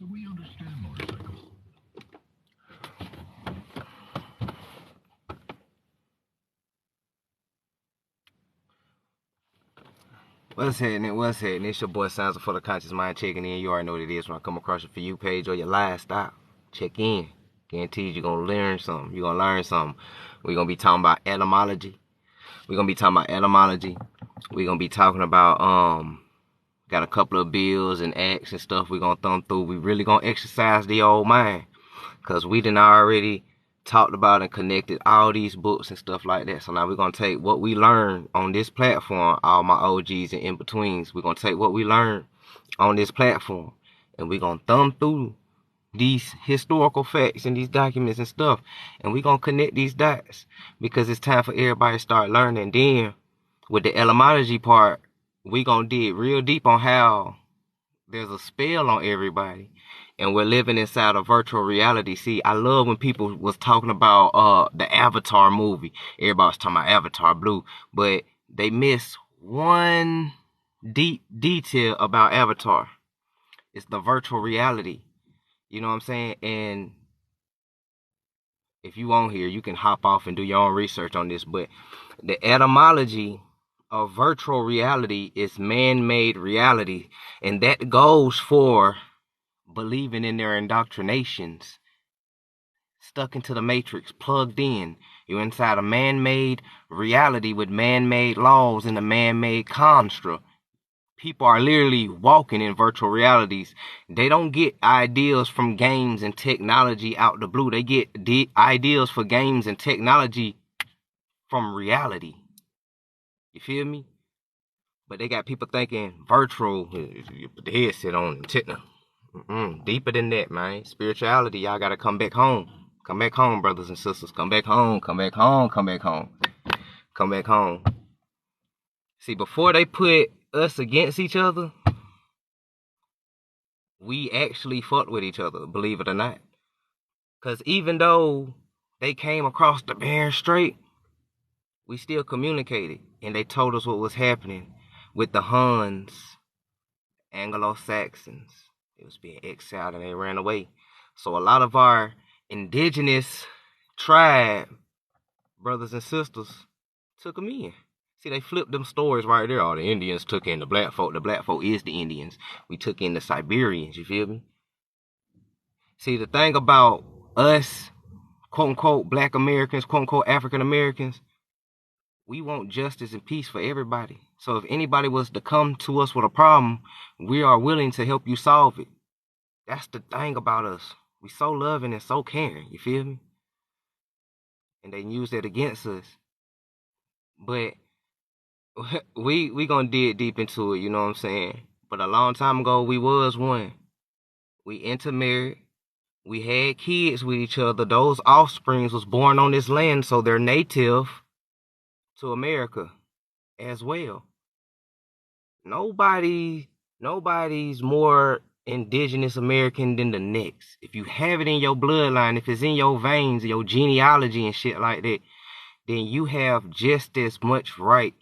so we understand motorcycles. What's happening? What's happening? It's your boy Sounds for the Conscious Mind checking in. You already know what it is when I come across your For You page or your live stop. Check in. Guaranteed you're gonna learn something. You're gonna learn something. We're gonna be talking about etymology. We're gonna be talking about etymology. We're gonna be talking about got a couple of bills and acts and stuff we're gonna thumb through. We really gonna exercise the old mind. Cause we done already talked about and connected all these books and stuff like that. So now we're gonna take what we learned on this platform, all my OGs and in-betweens. We're gonna take what we learned on this platform and we're gonna thumb through these historical facts and these documents and stuff, and we're gonna connect these dots because it's time for everybody to start learning. Then with the etymology part, we gonna dig real deep on how there's a spell on everybody and we're living inside a virtual reality. See, I love when people was talking about the Avatar movie. Everybody's talking about Avatar Blue, but they miss one deep detail about Avatar. It's the virtual reality. You know what I'm saying? And if you on here, you can hop off and do your own research on this, but the etymology of virtual reality is man-made reality, and that goes for believing in their indoctrinations, stuck into the matrix, plugged in. You're inside a man-made reality with man-made laws and a man-made construct. People are literally walking in virtual realities. They don't get ideas from games and technology out the blue. They get ideas for games and technology from reality. You feel me? But they got people thinking virtual, you put the headset on, deeper than that, man. Spirituality, y'all gotta come back home. Come back home, brothers and sisters. Come back home, come back home, come back home. Come back home. See, before they put us against each other, we actually fought with each other, believe it or not. Because even though they came across the Bering Strait, we still communicated. And they told us what was happening with the Huns, Anglo-Saxons. They was being exiled and they ran away. So a lot of our indigenous tribe brothers and sisters took them in. See, they flipped them stories right there. All the Indians took in the black folk. The black folk is the Indians. We took in the Siberians, you feel me? See, the thing about us, quote-unquote, black Americans, quote-unquote, African Americans, we want justice and peace for everybody. So if anybody was to come to us with a problem, we are willing to help you solve it. That's the thing about us. We so loving and so caring, you feel me? And they use that against us. But we gonna dig deep into it, you know what I'm saying? But a long time ago, we was one. We intermarried. We had kids with each other. Those offsprings was born on this land, so they're native to America as well. Nobody's more indigenous American than the next. If you have it in your bloodline, if it's in your veins, your genealogy and shit like that, then you have just as much right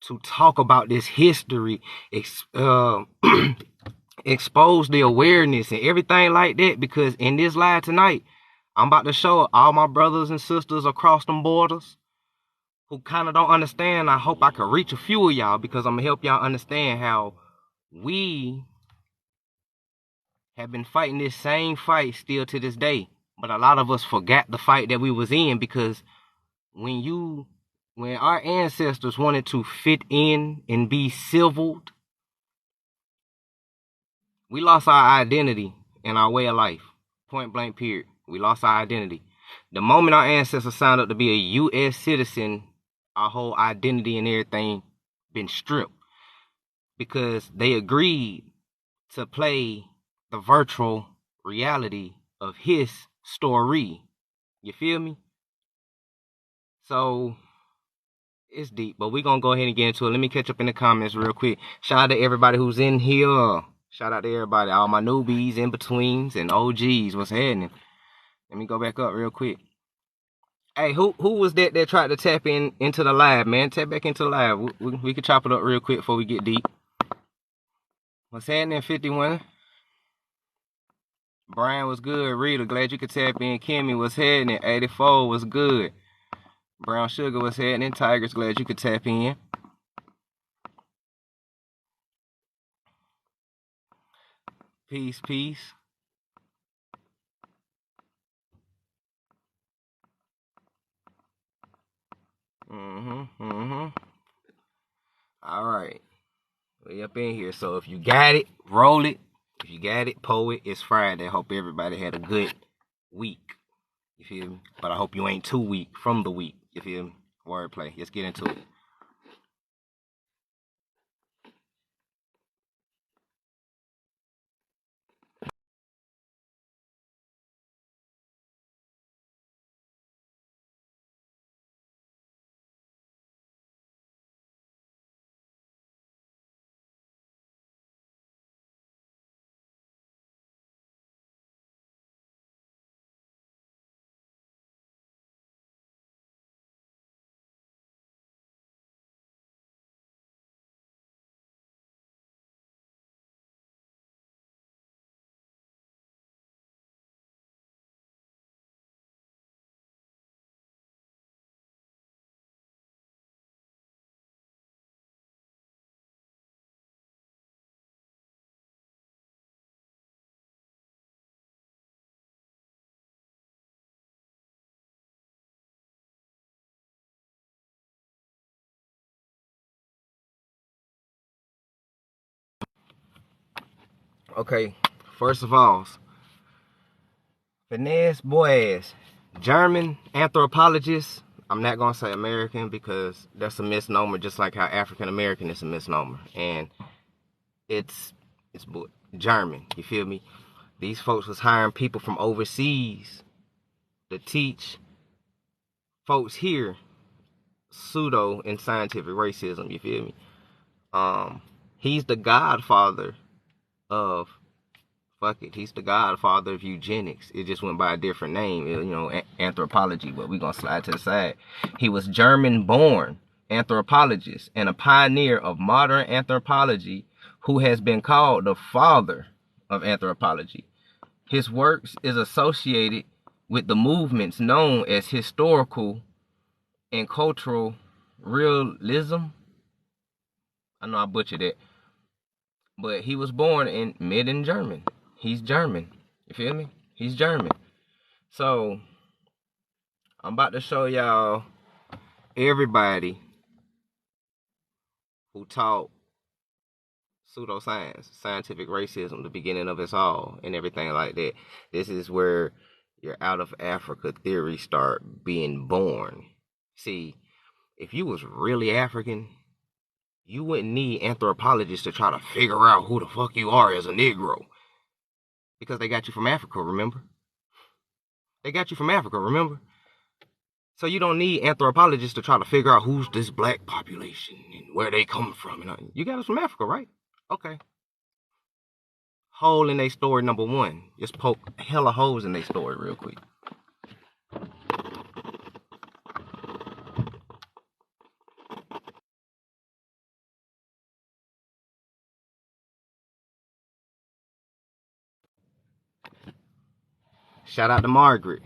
to talk about this history, expose the awareness and everything like that, because in this live tonight, I'm about to show all my brothers and sisters across them borders who kind of don't understand. I hope I can reach a few of y'all because I'm going to help y'all understand how we have been fighting this same fight still to this day. But a lot of us forgot the fight that we was in, because when our ancestors wanted to fit in and be civiled, we lost our identity and our way of life. Point blank period. We lost our identity. The moment our ancestors signed up to be a U.S. citizen, our whole identity and everything been stripped, because they agreed to play the virtual reality of his story. You feel me? So it's deep, but we're gonna go ahead and get into it. Let me catch up in the comments real quick. Shout out to everybody who's in here. Shout out to everybody, all my newbies, in-betweens, and OGs. What's happening? Let me go back up real quick. Hey, who was that tried to tap into the live, man? Tap back into the live. We can chop it up real quick before we get deep. What's happening, 51? Brian was good. Rita, glad you could tap in. Kimmy was heading it. 84 was good. Brown Sugar was heading in. Tigers, glad you could tap in. Peace, peace. All right. We up in here. So if you got it, roll it. If you got it, pull it. It's Friday. I hope everybody had a good week. You feel me? But I hope you ain't too weak from the week. You feel me? Wordplay. Let's get into it. Okay, first of all, Finesse Boas, German anthropologist. I'm not gonna say American because that's a misnomer, just like how African American is a misnomer, and it's German. You feel me? These folks was hiring people from overseas to teach folks here pseudo and scientific racism. You feel me? He's the godfather of he's the godfather of eugenics. It just went by a different name, anthropology, but we're going to slide to the side. He was German-born anthropologist and a pioneer of modern anthropology who has been called the father of anthropology. His works is associated with the movements known as historical and cultural realism. I know I butchered it, but he was born in Midden, German. He's German. You feel me? He's German. So, I'm about to show y'all everybody who taught pseudoscience, scientific racism, the beginning of us all, and everything like that. This is where your out of Africa theories start being born. See, if you was really African, you wouldn't need anthropologists to try to figure out who the fuck you are as a Negro. Because they got you from Africa, remember? They got you from Africa, remember? So you don't need anthropologists to try to figure out who's this black population and where they come from. You got us from Africa, right? Okay. Hole in their story number one. Just poke hella holes in their story real quick. Shout out to Margaret.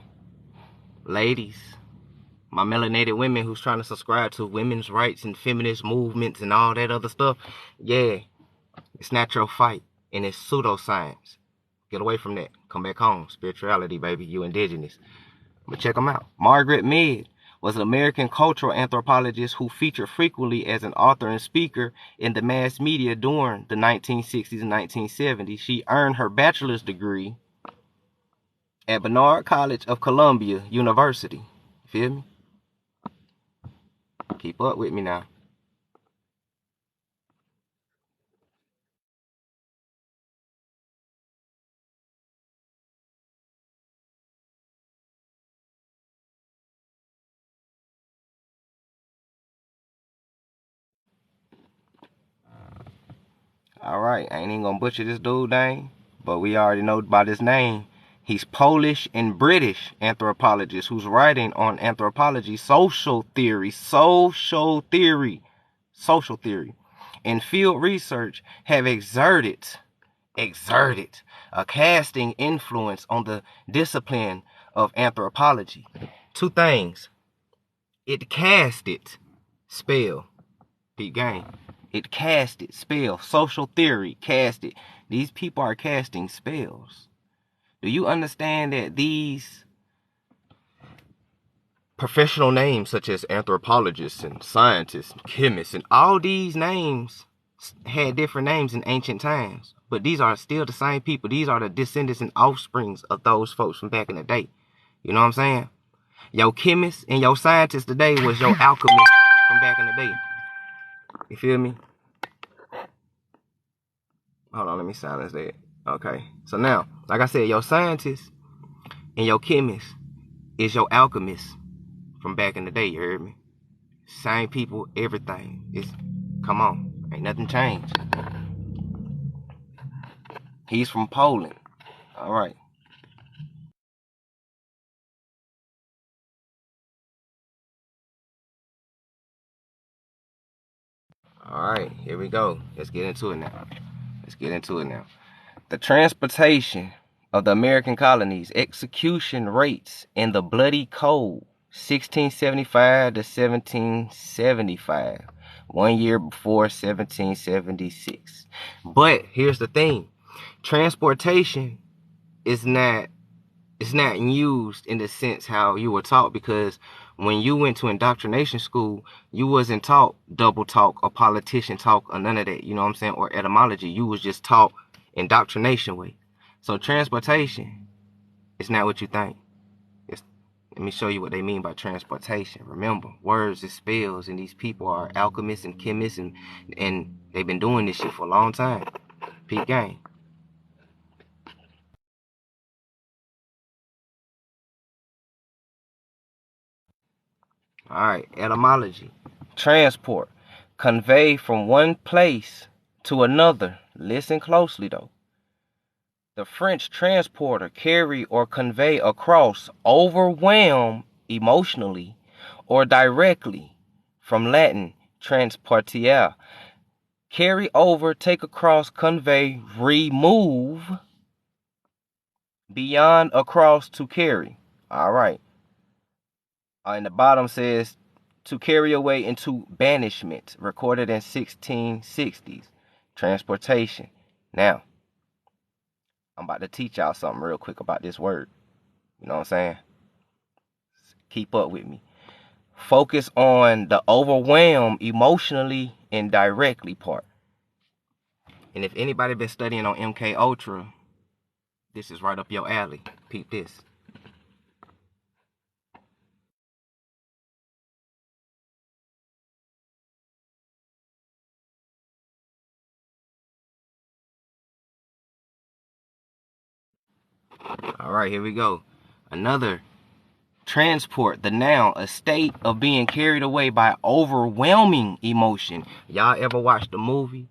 Ladies, my melanated women who's trying to subscribe to women's rights and feminist movements and all that other stuff. Yeah, it's not your fight, and it's pseudoscience. Get away from that. Come back home. Spirituality, baby. You indigenous. But check them out. Margaret Mead was an American cultural anthropologist who featured frequently as an author and speaker in the mass media during the 1960s and 1970s. She earned her bachelor's degree at Barnard College of Columbia University. Feel me? Keep up with me now. Alright, I ain't even gonna butcher this dude name, but we already know about his name. He's Polish and British anthropologist who's writing on anthropology, social theory, and field research have exerted a casting influence on the discipline of anthropology. Two things. It casted, spell, big game. It casted, spell, social theory, casted. These people are casting spells. Do you understand that these professional names such as anthropologists and scientists and chemists and all these names had different names in ancient times, but these are still the same people. These are the descendants and offsprings of those folks from back in the day. You know what I'm saying? Your chemist and your scientist today was your alchemist from back in the day. You feel me? Hold on, let me silence that. Okay. So now, like I said, your scientist and your chemist is your alchemist from back in the day. You heard me? Same people, everything. Come on. Ain't nothing changed. He's from Poland. All right. All right, here we go. Let's get into it now. The transportation of the American colonies, execution rates in the Bloody Code, 1675 to 1775, 1 year before 1776. But here's the thing. Transportation is not used in the sense how you were taught, because when you went to indoctrination school, you wasn't taught double talk or politician talk or none of that, you know what I'm saying, or etymology. You was just taught indoctrination way. So transportation is not what you think. Let me show you what they mean by transportation. Remember, words is spells, and these people are alchemists and chemists, and they've been doing this shit for a long time. Peak game. All right, etymology. Transport. Convey from one place to another. Listen closely though. The French transporter, carry or convey across, overwhelm emotionally or directly. From Latin, transportiere. Carry over, take across, convey, remove. Beyond, across, to carry. All right. And the bottom says to carry away into banishment, recorded in 1660s. Transportation. Now, I'm about to teach y'all something real quick about this word. You know what I'm saying? Keep up with me. Focus on the overwhelm emotionally and directly part. And if anybody been studying on MK Ultra, this is right up your alley. Peep this. All right, here we go. Another. Transport, the noun, a state of being carried away by overwhelming emotion. Y'all ever watched a movie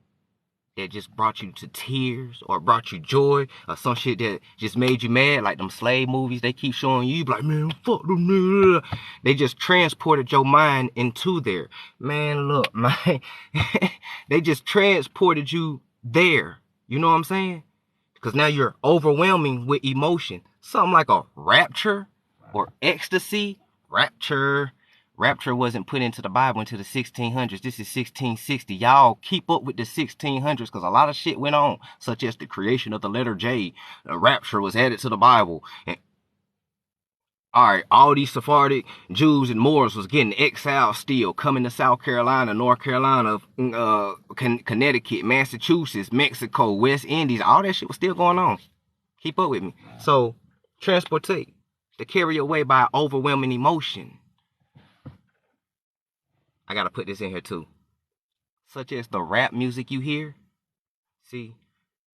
that just brought you to tears or brought you joy or some shit that just made you mad, like them slave movies they keep showing you? You be like, man, fuck them niggas. They just transported your mind into there. Man, look, man. They just transported you there. You know what I'm saying? Because now you're overwhelming with emotion. Something like a rapture or ecstasy. Rapture wasn't put into the Bible until the 1600s. This is 1660. Y'all keep up with the 1600s, because a lot of shit went on, such as the creation of the letter J. Rapture was added to the Bible. And all right, all these Sephardic Jews and Moors was getting exiled still, coming to South Carolina, North Carolina, Connecticut, Massachusetts, Mexico, West Indies. All that shit was still going on. Keep up with me. So, transportate, to carry away by overwhelming emotion. I gotta put this in here too. Such as the rap music you hear. See,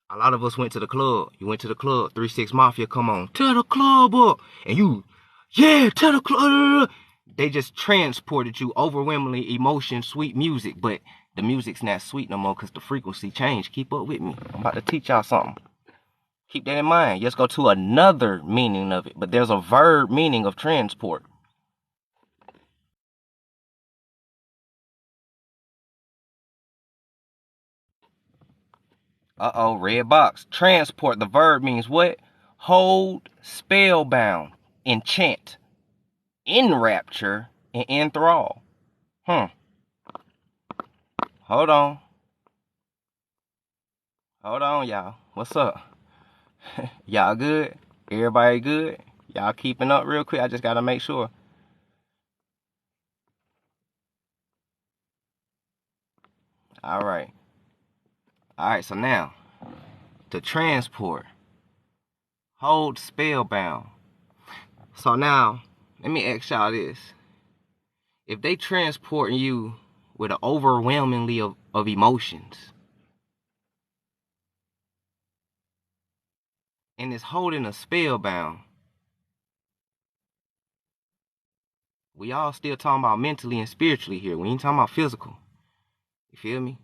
a lot of us went to the club. You went to the club, 3-6 Mafia, come on. Tear the club up. And you, yeah, tear the club. They just transported you overwhelmingly emotion, sweet music. But the music's not sweet no more because the frequency changed. Keep up with me. I'm about to teach y'all something. Keep that in mind. Let's go to another meaning of it. But there's a verb meaning of transport. Uh-oh, red box. Transport, the verb means what? Hold, spellbound, enchant, enrapture, and enthrall. Hold on. Hold on, y'all. What's up? Y'all good? Everybody good? Y'all keeping up real quick? I just gotta make sure. All right. All right, so now, to transport, hold spellbound. So now, let me ask y'all this. If they transporting you with an overwhelmingly of emotions, and it's holding a spellbound, we all still talking about mentally and spiritually here. We ain't talking about physical. You feel me?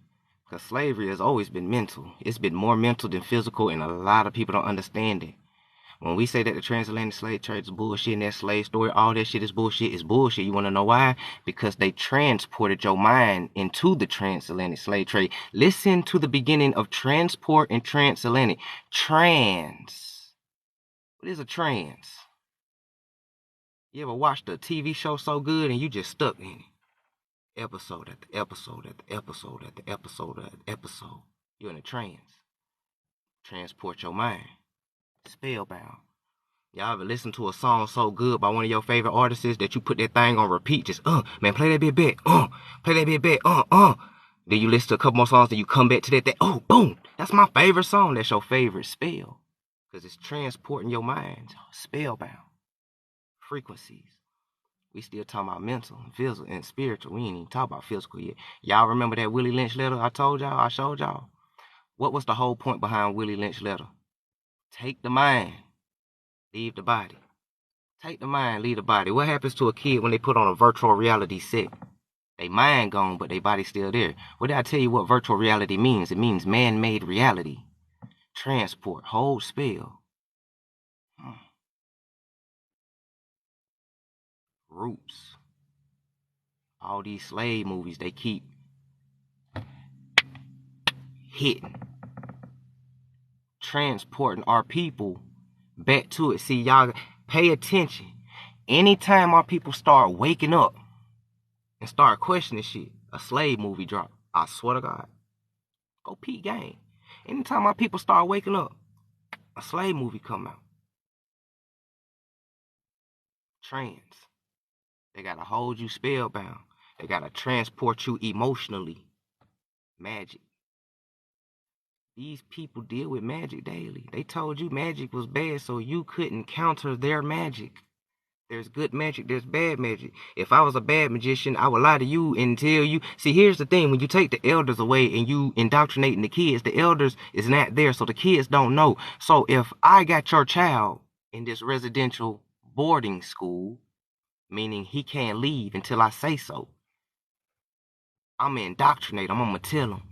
Because slavery has always been mental. It's been more mental than physical, and a lot of people don't understand it. When we say that the transatlantic slave trade is bullshit and that slave story, all that shit is bullshit, it's bullshit. You want to know why? Because they transported your mind into the transatlantic slave trade. Listen to the beginning of transport and transatlantic. Trans. What is a trans? You ever watched a TV show so good and you just stuck in it? Episode after episode after episode after episode after episode. You're in a trance. Transport your mind. Spellbound. Y'all ever listen to a song so good by one of your favorite artists that you put that thing on repeat? Just, man, play that bit back. Play that bit back. Then you listen to a couple more songs, then you come back to that. Oh, boom. That's my favorite song. That's your favorite spell. Because it's transporting your mind. Spellbound. Frequencies. We still talking about mental, physical, and spiritual. We ain't even talk about physical yet. Y'all remember that Willie Lynch letter I told y'all? I showed y'all? What was the whole point behind Willie Lynch letter? Take the mind, leave the body. Take the mind, leave the body. What happens to a kid when they put on a virtual reality set? They mind gone, but their body's still there. What did I tell you what virtual reality means? It means man-made reality. Transport, hold spell. Roots. All these slave movies, they keep hitting. Transporting our people back to it. See, y'all pay attention. Anytime our people start waking up and start questioning shit, a slave movie drop. I swear to God. Go peep game. Anytime our people start waking up, a slave movie come out. Trans. They gotta hold you spellbound. They gotta transport you emotionally. Magic. These people deal with magic daily. They told you magic was bad so you couldn't counter their magic. There's good magic, there's bad magic. If I was a bad magician, I would lie to you and tell you. See, here's the thing. When you take the elders away and you indoctrinating the kids, the elders is not there, so the kids don't know. So if I got your child in this residential boarding school, meaning he can't leave until I say so, I'm going to indoctrinate him. I'm going to tell him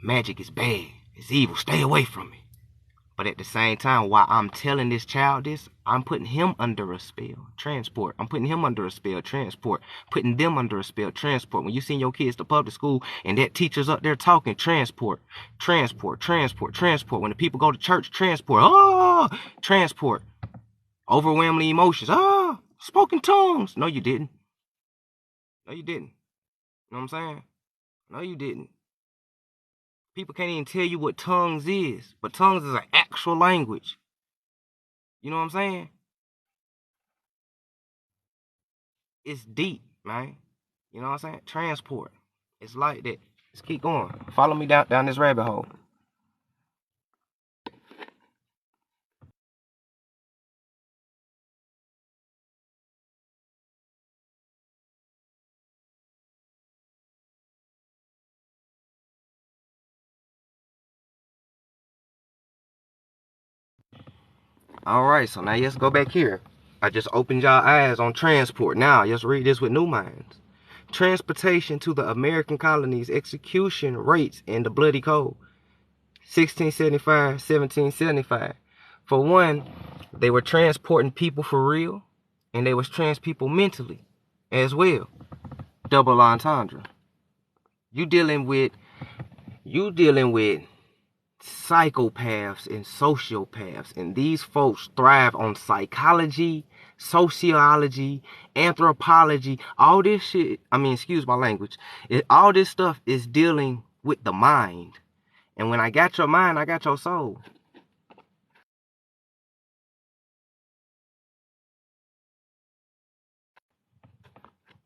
magic is bad. It's evil. Stay away from it. But at the same time, while I'm telling this child this, I'm putting him under a spell. Transport. I'm putting him under a spell. Transport. Putting them under a spell. Transport. When you send your kids to public school and that teacher's up there talking, transport. Transport. Transport. Transport. When the people go to church, transport. Oh, transport. Overwhelming emotions. Oh, spoken tongues. No, you didn't. No, you didn't. You know what I'm saying? No, you didn't. People can't even tell you what tongues is, but tongues is an actual language. You know what I'm saying? It's deep, man. You know what I'm saying? Transport. It's like that. Let's keep going. Follow me down this rabbit hole. All right, so now let's go back here. I just opened y'all eyes on transport. Now, let's read this with new minds. Transportation to the American colonies, execution rates, and the bloody code. 1675, 1775. For one, they were transporting people for real, and they was trans people mentally as well. Double entendre. You dealing with psychopaths and sociopaths, and these folks thrive on psychology, sociology, anthropology, all this shit. I mean, excuse my language. All this stuff is dealing with the mind. And when I got your mind, I got your soul.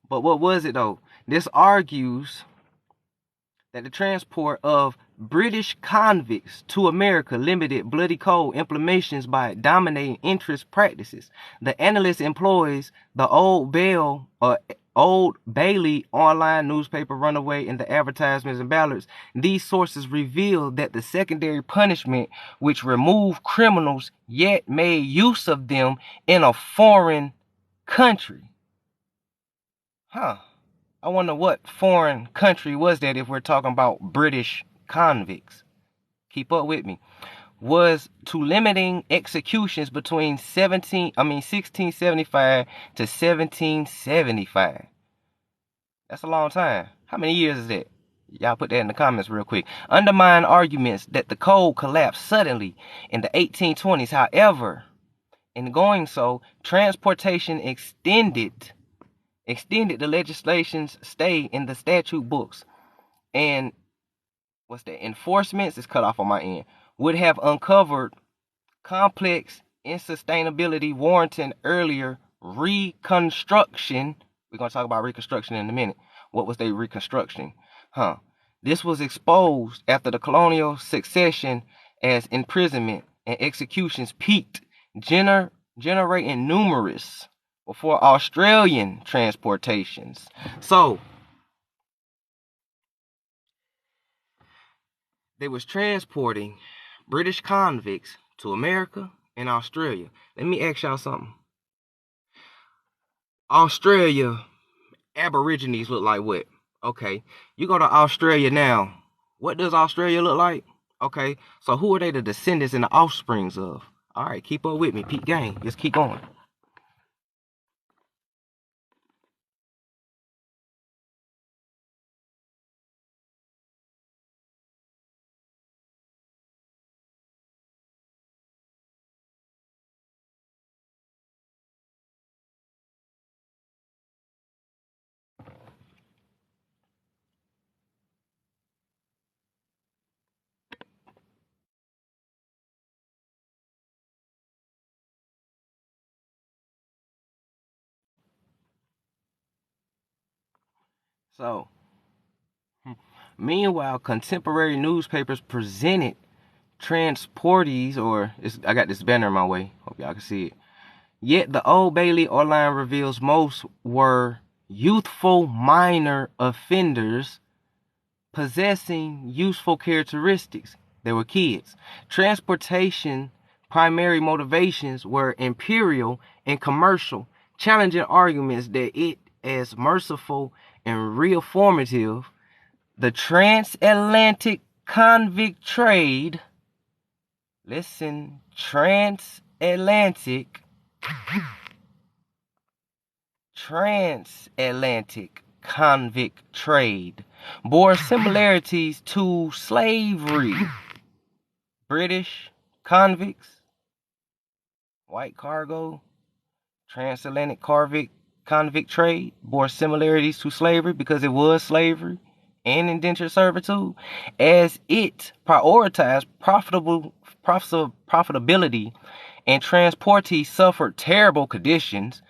But what was it though? This argues that the transport of British convicts to America limited bloody cold implementations by dominating interest practices. The analyst employs the Old Bailey online newspaper Runaway in the advertisements and ballots. These sources reveal that the secondary punishment which removed criminals yet made use of them in a foreign country. I wonder what foreign country was that if we're talking about British convicts. Keep up with me. Was to limiting executions between 1675 to 1775. That's a long time. How many years is that? Y'all put that in the comments real quick. Undermine arguments that the code collapsed suddenly in the 1820s. However, in going so, transportation extended the legislation's stay in the statute books, and enforcements is cut off on my end, would have uncovered complex insustainability warranting earlier reconstruction. We're going to talk about reconstruction in a minute. What was they reconstructing? This was exposed after the colonial succession as imprisonment and executions peaked, generating numerous before Australian transportations. So they was transporting British convicts to America and Australia. Let me ask y'all something. Australia, Aborigines look like what? Okay, you go to Australia now. What does Australia look like? Okay, so who are they the descendants and the offsprings of? All right, keep up with me. Peep game. Just keep going. So, meanwhile, contemporary newspapers presented transportees, I got this banner in my way. Hope y'all can see it. Yet the Old Bailey online reveals most were youthful minor offenders possessing useful characteristics. They were kids. Transportation primary motivations were imperial and commercial, challenging arguments that it as merciful and reformative. The transatlantic convict trade, transatlantic convict trade bore similarities to slavery. British convicts, white cargo, transatlantic convict trade bore similarities to slavery because it was slavery and indentured servitude, as it prioritized profitability, and transportees suffered terrible conditions.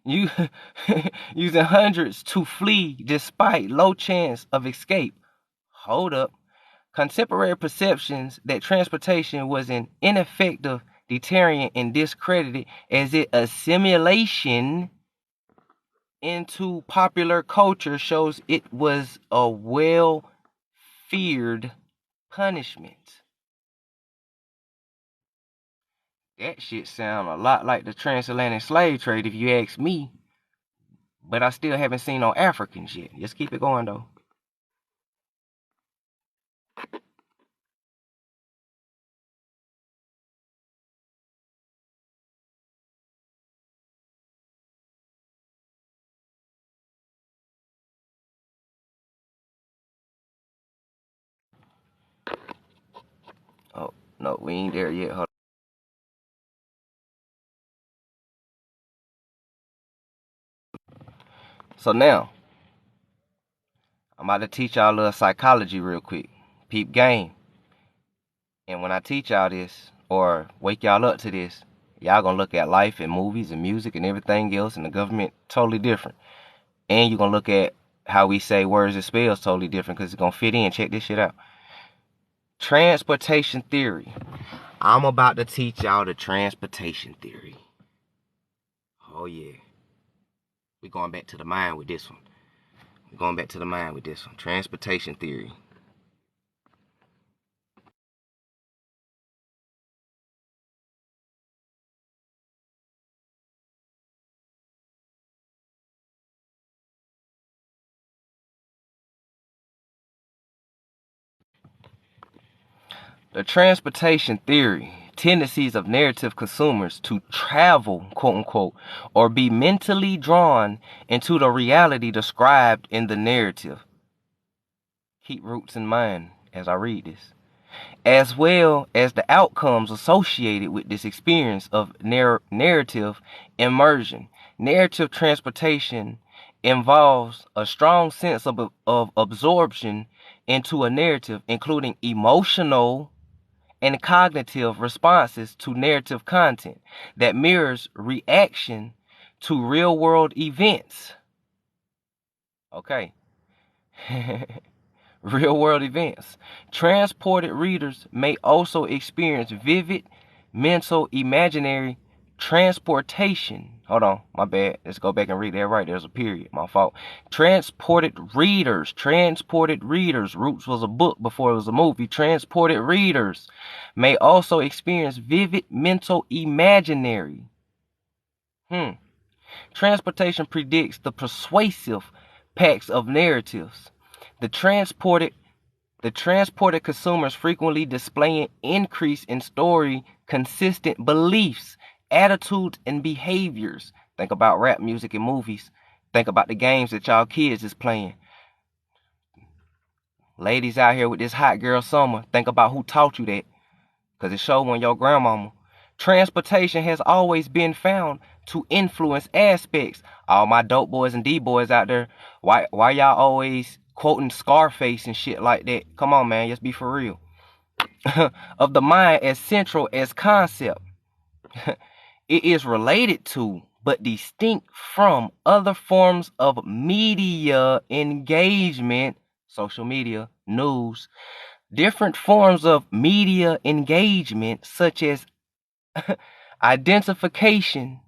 Using hundreds to flee despite low chance of escape. Hold up. Contemporary perceptions that transportation was an ineffective deterrent and discredited as it assimilation into popular culture shows it was a well-feared punishment. That shit sound a lot like the transatlantic slave trade if you ask me. But I still haven't seen no Africans yet. Just keep it going though. No, we ain't there yet. Hold on. So now, I'm about to teach y'all a little psychology real quick. Peep game. And when I teach y'all this, or wake y'all up to this, y'all gonna look at life and movies and music and everything else and the government totally different. And you're gonna look at how we say words and spells totally different because it's gonna fit in. Check this shit out. Transportation theory. I'm about to teach y'all the transportation theory. Oh yeah. We're going back to the mind with this one. We're going back to the mind with this one. Transportation theory. The transportation theory, tendencies of narrative consumers to travel, quote unquote, or be mentally drawn into the reality described in the narrative. Keep roots in mind as I read this, as well as the outcomes associated with this experience of narrative immersion. Narrative transportation involves a strong sense of absorption into a narrative, including emotional and cognitive responses to narrative content that mirrors reaction to real-world events. Okay. Real-world events. Transported readers may also experience vivid mental imaginary transportation. Hold on, my bad. Let's go back and read that right. There's a period. My fault. Transported readers. Roots was a book before it was a movie. Transported readers may also experience vivid mental imaginary. Transportation predicts the persuasive packs of narratives. The transported consumers frequently display an increase in story consistent beliefs, attitudes, and behaviors. Think about rap music and movies. Think about the games that y'all kids is playing. Ladies out here with this hot girl summer, think about who taught you that. Because it showed on your grandmama. Transportation has always been found to influence aspects. All my dope boys and D-boys out there, why y'all always quoting Scarface and shit like that? Come on, man, just be for real. Of the mind as central as concept. It is related to, but distinct from, other forms of media engagement, social media, news, different forms of media engagement, such as identification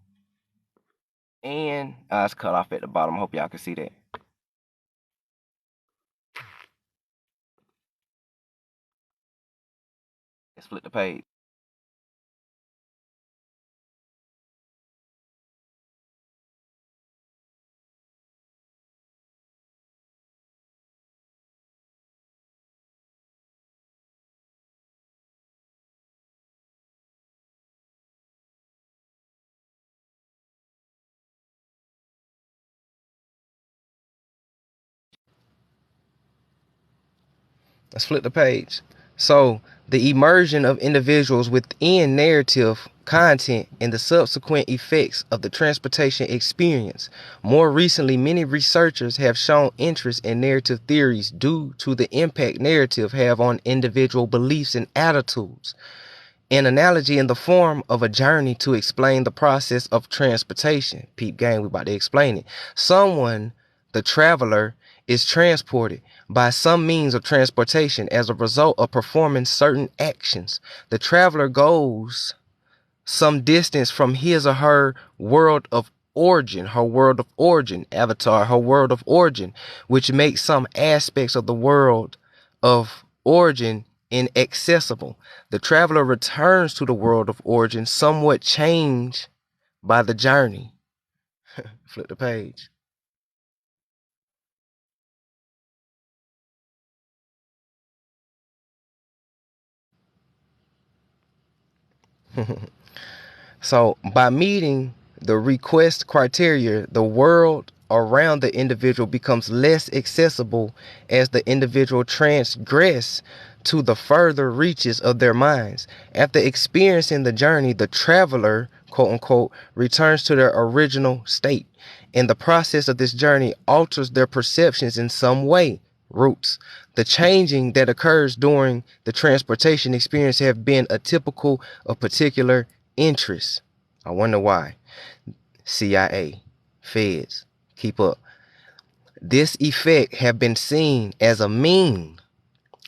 and it's cut off at the bottom. I hope y'all can see that. Let's flip the page. Let's flip the page. So, the immersion of individuals within narrative content and the subsequent effects of the transportation experience. More recently, many researchers have shown interest in narrative theories due to the impact narrative have on individual beliefs and attitudes. An analogy in the form of a journey to explain the process of transportation. Peep game, we about to explain it. Someone, the traveler, is transported by some means of transportation as a result of performing certain actions. The traveler goes some distance from his or her world of origin, avatar, her world of origin, which makes some aspects of the world of origin inaccessible. The traveler returns to the world of origin somewhat changed by the journey. Flip the page. So, by meeting the request criteria, the world around the individual becomes less accessible as the individual transgress to the further reaches of their minds. After experiencing the journey, the traveler, quote unquote, returns to their original state. And the process of this journey alters their perceptions in some way. Roots. The changing that occurs during the transportation experience have been atypical of particular interests. I wonder why. CIA, feds, keep up. This effect have been seen as a mean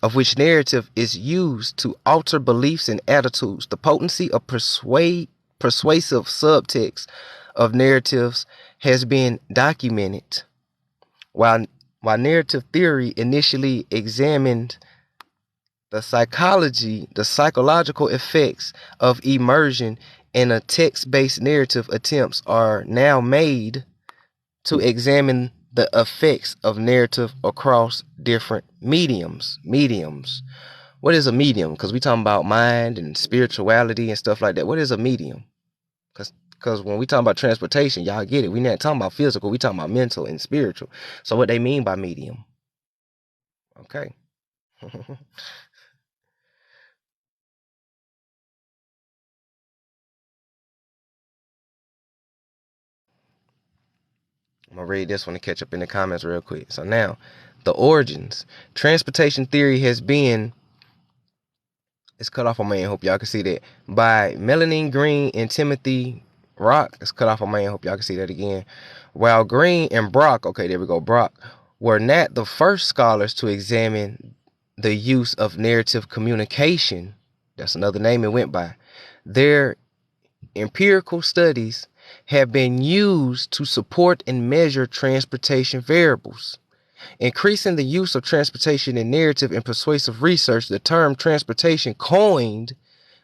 of which narrative is used to alter beliefs and attitudes. The potency of persuasive subtext of narratives has been documented. While narrative theory initially examined the psychological effects of immersion in a text-based narrative, attempts are now made to examine the effects of narrative across different mediums. What is a medium? Because we talking about mind and spirituality and stuff like that. What is a medium? Because when we talk about transportation, y'all get it. We not talking about physical. We talking about mental and spiritual. So what they mean by medium? Okay. I'm gonna read this one to catch up in the comments real quick. So now, the origins. Transportation theory has been, it's cut off on my end, hope y'all can see that, by Melanie Green and Timothy Rock. It's cut off on my end, hope y'all can see that again. While Green and Brock, okay, there we go, Brock, were not the first scholars to examine the use of narrative communication, that's another name it went by, their empirical studies have been used to support and measure transportation variables. Increasing the use of transportation in narrative and persuasive research, the term transportation, coined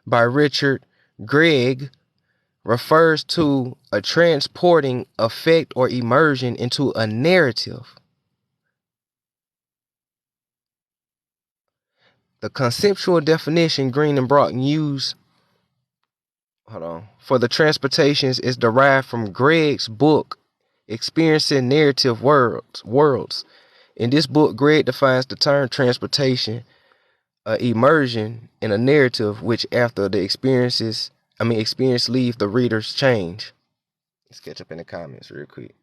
by Richard Gregg, refers to a transporting effect or immersion into a narrative. The conceptual definition Green and Broughton use for the transportations is derived from Gregg's book, Experiencing Narrative Worlds. In this book, Gregg defines the term transportation, immersion in a narrative which after the experience leave the reader's change. Let's catch up in the comments real quick.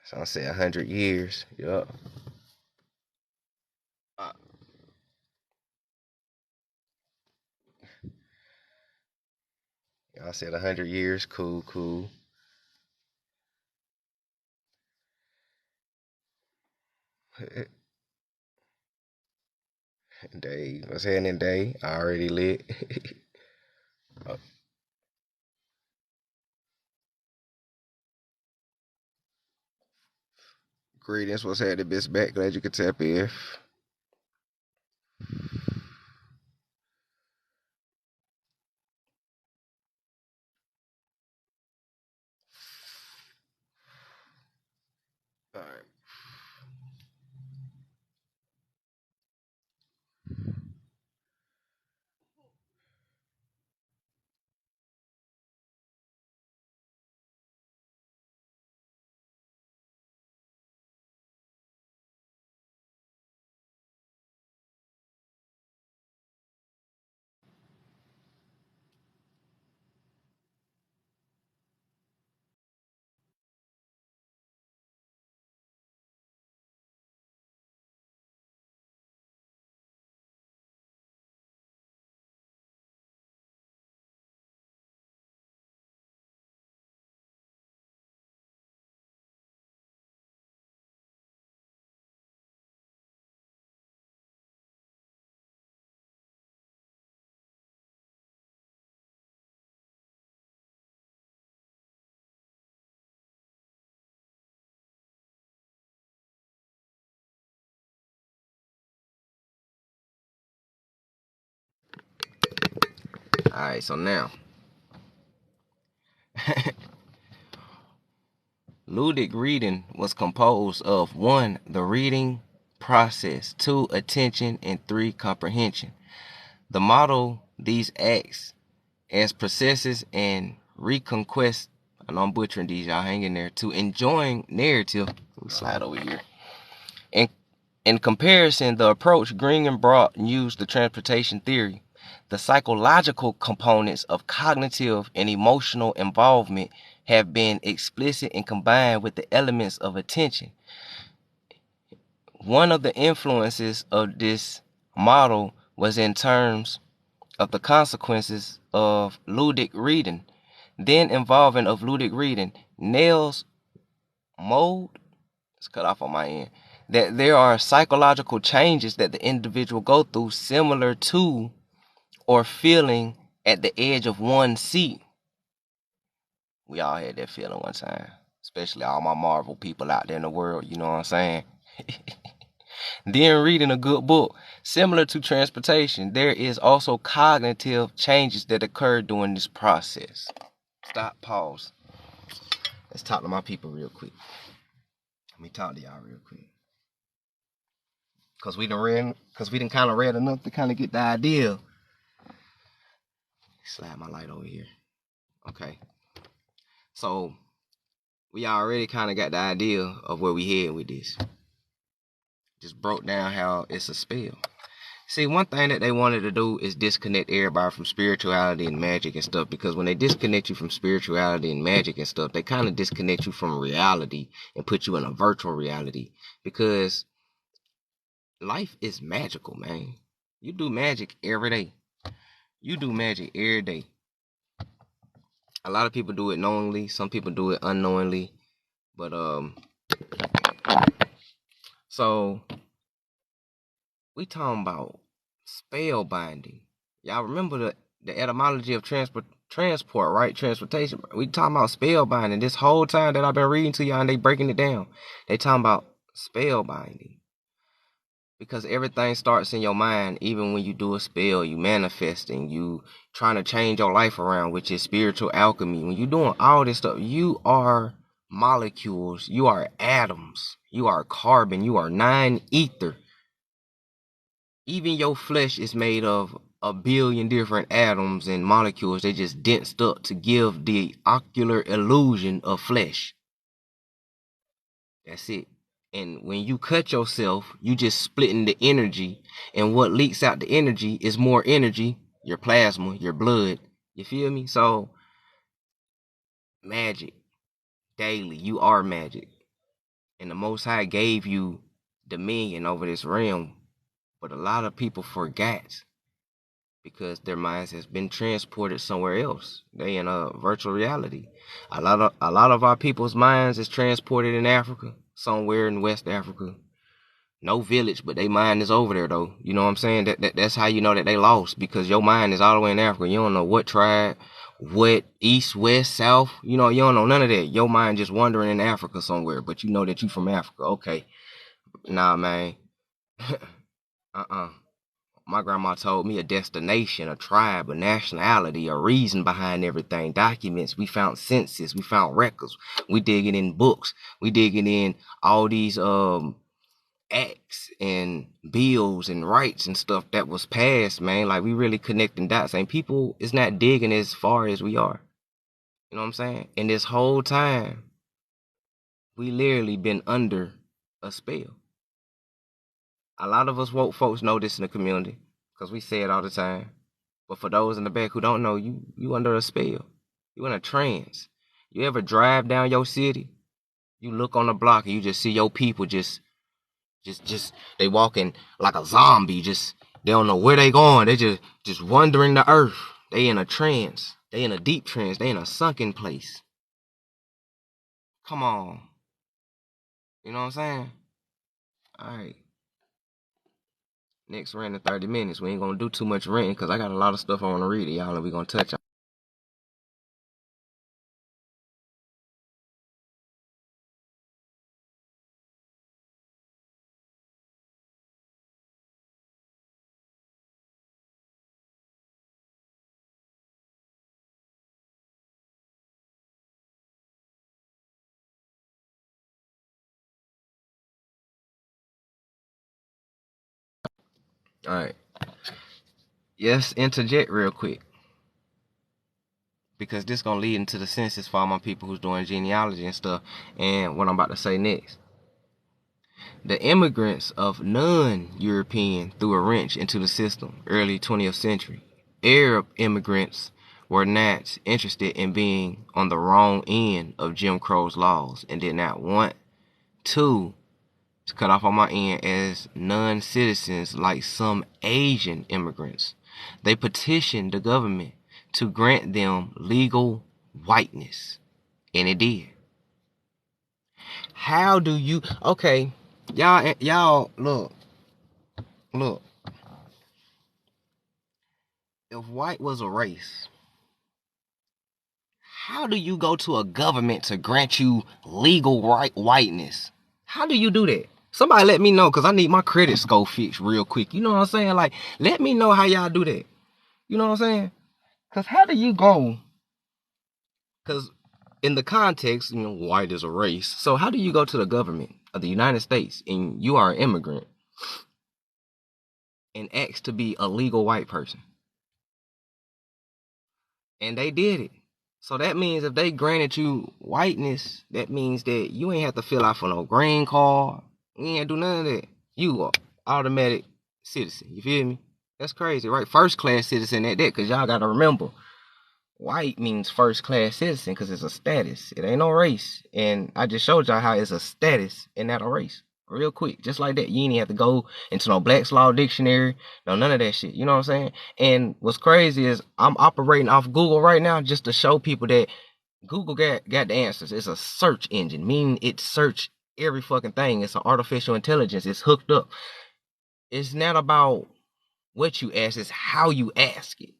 So I say 100 years. Yup. Y'all said 100 years. Cool. Day. What's happening, Day? Already lit. Oh, greetings. What's happening, Bitch Back? Glad you could tap in. All right. All right. So now, ludic reading was composed of 1. The reading process, 2. Attention, and 3. Comprehension. The model these acts as processes and reconquest. I know I'm butchering these, y'all hang in there. To enjoying narrative. Let me slide over here. In comparison, the approach Green and Broad used the transportation theory. The psychological components of cognitive and emotional involvement have been explicit and combined with the elements of attention. One of the influences of this model was in terms of the consequences of ludic reading, then involving of ludic reading. Nails mode, it's cut off on my end, that there are psychological changes that the individual go through similar to or feeling at the edge of one seat. We all had that feeling one time, especially all my Marvel people out there in the world, you know what I'm saying? Then reading a good book. Similar to transportation, there is also cognitive changes that occur during this process. Stop, pause. Let's talk to my people real quick. Let me talk to y'all real quick. Cause we done kind of read enough to kind of get the idea. Slide my light over here. Okay. So we already kind of got the idea of where we head with this. Just broke down how it's a spell. See, one thing that they wanted to do is disconnect everybody from spirituality and magic and stuff, because when they disconnect you from spirituality and magic and stuff, they kind of disconnect you from reality and put you in a virtual reality, because life is magical, man. You do magic every day. You do magic every day. A lot of people do it knowingly, some people do it unknowingly, but so we talking about spell binding. Y'all remember the etymology of transport, right? Transportation. We talking about spell binding. This whole time that I've been reading to y'all and they breaking it down. They talking about spell binding. Because everything starts in your mind. Even when you do a spell, you manifesting, you trying to change your life around, which is spiritual alchemy. When you doing all this stuff, you are molecules, you are atoms, you are carbon, you are 9 ether. Even your flesh is made of a billion different atoms and molecules. They just densed up to give the ocular illusion of flesh. That's it. And when you cut yourself, you just splitting the energy, and what leaks out the energy is more energy, your plasma, your blood. You feel me? So magic daily, you are magic. And the Most High gave you dominion over this realm, but a lot of people forgot because their minds has been transported somewhere else. They in a virtual reality. A lot of our people's minds is transported in Africa, somewhere in West Africa. No village, but they mind is over there though. You know what I'm saying? That's how you know that they lost, because your mind is all the way in Africa. You don't know what tribe, what east, west, south. You know, you don't know none of that. Your mind just wandering in Africa somewhere, but you know that you from Africa. Okay. Nah, man. My grandma told me a destination, a tribe, a nationality, a reason behind everything. Documents. We found census. We found records. We digging in books. We digging in all these acts and bills and rights and stuff that was passed, man. Like, we really connecting dots. And people is not digging as far as we are. You know what I'm saying? And this whole time, we literally been under a spell. A lot of us woke folks know this in the community, because we say it all the time. But for those in the back who don't know, you under a spell. You in a trance. You ever drive down your city? You look on the block and you just see your people just they walking like a zombie. Just, they don't know where they going. They just wandering the earth. They in a trance. They in a deep trance. They in a sunken place. Come on. You know what I'm saying? All right. Next rant in 30 minutes. We ain't gonna do too much ranting because I got a lot of stuff I want to read to y'all, and we gonna touch on. All right. Yes, interject real quick. because this gonna lead into the census for all my people who's doing genealogy and stuff, and what I'm about to say next. The immigrants of non-European threw a wrench into the system early 20th century. Arab immigrants were not interested in being on the wrong end of Jim Crow's laws and did not want to cut off on my end as non-citizens like some Asian immigrants. They petitioned the government to grant them legal whiteness, and it did. How do you, okay, y'all look, if white was a race, how do you go to a government to grant you legal whiteness? How do you do that? Somebody let me know, because I need my credit score fixed real quick. You know what I'm saying? Like, let me know how y'all do that. You know what I'm saying? Because how do you go? Because in the context, you know, white is a race. So how do you go to the government of the United States and you are an immigrant and ask to be a legal white person? And they did it. So that means if they granted you whiteness, that means that you ain't have to fill out for no green card. You ain't do none of that. You are automatic citizen. You feel me? That's crazy, right? First class citizen at that, because y'all got to remember, white means first class citizen because it's a status. It ain't no race. And I just showed y'all how it's a status and not a race. Real quick, just like that. You ain't have to go into no Black's Law Dictionary, no none of that shit. You know what I'm saying? And what's crazy is I'm operating off Google right now just to show people that Google got the answers. It's a search engine, meaning it search every fucking thing. It's an artificial intelligence. It's hooked up. It's not about what you ask, it's how you ask it.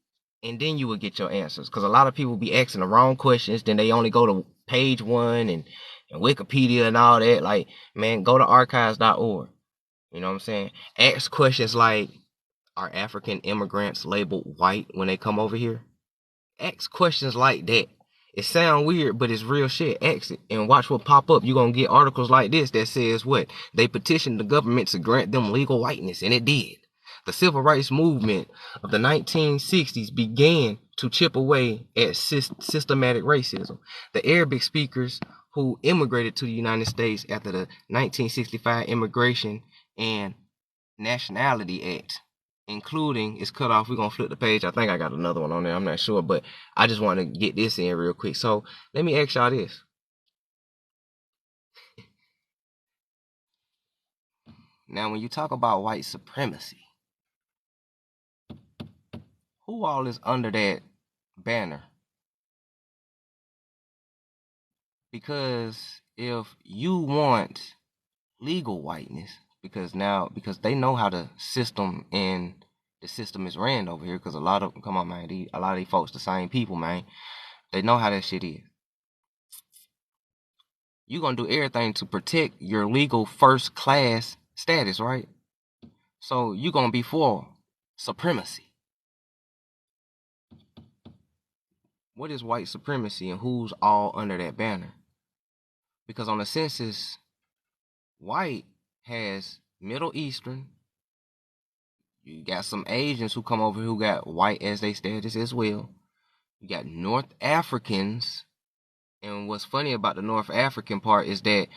And then you will get your answers. Because a lot of people be asking the wrong questions. Then they only go to page 1 and Wikipedia and all that. Like, man, go to archives.org. You know what I'm saying? Ask questions like, are African immigrants labeled white when they come over here? Ask questions like that. It sound weird, but it's real shit. Ask it and watch what pop up. You're going to get articles like this that says what? They petitioned the government to grant them legal whiteness, and it did. The civil rights movement of the 1960s began to chip away at systematic racism. The Arabic speakers who immigrated to the United States after the 1965 Immigration and Nationality Act, including, it's cut off, we're going to flip the page. I think I got another one on there. I'm not sure, but I just want to get this in real quick. So let me ask y'all this. Now, when you talk about white supremacy, who all is under that banner? Because if you want legal whiteness, because they know how the system is ran over here, because a lot of them, come on, man, a lot of these folks, the same people, man, they know how that shit is. You're going to do everything to protect your legal first class status, right? So you're going to be for supremacy. What is white supremacy and who's all under that banner? Because on the census, white has Middle Eastern. You got some Asians who come over who got white as their status as well. You got North Africans. And what's funny about the North African part is that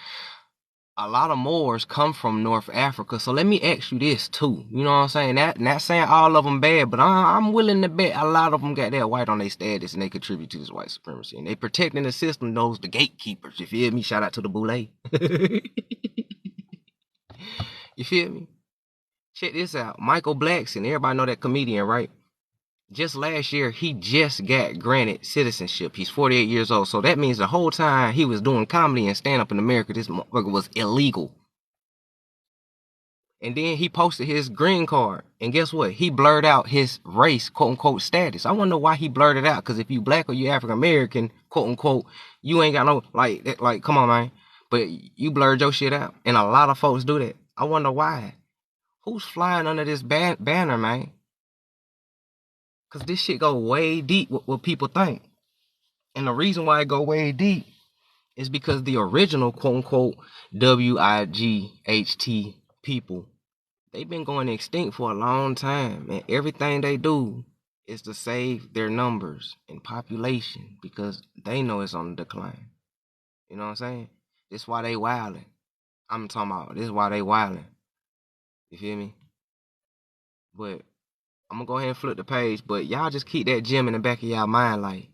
a lot of Moors come from North Africa. So let me ask you this too. You know what I'm saying? Not saying all of them bad, but I'm willing to bet a lot of them got that white on their status and they contribute to this white supremacy. And they protecting the system, those the gatekeepers. You feel me? Shout out to the Boule. You feel me? Check this out. Michael Blackson, everybody know that comedian, right? Just last year, he just got granted citizenship. He's 48 years old. So that means the whole time he was doing comedy and stand-up in America, this motherfucker was illegal. And then he posted his green card. And guess what? He blurred out his race, quote-unquote, status. I want to know why he blurred it out. Because if you black or you African-American, quote-unquote, you ain't got no, like, come on, man. But you blurred your shit out. And a lot of folks do that. I wonder why. Who's flying under this banner, man? Because this shit go way deep with what people think. And the reason why it go way deep is because the original, quote-unquote, WIGHT people, they've been going extinct for a long time. And everything they do is to save their numbers and population because they know it's on the decline. You know what I'm saying? This why they wilding. I'm talking about this is why they wilding. You feel me? But I'm gonna go ahead and flip the page, but y'all just keep that gem in the back of y'all mind, like,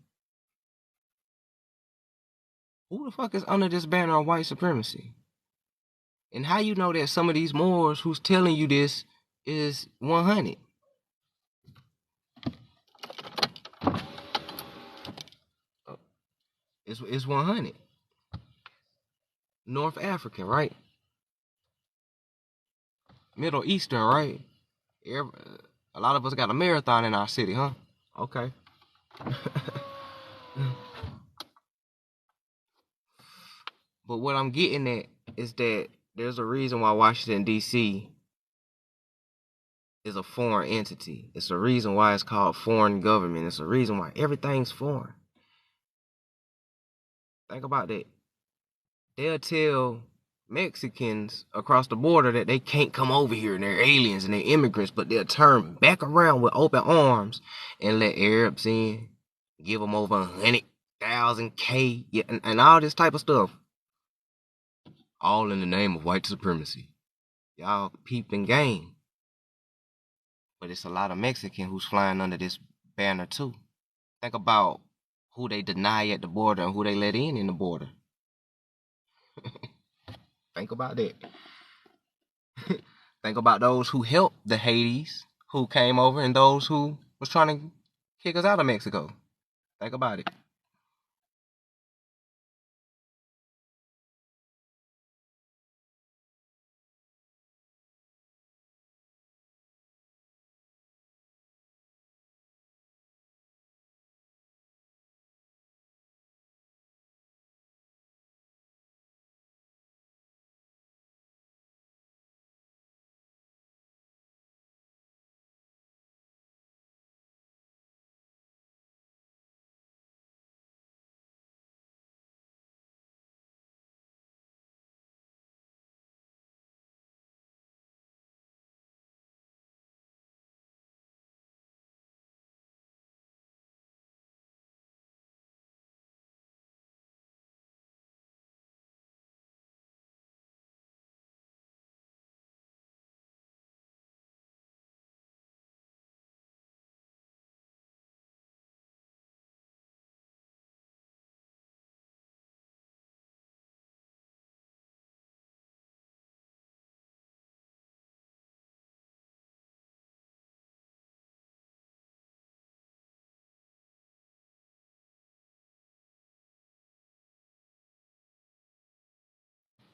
who the fuck is under this banner of white supremacy? And how you know that some of these Moors who's telling you this is 100? It's 100. North African, right? Middle Eastern, right? A lot of us got a marathon in our city, huh? Okay. But what I'm getting at is that there's a reason why Washington, D.C. is a foreign entity. It's a reason why it's called foreign government. It's a reason why everything's foreign. Think about that. They'll tell Mexicans across the border that they can't come over here and they're aliens and they're immigrants, but they'll turn back around with open arms and let Arabs in, give them over 100,000 K, yeah, and all this type of stuff. All in the name of white supremacy. Y'all peeping game. But it's a lot of Mexican who's flying under this banner too. Think about who they deny at the border and who they let in the border. Think about that. Think about those who helped the Hades who came over and those who was trying to kick us out of Mexico. Think about it.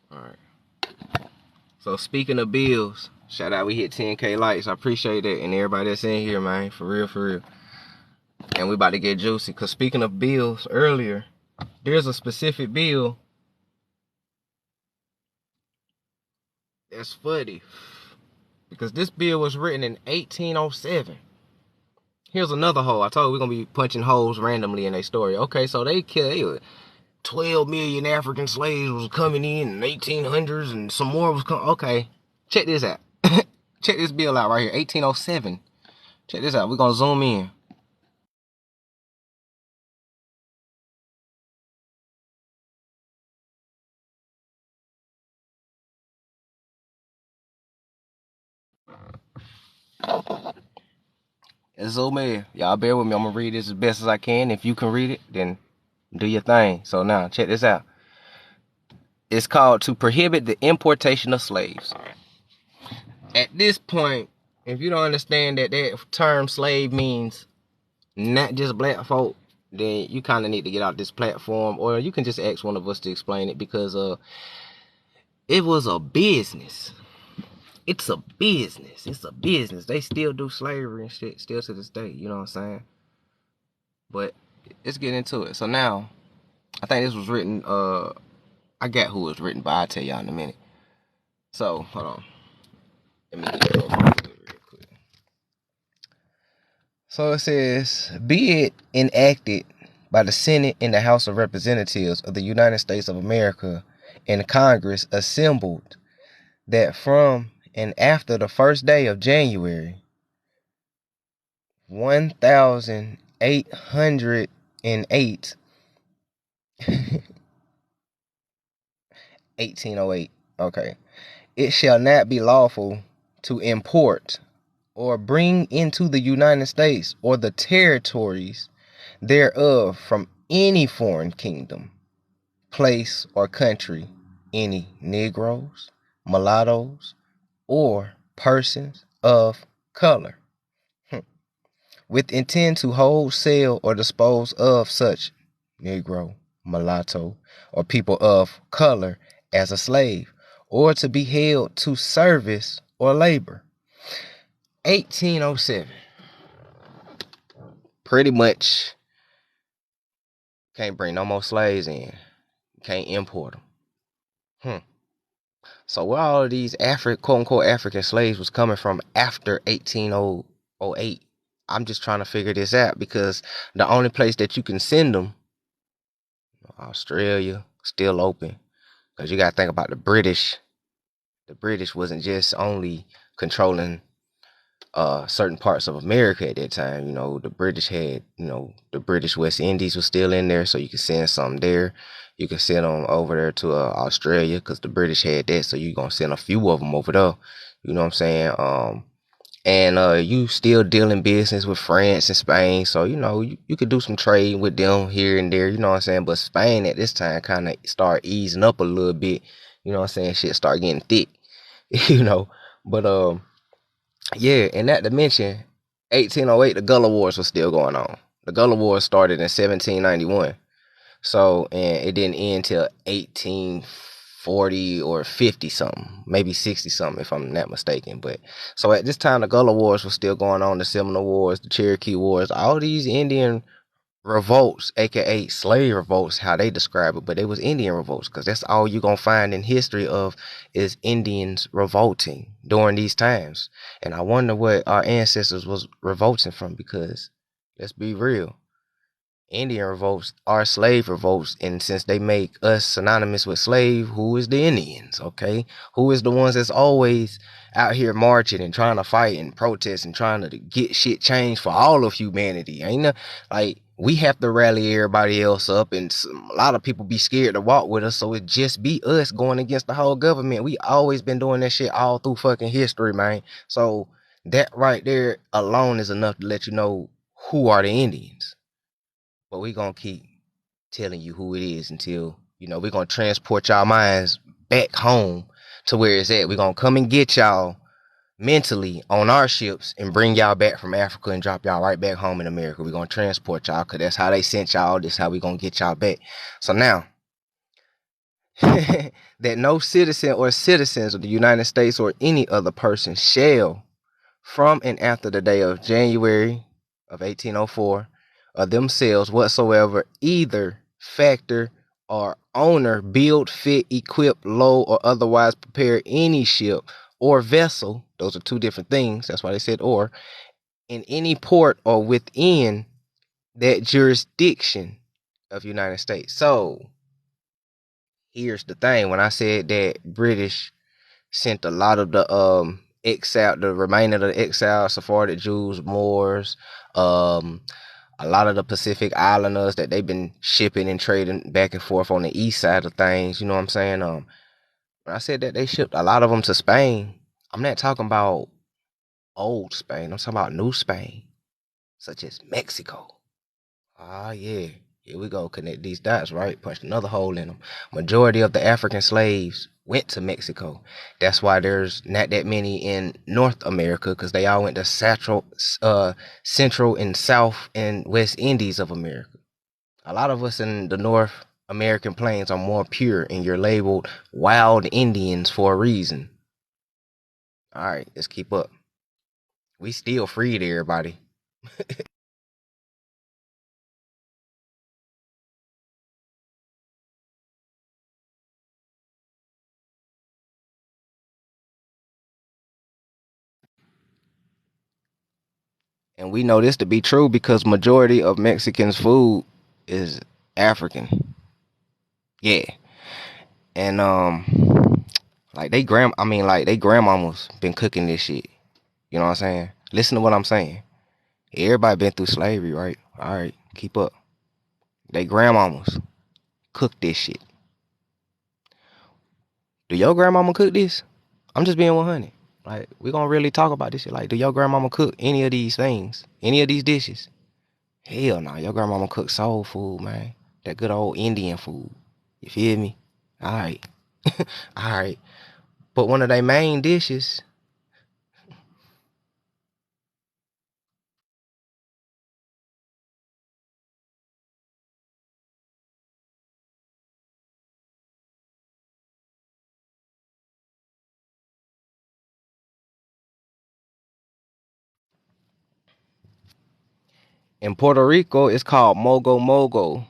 All right. So speaking of bills, shout out we hit 10K likes. I appreciate that, and everybody that's in here, man, for real, for real. And we about to get juicy. Cause speaking of bills, earlier there's a specific bill that's funny because this bill was written in 1807. Here's another hole. I told you we're gonna be punching holes randomly in their story. Okay, so they killed 12 million African slaves was coming in 1800s and some more was coming. Okay, check this out. Check this bill out right here, 1807. Check this out. We're gonna zoom in. Let's zoom in. Y'all bear with me. I'm gonna read this as best as I can. If you can read it, then do your thing. So now, check this out. It's called to prohibit the importation of slaves. At this point, if you don't understand that that term slave means not just black folk, then you kind of need to get out this platform, or you can just ask one of us to explain it because it was a business. It's a business. It's a business. They still do slavery and shit still to this day. You know what I'm saying? But let's get into it. So now, I think this was written. I got who it was written, but I'll tell y'all in a minute. So hold on. Let me get it over real quick. So it says, be it enacted by the Senate and the House of Representatives of the United States of America and Congress assembled that from and after the first day of January 1808. 1808. Okay. It shall not be lawful to import or bring into the United States or the territories thereof from any foreign kingdom, place, or country any Negroes, mulattoes, or persons of color, with intent to hold, sell, or dispose of such Negro, mulatto, or people of color as a slave, or to be held to service or labor. 1807. Pretty much can't bring no more slaves in. Can't import them. So where all of these quote unquote African slaves was coming from after 1808? I'm just trying to figure this out because the only place that you can send them, Australia, still open. Because you got to think about the British. The British wasn't just only controlling certain parts of America at that time. The British had, the British West Indies was still in there, so you could send some there. You could send them over there to Australia because the British had that, so you're gonna send a few of them over there. You know what I'm saying? And you still dealing business with France and Spain, so you could do some trade with them here and there. You know what I'm saying? But Spain at this time kind of start easing up a little bit. You know what I'm saying? Shit start getting thick. But yeah, and not to mention, 1808, the Gullah Wars was still going on. The Gullah Wars started in 1791. So, and it didn't end till 1840 or 50 something, maybe 60 something if I'm not mistaken. But so at this time, the Gullah Wars was still going on, the Seminole Wars, the Cherokee Wars, all these Indian revolts, aka slave revolts, how they describe it, but it was Indian revolts because that's all you're gonna find in history of is Indians revolting during these times. And I wonder what our ancestors was revolting from because let's be real, Indian revolts are slave revolts, and since they make us synonymous with slave, who is the Indians? Okay, who is the ones that's always out here marching and trying to fight and protest and trying to get shit changed for all of humanity? Ain't no, like we have to rally everybody else up, and a lot of people be scared to walk with us, so it just be us going against the whole government. We always been doing that shit all through fucking history, man. So that right there alone is enough to let you know who are the Indians. But we gonna keep telling you who it is until we're gonna transport y'all minds back home to where it's at. We're gonna come and get y'all mentally on our ships and bring y'all back from Africa and drop y'all right back home in America. We're gonna transport y'all because that's how they sent y'all. This is how we gonna get y'all back. So now that no citizen or citizens of the United States or any other person shall, from and after the day of January of 1804, of themselves whatsoever, either factor or owner, build, fit, equip, load, or otherwise prepare any ship or vessel. Those are two different things. That's why they said or. In any port or within that jurisdiction of United States. So here's the thing. When I said that British sent a lot of the exile, the remainder of the exile, Sephardic Jews, Moors, a lot of the Pacific Islanders that they've been shipping and trading back and forth on the east side of things. You know what I'm saying? When I said that they shipped a lot of them to Spain, I'm not talking about old Spain. I'm talking about new Spain, such as Mexico. Ah, yeah. Here we go. Connect these dots, right? Punched another hole in them. Majority of the African slaves went to Mexico. That's why there's not that many in North America because they all went to Central and South and West Indies of America. A lot of us in the North American plains are more pure, and you're labeled wild Indians for a reason. All right, let's keep up. We still freed everybody. And we know this to be true because majority of Mexicans' food is African. Yeah. And like they grandmamas been cooking this shit. You know what I'm saying? Listen to what I'm saying. Everybody been through slavery, right? All right, keep up. They grandmamas cook this shit. Do your grandmama cook this? I'm just being 100. Like, we gonna really talk about this shit. Like, do your grandmama cook any of these things? Any of these dishes? Hell no, your grandmama cook soul food, man. That good old Indian food. You feel me? Alright. Alright. But one of their main dishes, in Puerto Rico, it's called mogo mogo.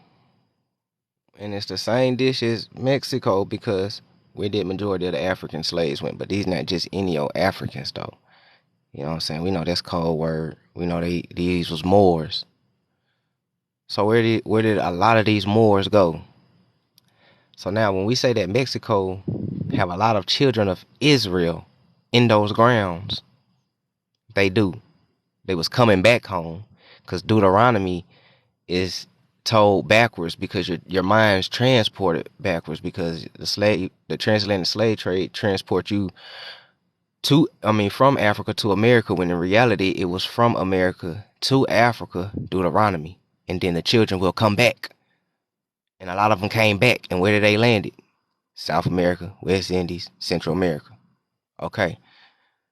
And it's the same dish as Mexico because where the majority of the African slaves went. But these not just any old Africans though. You know what I'm saying? We know that's cold word. We know these was Moors. So where did a lot of these Moors go? So now when we say that Mexico have a lot of children of Israel in those grounds, they do. They was coming back home because Deuteronomy is told backwards because your mind's transported backwards because the transatlantic slave trade transport you from Africa to America when in reality it was from America to Africa, Deuteronomy, and then the children will come back, and a lot of them came back, and where did they landed? South America, West Indies, Central America. Okay,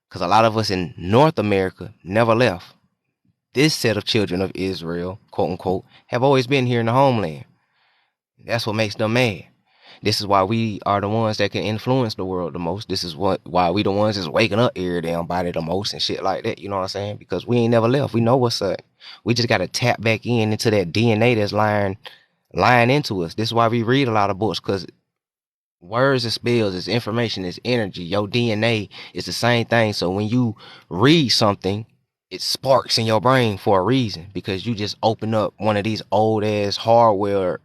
because a lot of us in North America never left. This set of children of Israel, quote unquote, have always been here in the homeland. That's what makes them mad. This is why we are the ones that can influence the world the most. This is why we the ones that's waking up every damn body the most and shit like that. You know what I'm saying? Because we ain't never left. We know what's up. We just gotta tap back into that DNA that's lying into us. This is why we read a lot of books, because words and spells is information, is energy. Your DNA is the same thing. So when you read something, it sparks in your brain for a reason, because you just open up one of these old ass hardware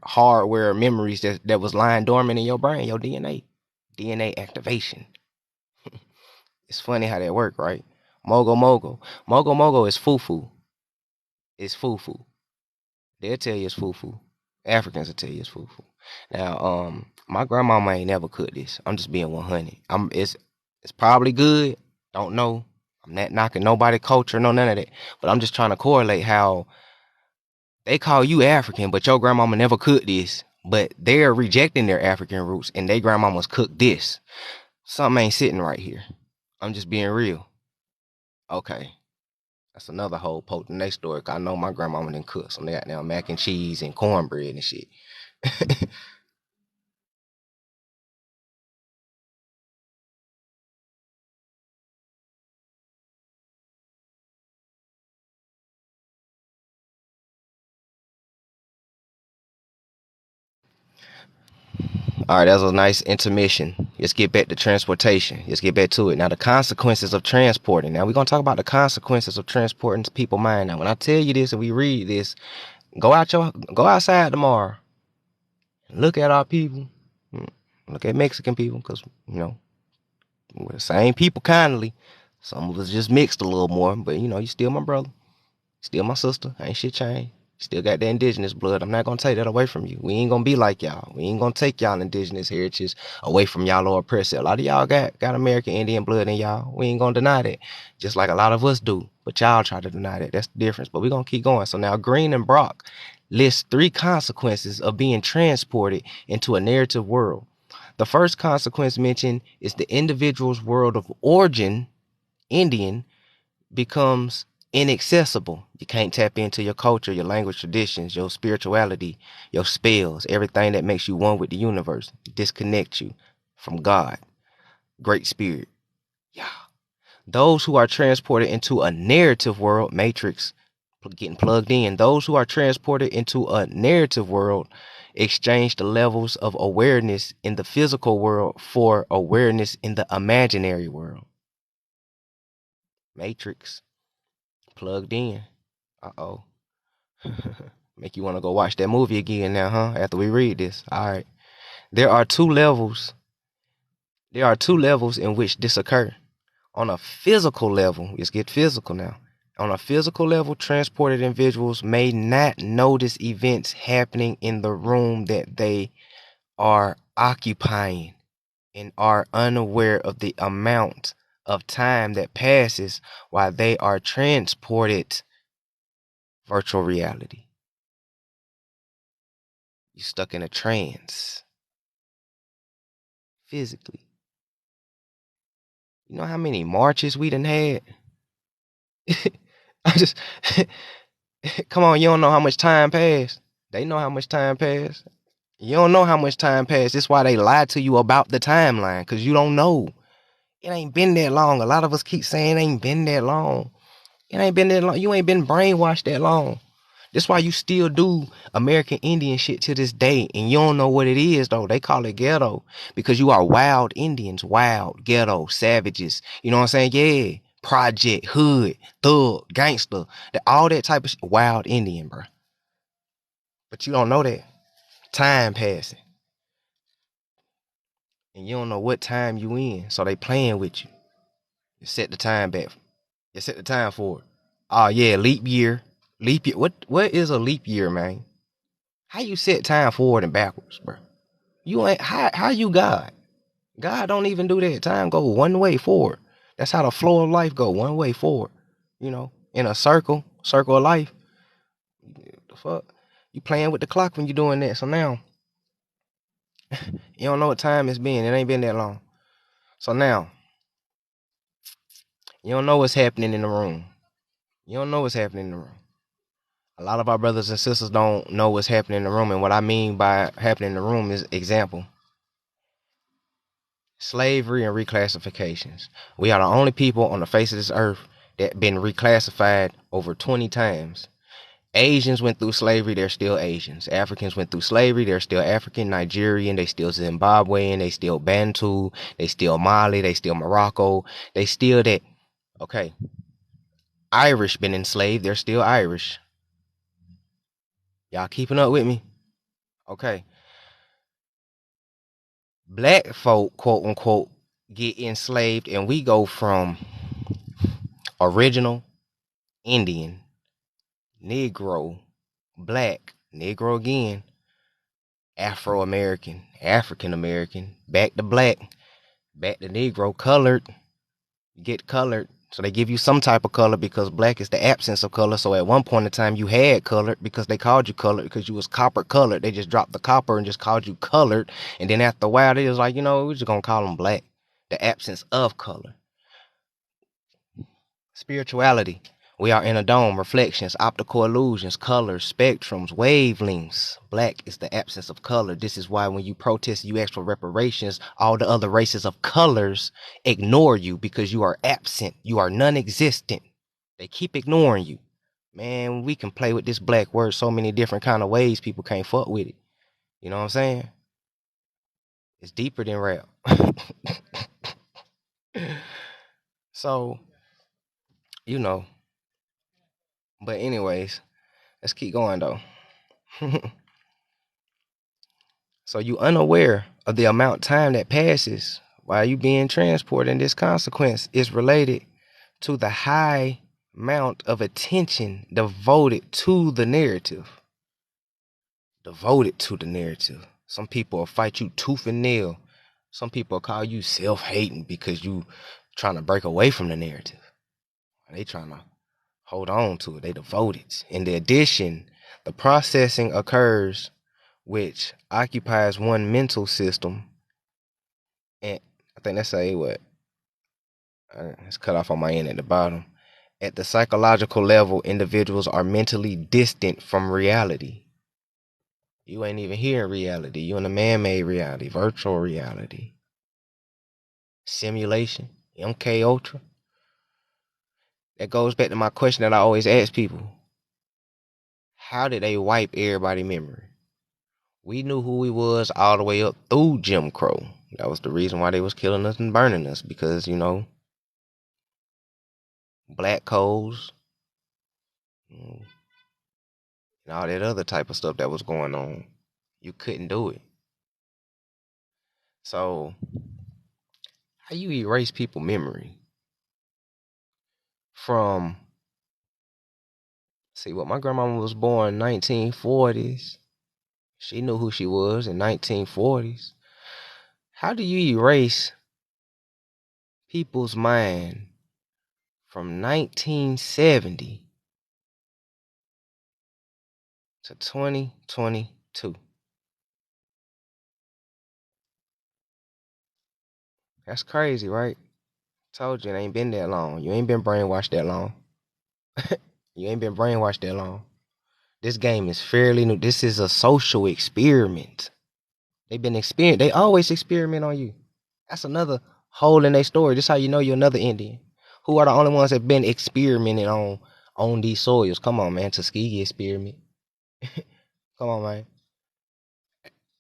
memories that was lying dormant in your brain, your DNA activation. It's funny how that work, right? Mogo mogo is fufu. It's fufu. They'll tell you it's fufu. Africans will tell you it's fufu. Now, my grandmama ain't never cooked this. I'm just being 100. It's probably good. Don't know. I'm not knocking nobody culture, no none of that. But I'm just trying to correlate how they call you African, but your grandmama never cooked this. But they're rejecting their African roots, and they grandmamas cook this. Something ain't sitting right here. I'm just being real. Okay. That's another whole potent next story. 'Cause I know my grandmama didn't cook some that now mac and cheese and cornbread and shit. All right, that was a nice intermission. Let's get back to transportation. Let's get back to it. Now, the consequences of transporting. Now, we're going to talk about the consequences of transporting to people's mind. Now, when I tell you this and we read this, go outside tomorrow. Look at our people. Look at Mexican people, because, we're the same people kindly. Some of us just mixed a little more, but, you still my brother. Still my sister. Ain't shit changed. Still got that indigenous blood. I'm not gonna take that away from you. We ain't gonna be like y'all. We ain't gonna take y'all indigenous heritage away from y'all or oppress it. A lot of y'all got American Indian blood in y'all. We ain't gonna deny that. Just like a lot of us do. But y'all try to deny that. That's the difference. But we're gonna keep going. So now Green and Brock list 3 consequences of being transported into a narrative world. The first consequence mentioned is the individual's world of origin, Indian, becomes inaccessible. You can't tap into your culture, your language, traditions, your spirituality, your spells, everything that makes you one with the universe. Disconnect you from God, Great Spirit. Yeah. Those who are transported into a narrative world, Matrix, getting plugged in. Those who are transported into a narrative world exchange the levels of awareness in the physical world for awareness in the imaginary world. Matrix, plugged in. Uh-oh. Make you want to go watch that movie again now, huh? After we read this. All right. There are two levels. In which this occur. On a physical level, let's get physical now. On a physical level, transported individuals may not notice events happening in the room that they are occupying and are unaware of the amount of time that passes while they are transported. Virtual reality. You stuck in a trance physically. You know how many marches we done had? I just come on, you don't know how much time passed. They know how much time passed. You don't know how much time passed. That's why they lie to you about the timeline, because you don't know. It ain't been that long. A lot of us keep saying it ain't been that long. It ain't been that long. You ain't been brainwashed that long. That's why you still do American Indian shit to this day, and you don't know what it is though. They call it ghetto because you are wild Indians, wild ghetto savages. You know what I'm saying? Yeah, project, hood, thug, gangster, all that type of shit. Wild Indian, bro. But you don't know that. Time passing, and you don't know what time you in. So they playing with you. You set the time back. You set the time for it. Oh yeah, leap year. Leap year. What is a leap year, man? How you set time forward and backwards, bro? You ain't how you God? God don't even do that. Time go one way forward. That's how the flow of life go, one way forward. You know, in a circle of life. The fuck? You playing with the clock when you doing that. So now you don't know what time it's been. It ain't been that long. So now you don't know what's happening in the room. You don't know what's happening in the room. A lot of our brothers and sisters don't know what's happening in the room. And what I mean by happening in the room is example. Slavery and reclassifications. We are the only people on the face of this earth that been reclassified over 20 times. Asians went through slavery, they're still Asians. Africans went through slavery, they're still African, Nigerian, they still Zimbabwean, they still Bantu, they still Mali, they still Morocco, they still that. Okay. Irish been enslaved, they're still Irish. Y'all keeping up with me? Okay. Black folk, quote unquote, get enslaved, and we go from original Indian, Negro, black, Negro again, Afro American, African American, back to black, back to Negro, colored, get colored. So they give you some type of color because black is the absence of color. So at one point in time you had colored because they called you colored because you was copper colored. They just dropped the copper and just called you colored. And then after a while they was like, you know, we're just gonna call them black. The absence of color. Spirituality. We are in a dome, reflections, optical illusions, colors, spectrums, wavelengths. Black is the absence of color. This is why when you protest, you ask for reparations, all the other races of colors ignore you because you are absent. You are non-existent. They keep ignoring you. Man, we can play with this black word so many different kind of ways, people can't fuck with it. You know what I'm saying? It's deeper than rap. So, you know. But anyways, let's keep going though. So you unaware of the amount of time that passes while you being transported, and this consequence is related to the high amount of attention devoted to the narrative. Devoted to the narrative. Some people will fight you tooth and nail. Some people will call you self-hating because you trying to break away from the narrative. They trying to hold on to it. They devoted. In the addition, the processing occurs which occupies one mental system, and I think that's a what? It's cut off on my end at the bottom. At the psychological level, individuals are mentally distant from reality. You ain't even here in reality. You in a man-made reality, virtual reality, simulation, MK Ultra. That goes back to my question that I always ask people: how did they wipe everybody's memory? We knew who we was all the way up through Jim Crow. That was the reason why they was killing us and burning us, because, you know, black codes and all that other type of stuff that was going on. You couldn't do it. So, how you erase people's memory from See, what my grandmama was born 1940s. She knew who she was in 1940s. How do you erase people's mind from 1970 to 2022? That's crazy, right? Told you it ain't been that long. You ain't been brainwashed that long. You ain't been brainwashed that long. This game is fairly new. This is a social experiment. They've been experiment. They always experiment on you. That's another hole in their story. This how you know you're another Indian. Who are the only ones that been experimenting on these soils? Come on, man. Tuskegee experiment. Come on, man.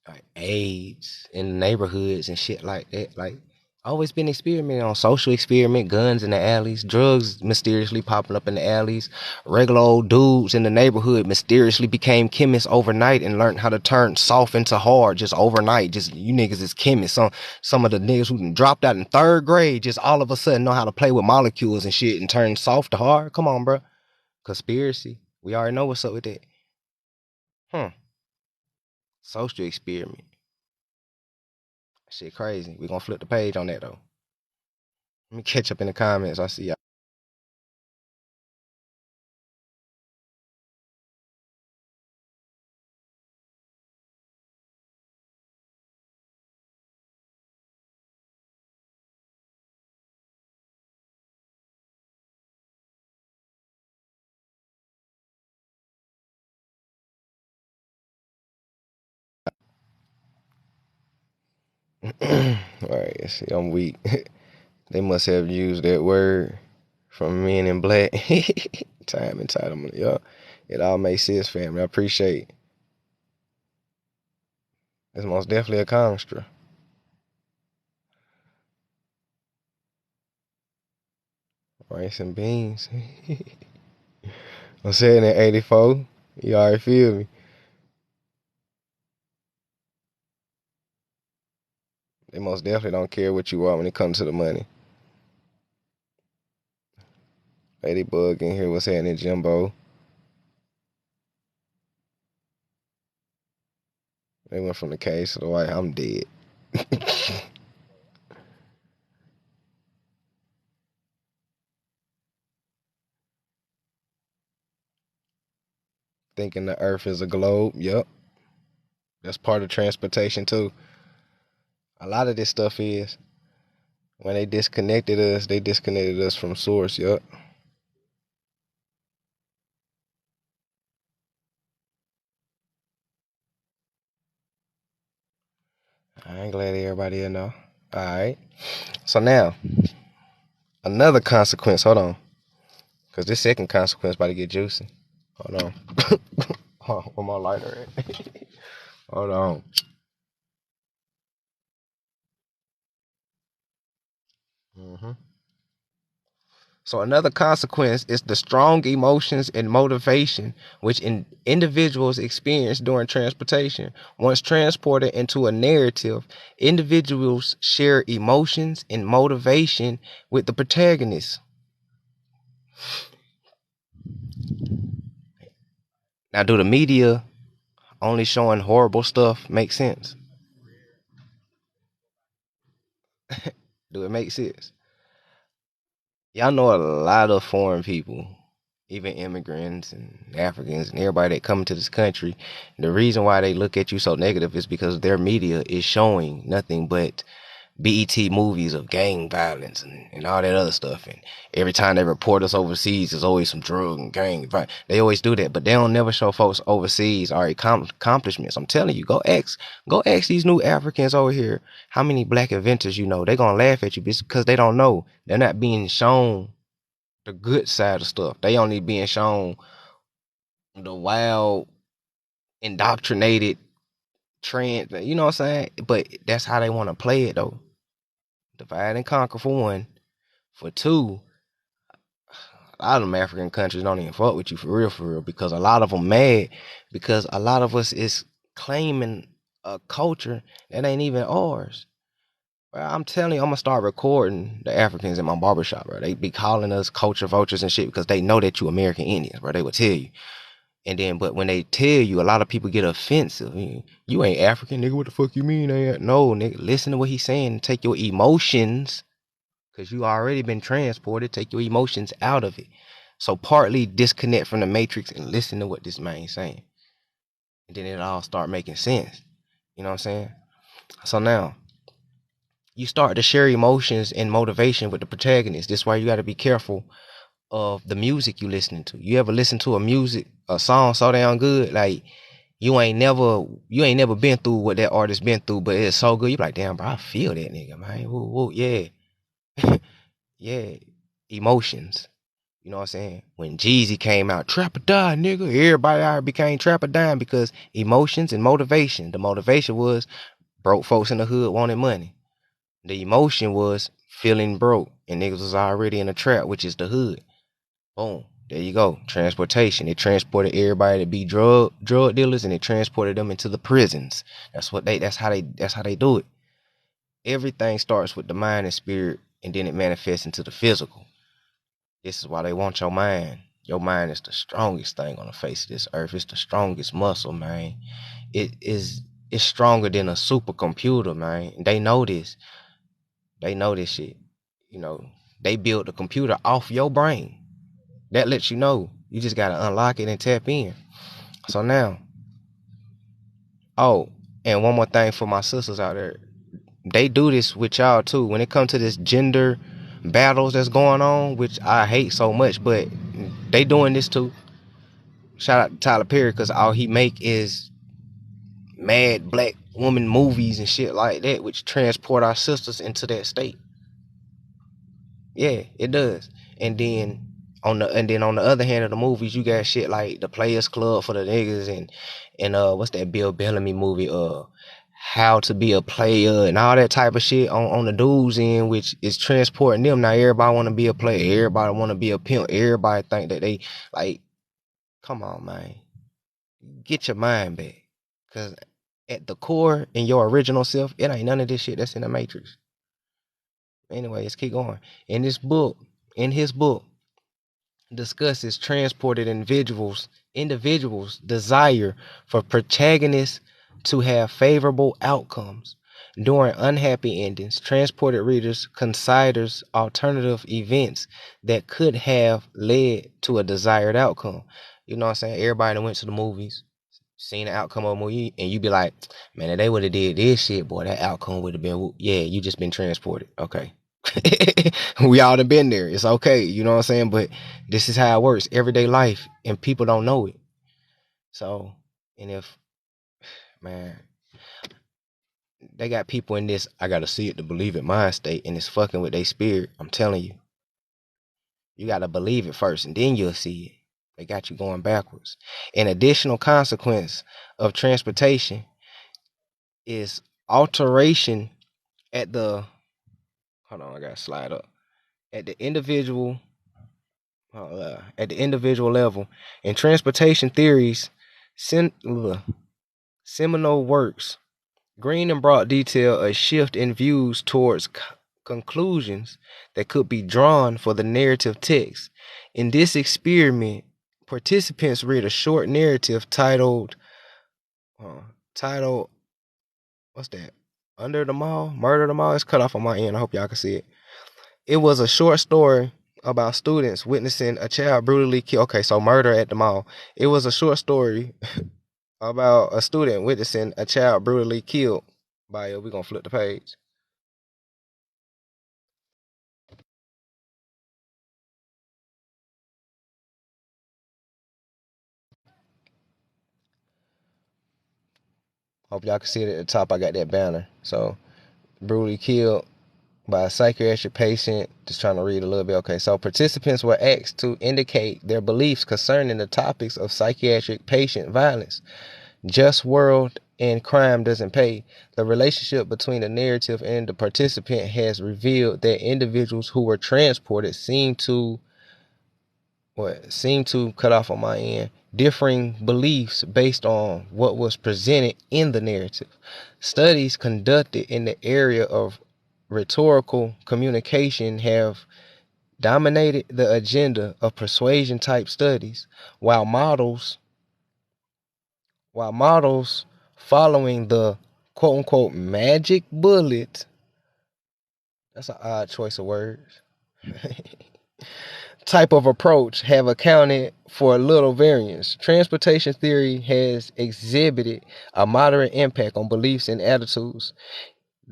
Like AIDS in the neighborhoods and shit like that. Like always been experimenting on social experiment, guns in the alleys, drugs mysteriously popping up in the alleys. Regular old dudes in the neighborhood mysteriously became chemists overnight and learned how to turn soft into hard just overnight. Just you niggas is chemists. Some of the niggas who dropped out in third grade just all of a sudden know how to play with molecules and shit and turn soft to hard. Come on, bro. Conspiracy. We already know what's up with that. Social experiment. Shit crazy. We gonna flip the page on that though. Let me catch up in the comments. I see y'all. Alright, see, I'm weak. They must have used that word from Men in Black. Time entitlement. Yeah. It all makes sense, family. I appreciate it. It's most definitely a construct. Rice and beans. I'm saying in 84. You already feel me. They most definitely don't care what you are when it comes to the money. Ladybug in here. What's happening, Jimbo? They went from the case to the white. I'm dead. Thinking the earth is a globe. Yep. That's part of transportation too. A lot of this stuff is when they disconnected us from source. Yep. I ain't glad everybody here know. All right. So now another consequence. Hold on, cause this second consequence about to get juicy. Hold on. Hold on, where my lighter at? Hold on. hmm So another consequence is the strong emotions and motivation which individuals experience during transportation. Once transported into a narrative, individuals share emotions and motivation with the protagonist. Now, do the media only showing horrible stuff make sense? Do it make sense? Y'all know a lot of foreign people, even immigrants and Africans and everybody that come into this country. The reason why they look at you so negative is because their media is showing nothing but BET movies of gang violence and all that other stuff. And every time they report us overseas, there's always some drug and gang violence. They always do that, but they don't never show folks overseas our accomplishments. I'm telling you, go ask these new Africans over here how many black inventors you know. They're gonna laugh at you because they don't know. They're not being shown the good side of stuff. They only being shown the wild, indoctrinated trend. You know what I'm saying? But that's how they want to play it though. Divide and conquer for one. For two, a lot of them African countries don't even fuck with you for real, because a lot of them mad because a lot of us is claiming a culture that ain't even ours. Well, I'm telling you, I'm gonna start recording the Africans in my barbershop, bro. They be calling us culture vultures and shit because they know that you American Indians, bro. They will tell you. And then, but when they tell you, a lot of people get offensive. You ain't African, nigga. What the fuck you mean? No, nigga. Listen to what he's saying. Take your emotions, cause you already been transported. Take your emotions out of it. So partly disconnect from the matrix and listen to what this man's saying, and then it all start making sense. You know what I'm saying? So now you start to share emotions and motivation with the protagonist. This is why you got to be careful of the music you listening to. You ever listen to a song so damn good, like you ain't never been through what that artist been through, but it's so good. You like, damn, bro, I feel that nigga, man. Woo, woo, yeah, yeah, emotions. You know what I'm saying? When Jeezy came out, trap or die, nigga, everybody out became trap or dying because emotions and motivation. The motivation was broke folks in the hood wanted money. The emotion was feeling broke, and niggas was already in a trap, which is the hood. Boom. There you go. Transportation. It transported everybody to be drug dealers, and it transported them into the prisons. That's how they do it. Everything starts with the mind and spirit, and then it manifests into the physical. This is why they want your mind. Your mind is the strongest thing on the face of this earth. It's the strongest muscle, man. It's stronger than a supercomputer, man. They know this. They know this shit. You know, they built the computer off your brain. That lets you know. You just gotta unlock it and tap in. So now, oh, and one more thing for my sisters out there. They do this with y'all too. When it comes to this gender battles that's going on, which I hate so much, but they doing this too. Shout out to Tyler Perry, because all he make is mad black woman movies and shit like that, which transport our sisters into that state. Yeah, it does. And then on the other hand of the movies, you got shit like the Players Club for the niggas, and what's that Bill Bellamy movie, How to Be a Player, and all that type of shit on the dudes end, which is transporting them. Now everybody want to be a player, everybody want to be a pimp, everybody think that they like. Come on, man, get your mind back, cause at the core, in your original self, it ain't none of this shit that's in the Matrix. Anyway, let's keep going. In his book discusses transported individuals desire for protagonists to have favorable outcomes during unhappy endings. Transported readers considers alternative events that could have led to a desired outcome. You know what I'm saying? Everybody that went to the movies, seen the outcome of a movie, and you be like, man, if they would have did this shit, boy, that outcome would have been, yeah, you just been transported. Okay. We all done been there. It's okay. You know what I'm saying? But this is how it works. Everyday life, and people don't know it. So, and if, man, they got people in this, I gotta see it to believe it mind state, and it's fucking with their spirit. I'm telling you. You gotta believe it first, and then you'll see it. They got you going backwards. An additional consequence of transportation is alteration at the, hold on, I gotta slide up, at the individual level. In transportation theories, seminal works, Green and Broad detail a shift in views towards conclusions that could be drawn for the narrative text. In this experiment, participants read a short narrative titled, what's that? Under the Mall? Murder the Mall? It's cut off on my end. I hope y'all can see it. It was a short story about students witnessing a child brutally killed. Okay, so Murder at the Mall. It was a short story about a student witnessing a child brutally killed by, we're going to flip the page. Hope y'all can see it at the top. I got that banner. So, brutally killed by a psychiatric patient. Just trying to read a little bit. Okay, so participants were asked to indicate their beliefs concerning the topics of psychiatric patient violence, just world, and crime doesn't pay. The relationship between the narrative and the participant has revealed that individuals who were transported seem to cut off on my end, differing beliefs based on what was presented in the narrative. Studies conducted in the area of rhetorical communication have dominated the agenda of persuasion type studies, while models following the quote unquote magic bullet, that's an odd choice of words, type of approach have accounted for little variance. Transportation theory has exhibited a moderate impact on beliefs and attitudes.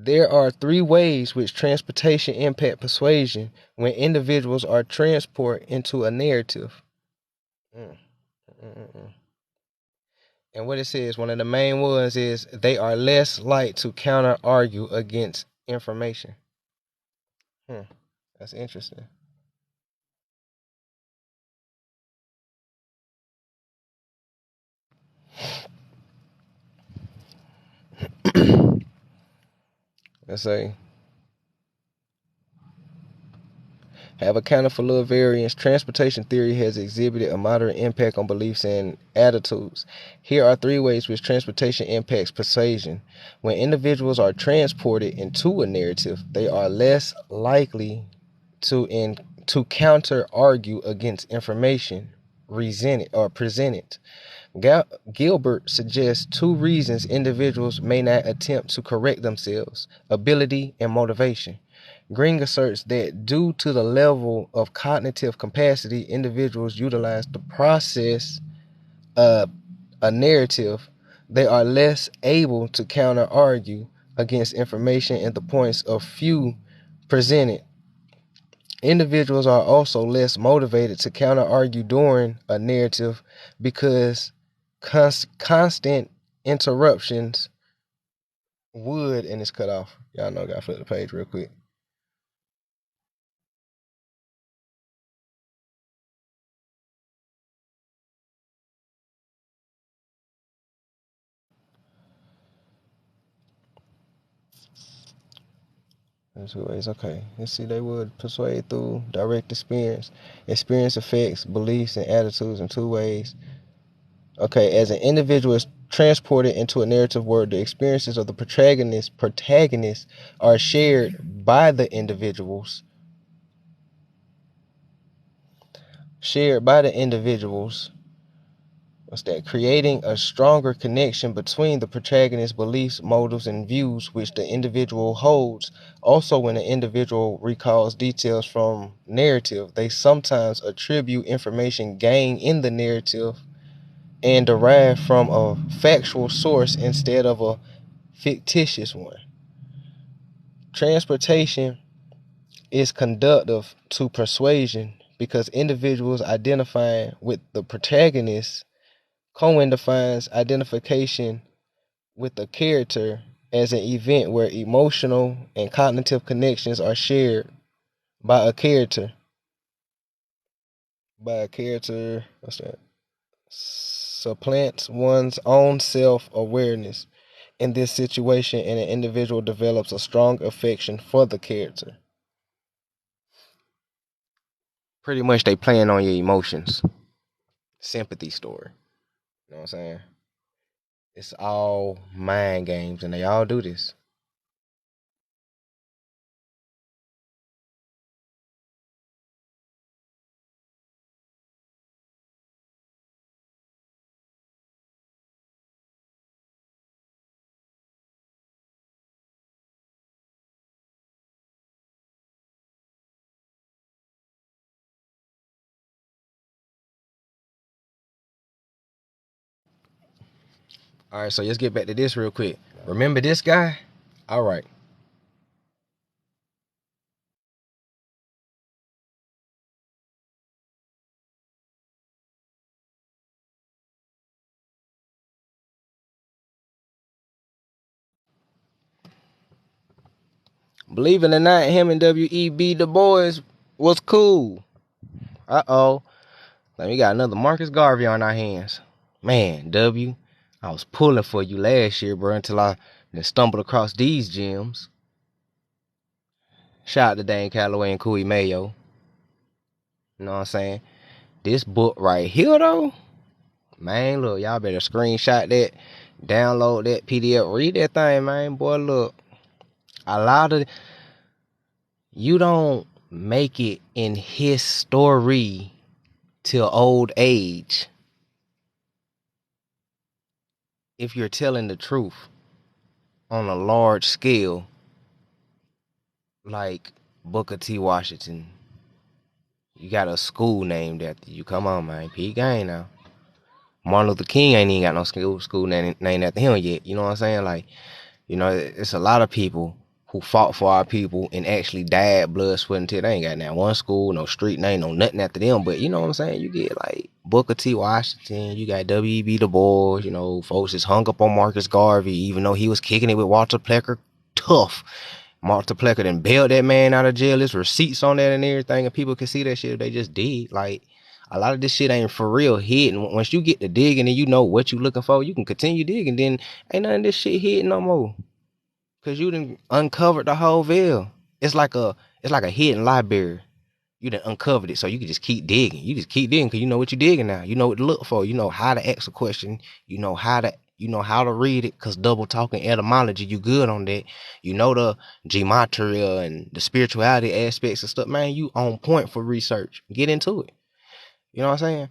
There are three ways which transportation impact persuasion when individuals are transported into a narrative. Mm, mm, mm, mm. And what it says, one of the main ones is they are less likely to counter argue against information. That's interesting. Let's say, have accounted for little variance. Transportation theory has exhibited a moderate impact on beliefs and attitudes. Here are three ways which transportation impacts persuasion. When individuals are transported into a narrative, they are less likely to counter argue against information presented. Gilbert suggests two reasons individuals may not attempt to correct themselves: ability and motivation. Green asserts that due to the level of cognitive capacity individuals utilize to process a narrative, they are less able to counter argue against information and the points of view presented. Individuals are also less motivated to counter argue during a narrative because constant interruptions would, and it's cut off. Y'all know I gotta flip the page real quick. In two ways, okay. Let's see, they would persuade through direct experience. Experience affects beliefs and attitudes in two ways. Okay, as an individual is transported into a narrative where the experiences of the protagonists are shared by the individuals. What's that? Creating a stronger connection between the protagonist's beliefs, motives, and views which the individual holds. Also, when an individual recalls details from narrative, they sometimes attribute information gained in the narrative and derived from a factual source instead of a fictitious one. Transportation is conducive to persuasion because individuals identifying with the protagonist. Cohen defines identification with a character as an event where emotional and cognitive connections are shared by a character. What's that? Supplants one's own self-awareness. In this situation, and an individual develops a strong affection for the character. Pretty much they playing on your emotions. Sympathy story. You know what I'm saying? It's all mind games and they all do this. All right, so let's get back to this real quick. Remember this guy? All right. Believe it or not, him and W.E.B. Du Bois was cool. Uh-oh. Like we got another Marcus Garvey on our hands. Man, W, I was pulling for you last year, bro, until I stumbled across these gems. Shout out to Dane Calloway and Kui Mayo. You know what I'm saying? This book right here, though, man, look, y'all better screenshot that, download that PDF, read that thing, man. Boy, look, a lot of you don't make it in his story till old age if you're telling the truth on a large scale, like Booker T. Washington. You got a school named after you. Come on, man. P. Gang now. Martin Luther King ain't even got no school named after him yet. You know what I'm saying? Like, it's a lot of people who fought for our people and actually died blood, sweat, and tears. They ain't got that one school, no street name, no nothing after them. But you know what I'm saying? You get like Booker T. Washington, you got W.E.B. Du Bois, folks is hung up on Marcus Garvey, even though he was kicking it with Walter Plecker. Tough. Walter Plecker done bailed that man out of jail. There's receipts on that and everything, and people can see that shit if they just dig. Like, a lot of this shit ain't for real hidden. Once you get to digging and you know what you looking for, you can continue digging. Then ain't none of this shit hidden no more. Cause you done uncovered the whole veil. It's like a hidden library. You done uncovered it, so you can just keep digging. You just keep digging because you know what you're digging now. You know what to look for. You know how to ask a question. You know how to read it. Cause double talking etymology, you good on that. You know the gematria and the spirituality aspects and stuff. Man, you on point for research. Get into it. You know what I'm saying?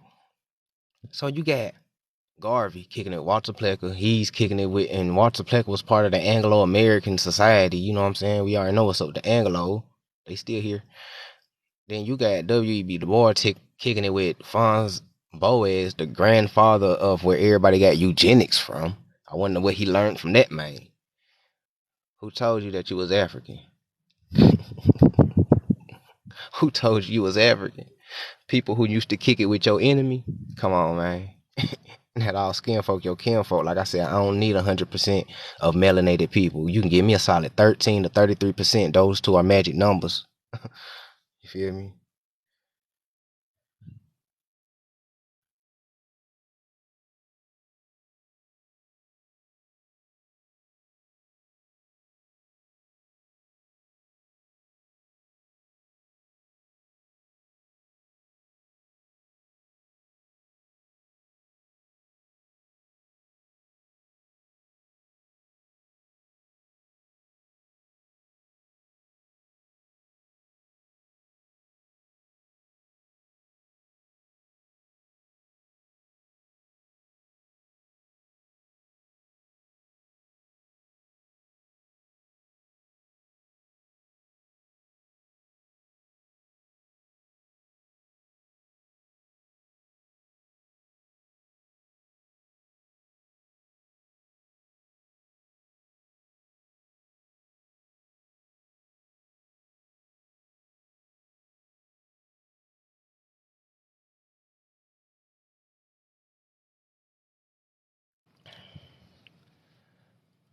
So you got Garvey kicking it, Walter Plecker, he's kicking it with, and Walter Plecker was part of the Anglo-American Society. You know what I'm saying? We already know what's up with the Anglo. They still here. Then you got W.E.B. Du Bois kicking it with Franz Boas, the grandfather of where everybody got eugenics from. I wonder what he learned from that man. Who told you that you was African? Who told you was African? People who used to kick it with your enemy? Come on, man. That all skin folk, your kin folk. Like I said, I don't need 100% of melanated people. You can give me a solid 13 to 33%. Those two are magic numbers. You feel me?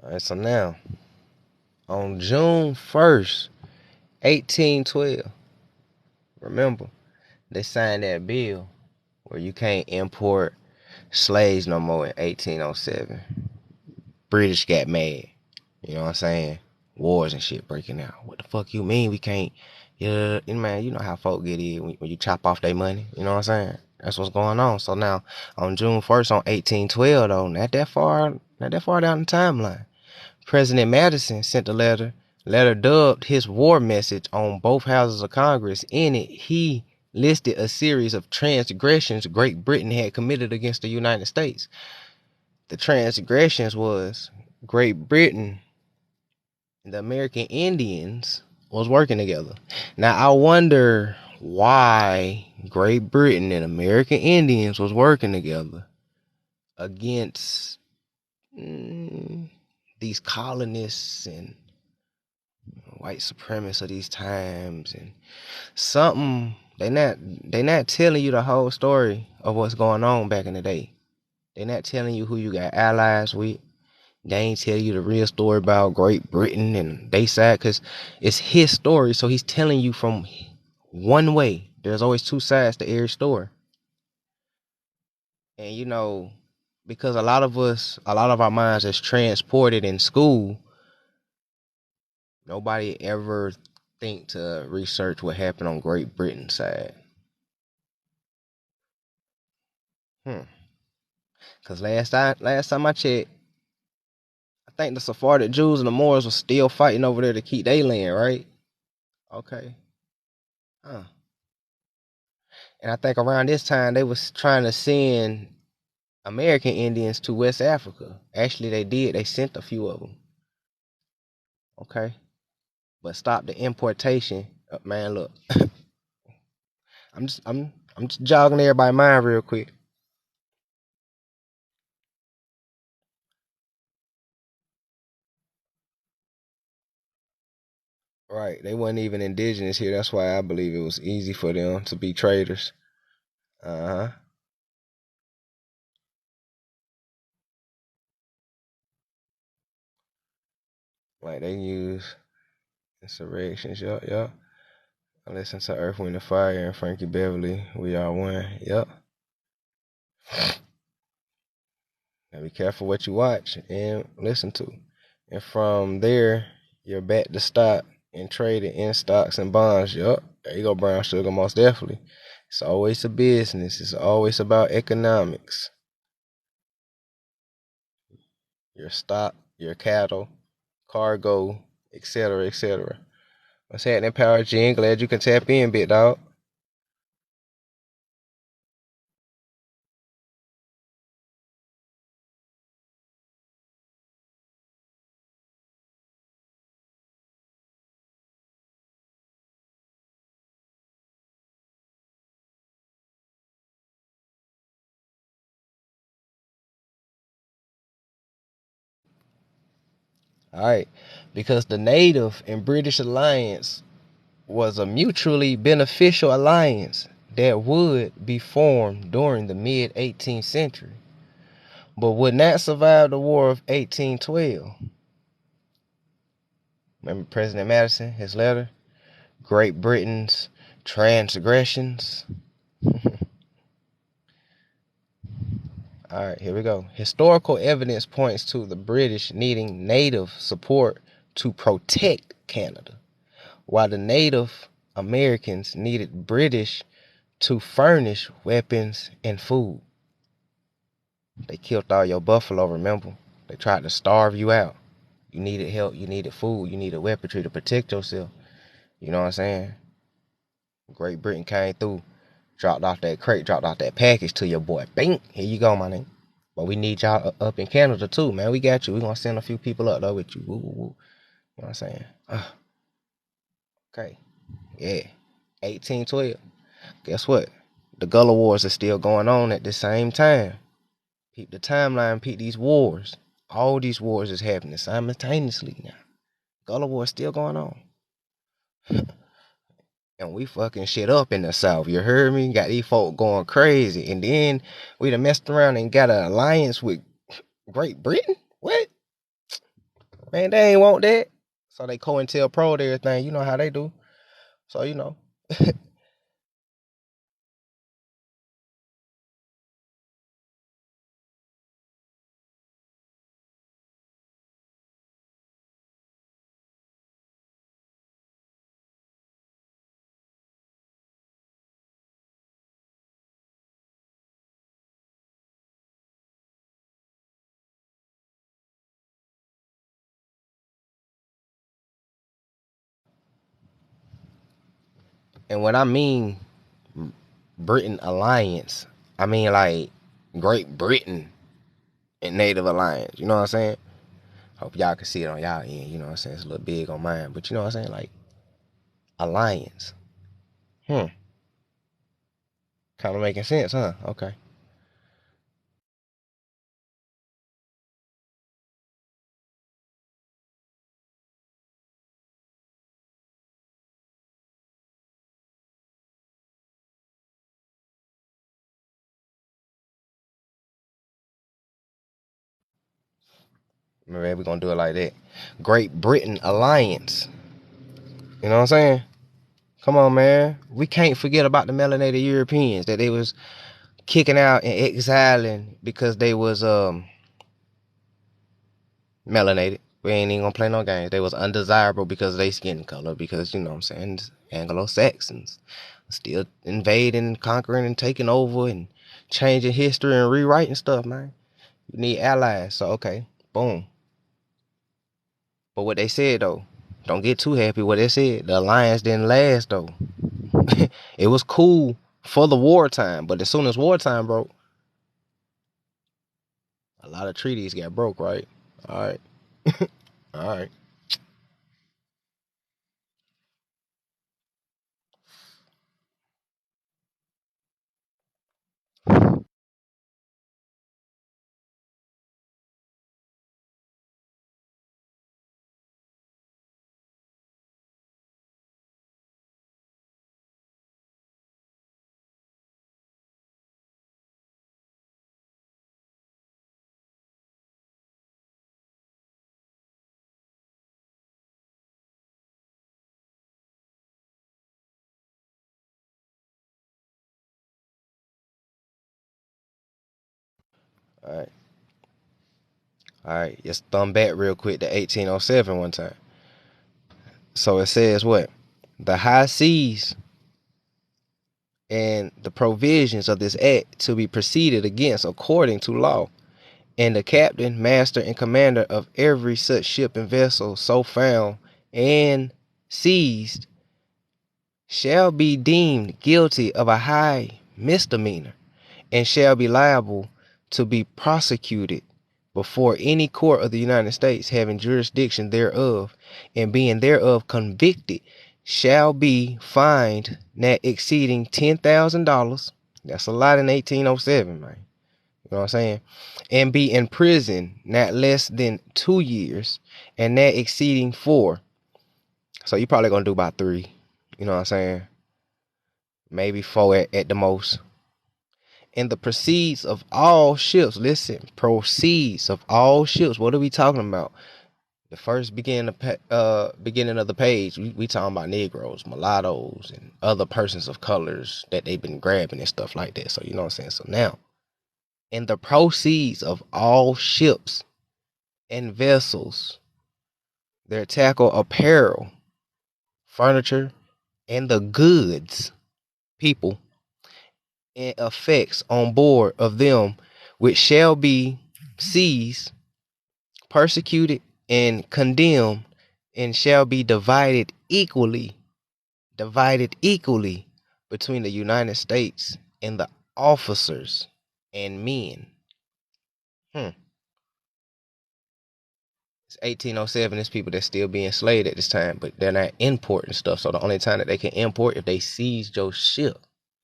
All right, so now, on June 1st, 1812, remember, they signed that bill where you can't import slaves no more in 1807. British got mad. You know what I'm saying? Wars and shit breaking out. What the fuck you mean we can't? Yeah, man, you know how folk get in when you chop off their money. You know what I'm saying? That's what's going on. So now, on June 1st, on 1812, though, not that far down the timeline, President Madison sent a letter dubbed his war message on both houses of Congress. In it, he listed a series of transgressions Great Britain had committed against the United States. The transgressions was Great Britain and the American Indians was working together. Now I wonder why Great Britain and American Indians was working together against these colonists and white supremacists of these times, and something they not telling you the whole story of what's going on back in the day. They not telling you who you got allies with. They ain't tell you the real story about Great Britain and they side, because it's his story, so he's telling you from one way. There's always two sides to every story. And because a lot of our minds is transported in school, nobody ever think to research what happened on Great Britain's side. Cause last time I checked, I think the Sephardic Jews and the Moors were still fighting over there to keep their land, right? Okay. Huh. And I think around this time they was trying to send American Indians to West Africa. Actually, they did. They sent a few of them. Okay. But stop the importation. Man, look, I'm just jogging everybody's mind real quick. Right. They wasn't even indigenous here. That's why I believe it was easy for them to be traders. Uh huh. Like they use insurrections. Yup, yup. I listen to Earth, Wind, and Fire and Frankie Beverly. We are one. Yup. Now be careful what you watch and listen to. And from there, you're back to stock and trading in stocks and bonds. Yup. There you go, brown sugar, most definitely. It's always a business. It's always about economics. Your stock, your cattle, cargo, etc., etc. What's happening, Power G? Glad you can tap in, big dog. All right, because the Native and British alliance was a mutually beneficial alliance that would be formed during the mid 18th century, but would not survive the War of 1812. Remember President Madison, his letter? Great Britain's transgressions. All right, here we go. Historical evidence points to the British needing native support to protect Canada, while the Native Americans needed British to furnish weapons and food. They killed all your buffalo, remember? They tried to starve you out. You needed help, you needed food, you needed weaponry to protect yourself. You know what I'm saying? Great Britain came through, dropped off that crate, dropped off that package to your boy. Bing! Here you go, my nigga. But we need y'all up in Canada too, man. We got you. We gonna send a few people up there with you. Woo, woo, woo. You know what I'm saying? Okay. Yeah. 1812. Guess what? The Gullah Wars are still going on at the same time. Peep the timeline, peep these wars. All these wars is happening simultaneously now. Gullah War still going on. And we fucking shit up in the South. You heard me? Got these folk going crazy. And then we done messed around and got an alliance with Great Britain? What? Man, they ain't want that. So they COINTELPRO everything. You know how they do. So, you know. And when I mean Britain alliance, I mean like Great Britain and Native alliance. You know what I'm saying? Hope y'all can see it on y'all end. You know what I'm saying? It's a little big on mine. But you know what I'm saying? Like alliance. Hmm. Kind of making sense, huh? Okay. Maybe we're gonna do it like that. Great Britain alliance. You know what I'm saying? Come on, man. We can't forget about the melanated Europeans that they was kicking out and exiling because they was melanated. We ain't even gonna play no games. They was undesirable because of their skin color. Because you know what I'm saying, Anglo Saxons still invading, conquering, and taking over and changing history and rewriting stuff, man. You need allies. So okay, boom. But what they said though. Don't get too happy what they said. The alliance didn't last though. It was cool for the wartime, but as soon as wartime broke, a lot of treaties got broke, right? All right. All right. All right. All right. Let's thumb back real quick to 1807 one time. So it says what? The high seas and the provisions of this act to be proceeded against according to law, and the captain, master, and commander of every such ship and vessel so found and seized shall be deemed guilty of a high misdemeanor, and shall be liable to be prosecuted before any court of the United States having jurisdiction thereof, and being thereof convicted, shall be fined not exceeding $10,000. That's a lot in 1807, man. You know what I'm saying? And be in prison not less than 2 years, and not exceeding 4. So you probably gonna do about 3. You know what I'm saying? Maybe 4 at the most. And the proceeds of all ships, listen, proceeds of all ships. What are we talking about? The first beginning of the page, we talking about Negroes, mulattoes, and other persons of colors that they've been grabbing and stuff like that. So you know what I'm saying? So now, and the proceeds of all ships and vessels, their tackle, apparel, furniture, and the goods, people, and effects on board of them, which shall be seized, persecuted, and condemned, and shall be divided equally between the United States and the officers and men. It's 1807. There's people that's still being enslaved at this time, but they're not importing stuff. So the only time that they can import if they seized your ship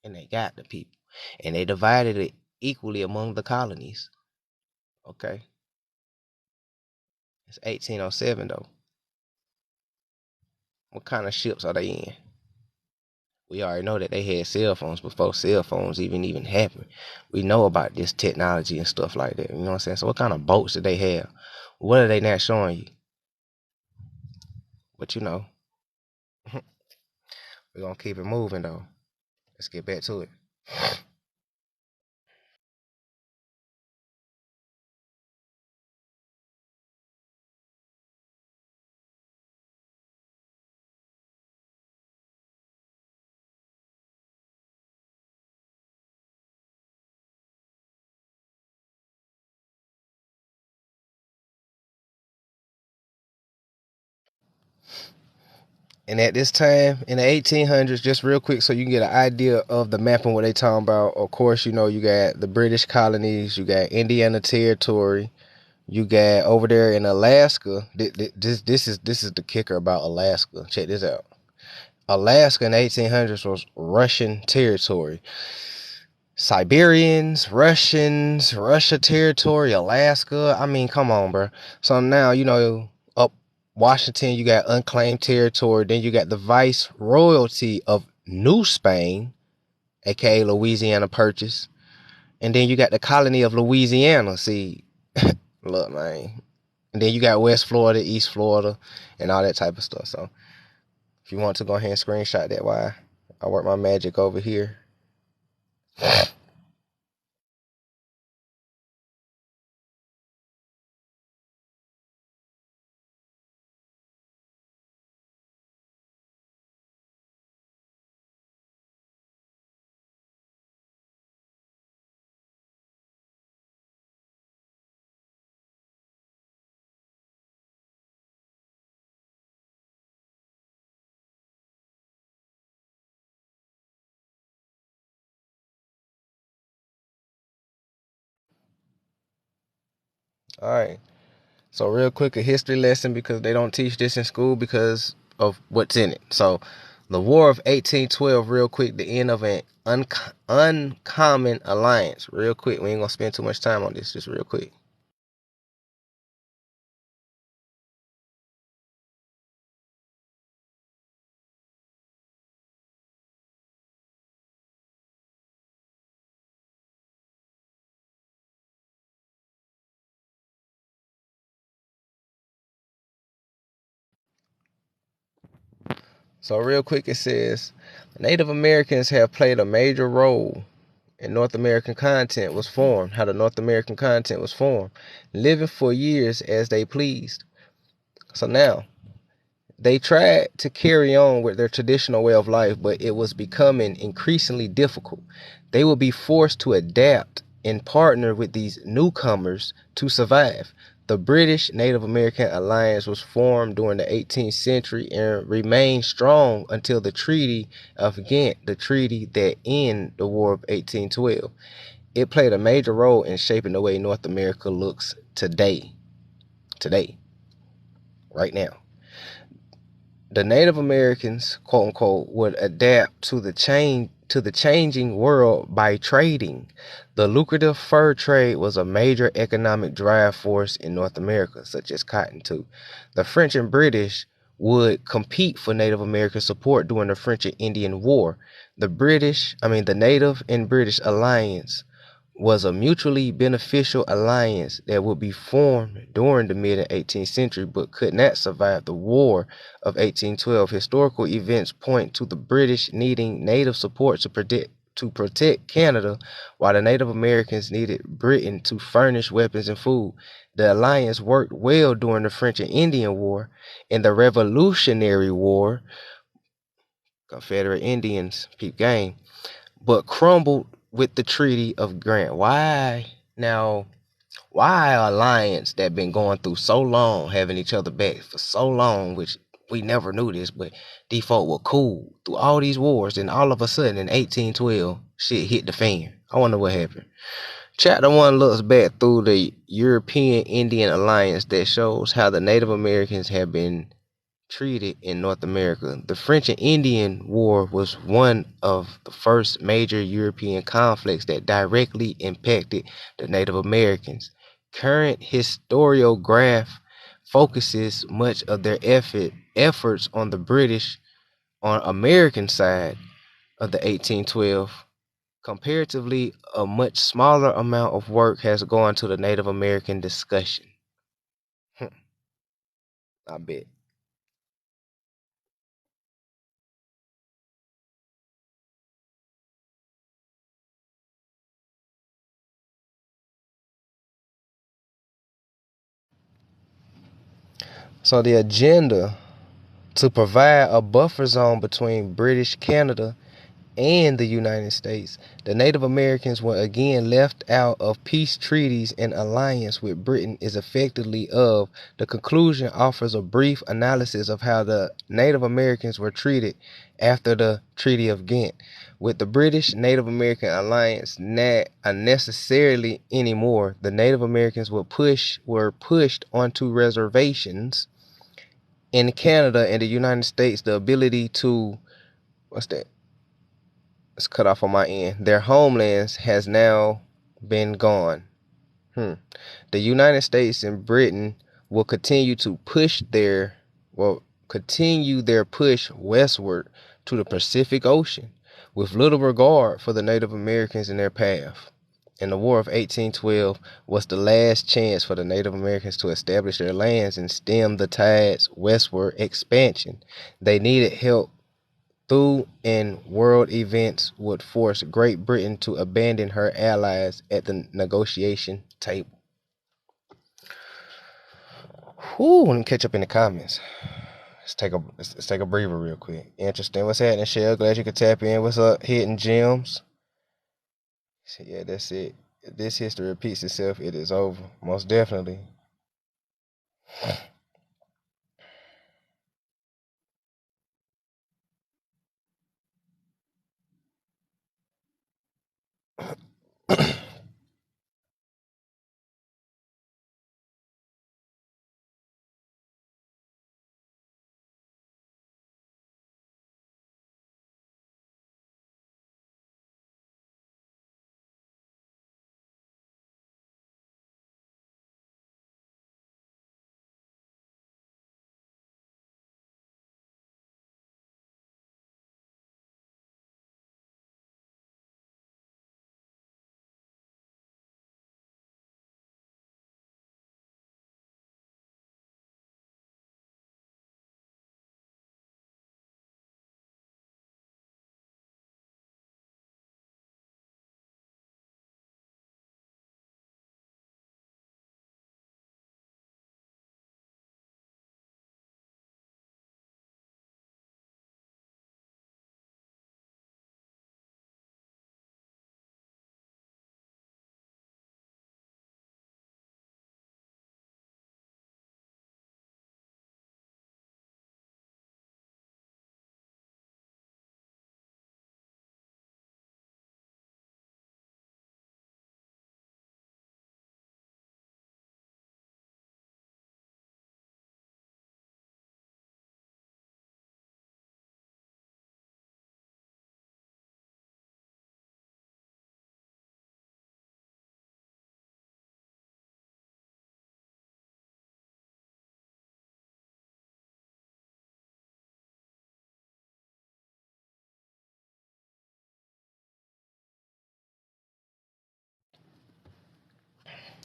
and they got the people, and they divided it equally among the colonies. Okay, it's 1807 though. What kind of ships are they in? We already know that they had cell phones before cell phones even happened. We know about this technology and stuff like that. You know what I'm saying? So what kind of boats did they have? What are they not showing you? But you know, we're gonna keep it moving though. Let's get back to it. And at this time in the 1800s, just real quick, so you can get an idea of the map and what they talking about. Of course, you know you got the British colonies, you got Indiana Territory, you got over there in Alaska. This is the kicker about Alaska. Check this out. Alaska in the 1800s was Russian territory. Siberians, Russians, Russia territory, Alaska. I mean, come on, bro. So now, you know, up Washington, you got unclaimed territory. Then you got the Viceroyalty of New Spain, aka Louisiana Purchase. And then you got the colony of Louisiana. See, look, man. And then you got West Florida, East Florida, and all that type of stuff. So if you want to go ahead and screenshot that, why I work my magic over here. All right. So real quick, a history lesson because they don't teach this in school because of what's in it. So the War of 1812, real quick, the end of an uncommon alliance. Real quick, we ain't gonna spend too much time on this, just real quick. So real quick, it says Native Americans have played a major role in North American content was formed, how the North American content was formed, living for years as they pleased. So now, they tried to carry on with their traditional way of life, but it was becoming increasingly difficult. They would be forced to adapt and partner with these newcomers to survive. The British Native American Alliance was formed during the 18th century and remained strong until the Treaty of Ghent, the treaty that ended the War of 1812. It played a major role in shaping the way North America looks today. Today, right now. The Native Americans, quote unquote, would adapt to the changing world by trading. The lucrative fur trade was a major economic drive force in North America, such as cotton too. The French and British would compete for Native American support during the French and Indian War. The Native and British alliance was a mutually beneficial alliance that would be formed during the mid 18th century but could not survive the War of 1812. Historical events point to the British needing native support to protect Canada, while the Native Americans needed Britain to furnish weapons and food. The alliance worked well during the French and Indian War. In the Revolutionary War, Confederate Indians, peep game, but crumbled with the Treaty of Grant. Why alliance that been going through so long, having each other back for so long, which we never knew this, but these folk were cool through all these wars, and all of a sudden in 1812, shit hit the fan. I wonder what happened. Chapter 1 looks back through the European Indian Alliance that shows how the Native Americans have been treated in North America. The French and Indian War was one of the first major European conflicts that directly impacted the Native Americans. Current historiography focuses much of their efforts on the British on American side of the 1812. Comparatively, a much smaller amount of work has gone to the Native American discussion. I bet. So the agenda to provide a buffer zone between British Canada and the United States. The Native Americans were again left out of peace treaties and alliance with Britain is effectively of. The conclusion offers a brief analysis of how the Native Americans were treated after the Treaty of Ghent. With the British Native American alliance not unnecessarily anymore, the Native Americans were pushed onto reservations in Canada and the United States. The ability to what's that? It's cut off on my end. Their homelands has now been gone. The United States and Britain will continue their push westward to the Pacific Ocean with little regard for the Native Americans in their path. And the War of 1812 was the last chance for the Native Americans to establish their lands and stem the tide's westward expansion. They needed help through and world events would force Great Britain to abandon her allies at the negotiation table. Whew, let me catch up in the comments. Let's take a breather real quick. Interesting. What's happening, Shell? Glad you could tap in. What's up? Hidden gems. So yeah, that's it. If this history repeats itself, it is over. Most definitely.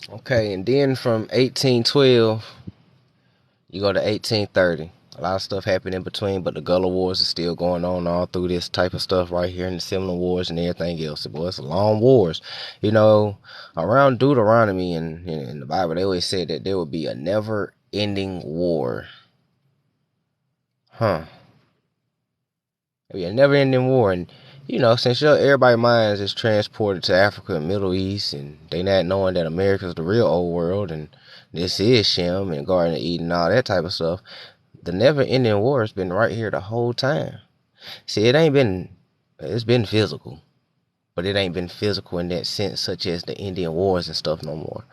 Okay, and then from 1812, you go to 1830. A lot of stuff happened in between, but the Gullah Wars is still going on all through this type of stuff right here, and the Seminole Wars and everything else. Boy, it's a long wars. You know, around Deuteronomy and in the Bible, they always said that there would be a never-ending war. Huh. It'd be a never-ending war, and you know, since everybody's minds is transported to Africa and Middle East, and they not knowing that America's the real old world, and this is Shem and Garden of Eden and all that type of stuff. The never-ending war has been right here the whole time. See, it's been physical, but it ain't been physical in that sense, such as the Indian wars and stuff no more.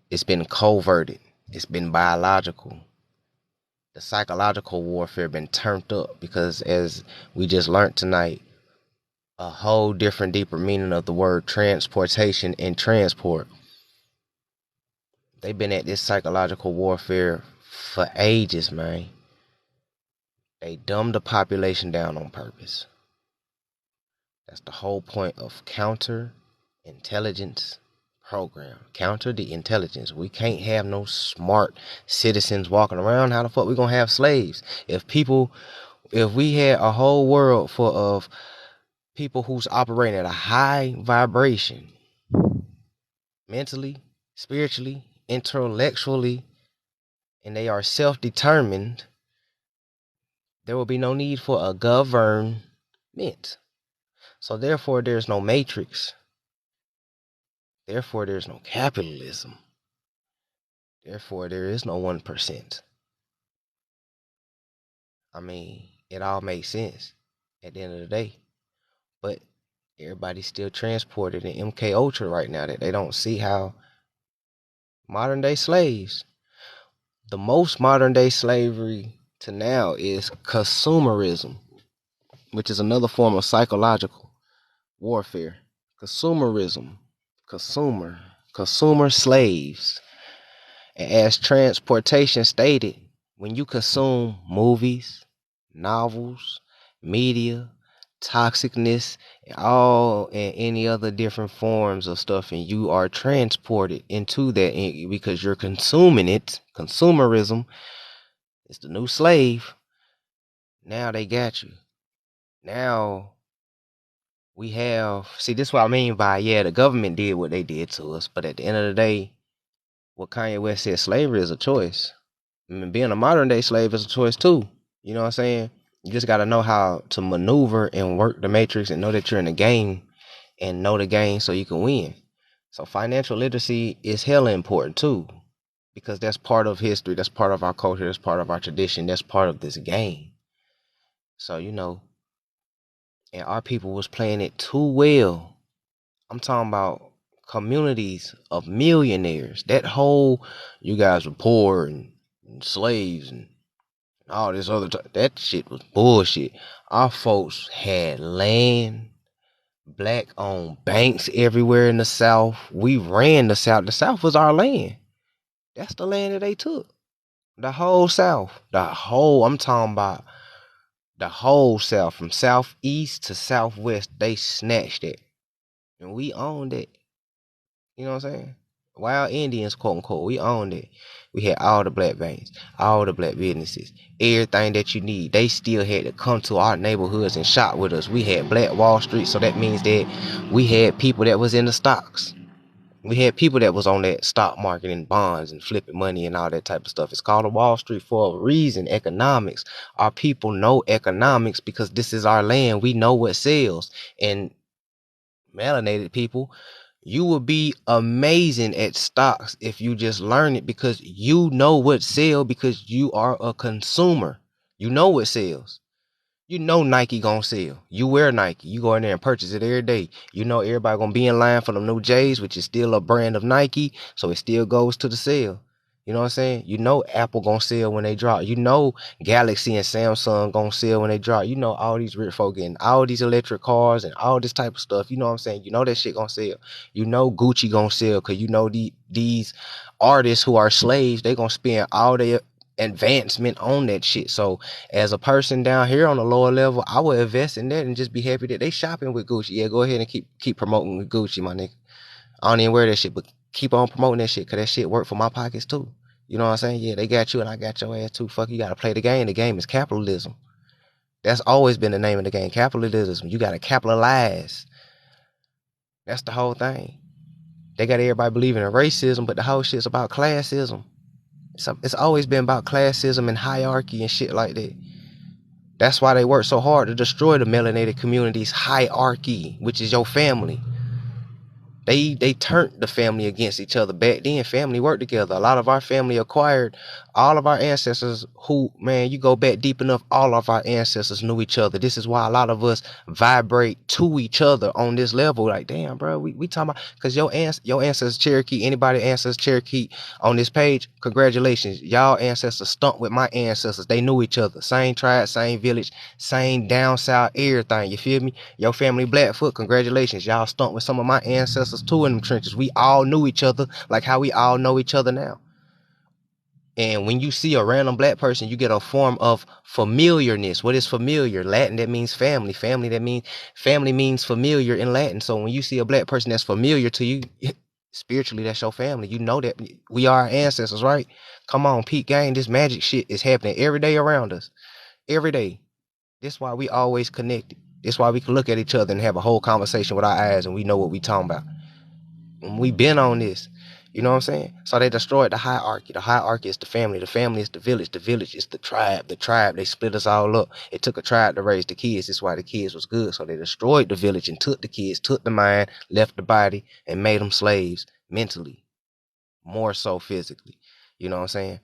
It's been coverted. It's been biological. The psychological warfare been turned up because, as we just learned tonight, a whole different, deeper meaning of the word transportation and transport. They've been at this psychological warfare for ages, man. They dumbed the population down on purpose. That's the whole point of counter intelligence program. Counter the intelligence. We can't have no smart citizens walking around. How the fuck we gonna have slaves? If we had a whole world full of people who's operating at a high vibration, mentally, spiritually, intellectually, and they are self-determined, there will be no need for a government. So therefore, there's no matrix. Therefore, there's no capitalism. Therefore, there is no 1%. I mean, it all makes sense at the end of the day. But everybody's still transported in MK Ultra right now that they don't see how modern day slaves. The most modern day slavery to now is consumerism, which is another form of psychological warfare. Consumerism, consumer slaves. And as transportation stated, when you consume movies, novels, media, toxicness, and any other different forms of stuff, and you are transported into that because you're consuming it, consumerism is the new slave. Now they got you. Now we have, see, this is what I mean by, yeah, the government did what they did to us, but at the end of the day, what Kanye West said, slavery is a choice. I mean, being a modern day slave is a choice too. You know what I'm saying? You just got to know how to maneuver and work the matrix and know that you're in the game and know the game so you can win. So financial literacy is hella important too, because that's part of history. That's part of our culture. That's part of our tradition. That's part of this game. So, and our people was playing it too well. I'm talking about communities of millionaires. That whole, you guys were poor and slaves and all this other that shit was bullshit. Our folks had land, black owned banks everywhere in the South. We ran the South. The South was our land. That's the land that they took. The whole South. I'm talking about the whole South. From southeast to southwest, they snatched it. And we owned it. You know what I'm saying? Wild Indians, quote unquote, we owned it. We had all the black banks, all the black businesses, everything that you need. They still had to come to our neighborhoods and shop with us. We had Black Wall Street, so that means that we had people that was in the stocks. We had people that was on that stock market and bonds and flipping money and all that type of stuff. It's called a Wall Street for a reason, economics. Our people know economics because this is our land. We know what sells. And melanated people, you will be amazing at stocks if you just learn it because you know what sells because you are a consumer. You know what sells. You know Nike gonna sell. You wear Nike. You go in there and purchase it every day. You know everybody gonna be in line for the new J's, which is still a brand of Nike, so it still goes to the sale. You know what I'm saying? You know Apple gonna sell when they drop. You know Galaxy and Samsung gonna sell when they drop. You know all these rich folk getting all these electric cars and all this type of stuff. You know what I'm saying? You know that shit gonna sell. You know Gucci gonna sell because you know these artists who are slaves, they gonna spend all their advancement on that shit. So as a person down here on the lower level, I would invest in that and just be happy that they shopping with Gucci. Yeah, go ahead and keep promoting with Gucci, my nigga. I don't even wear that shit, but keep on promoting that shit, cause that shit work for my pockets too. You know what I'm saying? Yeah, they got you and I got your ass too. Fuck, you gotta play the game. The game is capitalism. That's always been the name of the game. Capitalism. You gotta capitalize. That's the whole thing. They got everybody believing in racism, but the whole shit's about classism. It's always been about classism and hierarchy and shit like that. That's why they work so hard to destroy the melanated community's hierarchy, which is your family. They turned the family against each other. Back then, family worked together. A lot of our family acquired all of our ancestors who, man, you go back deep enough, all of our ancestors knew each other. This is why a lot of us vibrate to each other on this level. Like, damn, bro, we talking about, because your ancestors Cherokee, anybody ancestors Cherokee on this page, congratulations. Y'all ancestors stumped with my ancestors. They knew each other. Same tribe, same village, same down south, everything. You feel me? Your family Blackfoot, congratulations. Y'all stumped with some of my ancestors too in them trenches. We all knew each other like how we all know each other now. And when you see a random black person, you get a form of familiarness. What is familiar? Latin, that means family. Family means familiar in Latin. So when you see a black person that's familiar to you, spiritually, that's your family. You know that we are our ancestors, right? Come on, peak game. This magic shit is happening every day around us. Every day. That's why we always connected. That's why we can look at each other and have a whole conversation with our eyes and we know what we talking about. And we been on this. You know what I'm saying? So they destroyed the hierarchy. The hierarchy is the family is the village is the tribe. The tribe, they split us all up. It took a tribe to raise the kids. That's why the kids was good. So they destroyed the village and took the kids, took the mind, left the body, and made them slaves mentally, more so physically. You know what I'm saying?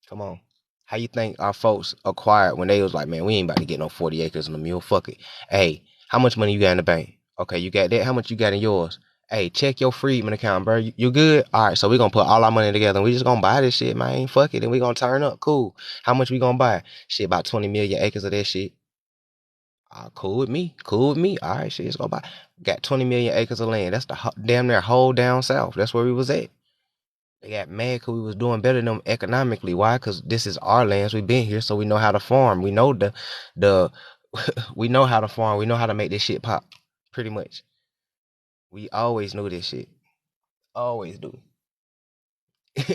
Come on. How you think our folks acquired when they was like, man, we ain't about to get no 40 acres and a mule. Fuck it. Hey, how much money you got in the bank? Okay, you got that. How much you got in yours? Hey, check your Freedman account, bro. You good? All right, so we gonna put all our money together and we just gonna buy this shit, man. Fuck it, and we gonna turn up. Cool. How much we gonna buy? Shit, about 20 million acres of that shit. Cool with me. Cool with me. All right, shit, let's go buy. Got 20 million acres of land. That's the damn near whole down south. That's where we was at. They got mad because we was doing better than them economically. Why? Because this is our lands. We've been here, so we know how to farm. We know the we know how to farm. We know how to make this shit pop. Pretty much. We always knew this shit. Always do.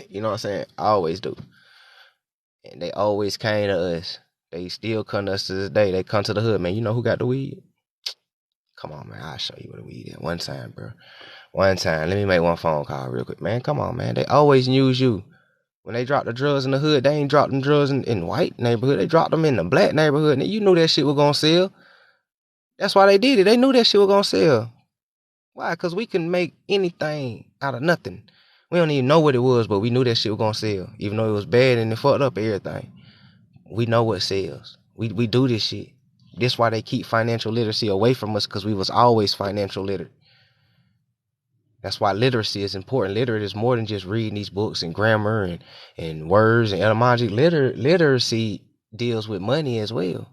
You know what I'm saying? Always do. And they always came to us. They still come to us to this day. They come to the hood, man. You know who got the weed? Come on, man. I'll show you where the weed is. One time, bro. One time. Let me make one phone call real quick, man. Come on, man. They always use you. When they dropped the drugs in the hood, they ain't dropped them drugs in white neighborhood. They dropped them in the black neighborhood. And you knew that shit was gonna sell. That's why they did it. They knew that shit was gonna sell. Why? Because we can make anything out of nothing. We don't even know what it was, but we knew that shit was gonna sell. Even though it was bad and it fucked up everything. We know what sells. We do this shit. That's why they keep financial literacy away from us, because we was always financial literate. That's why literacy is important. Literate is more than just reading these books and grammar and words and etymology. Literacy deals with money as well.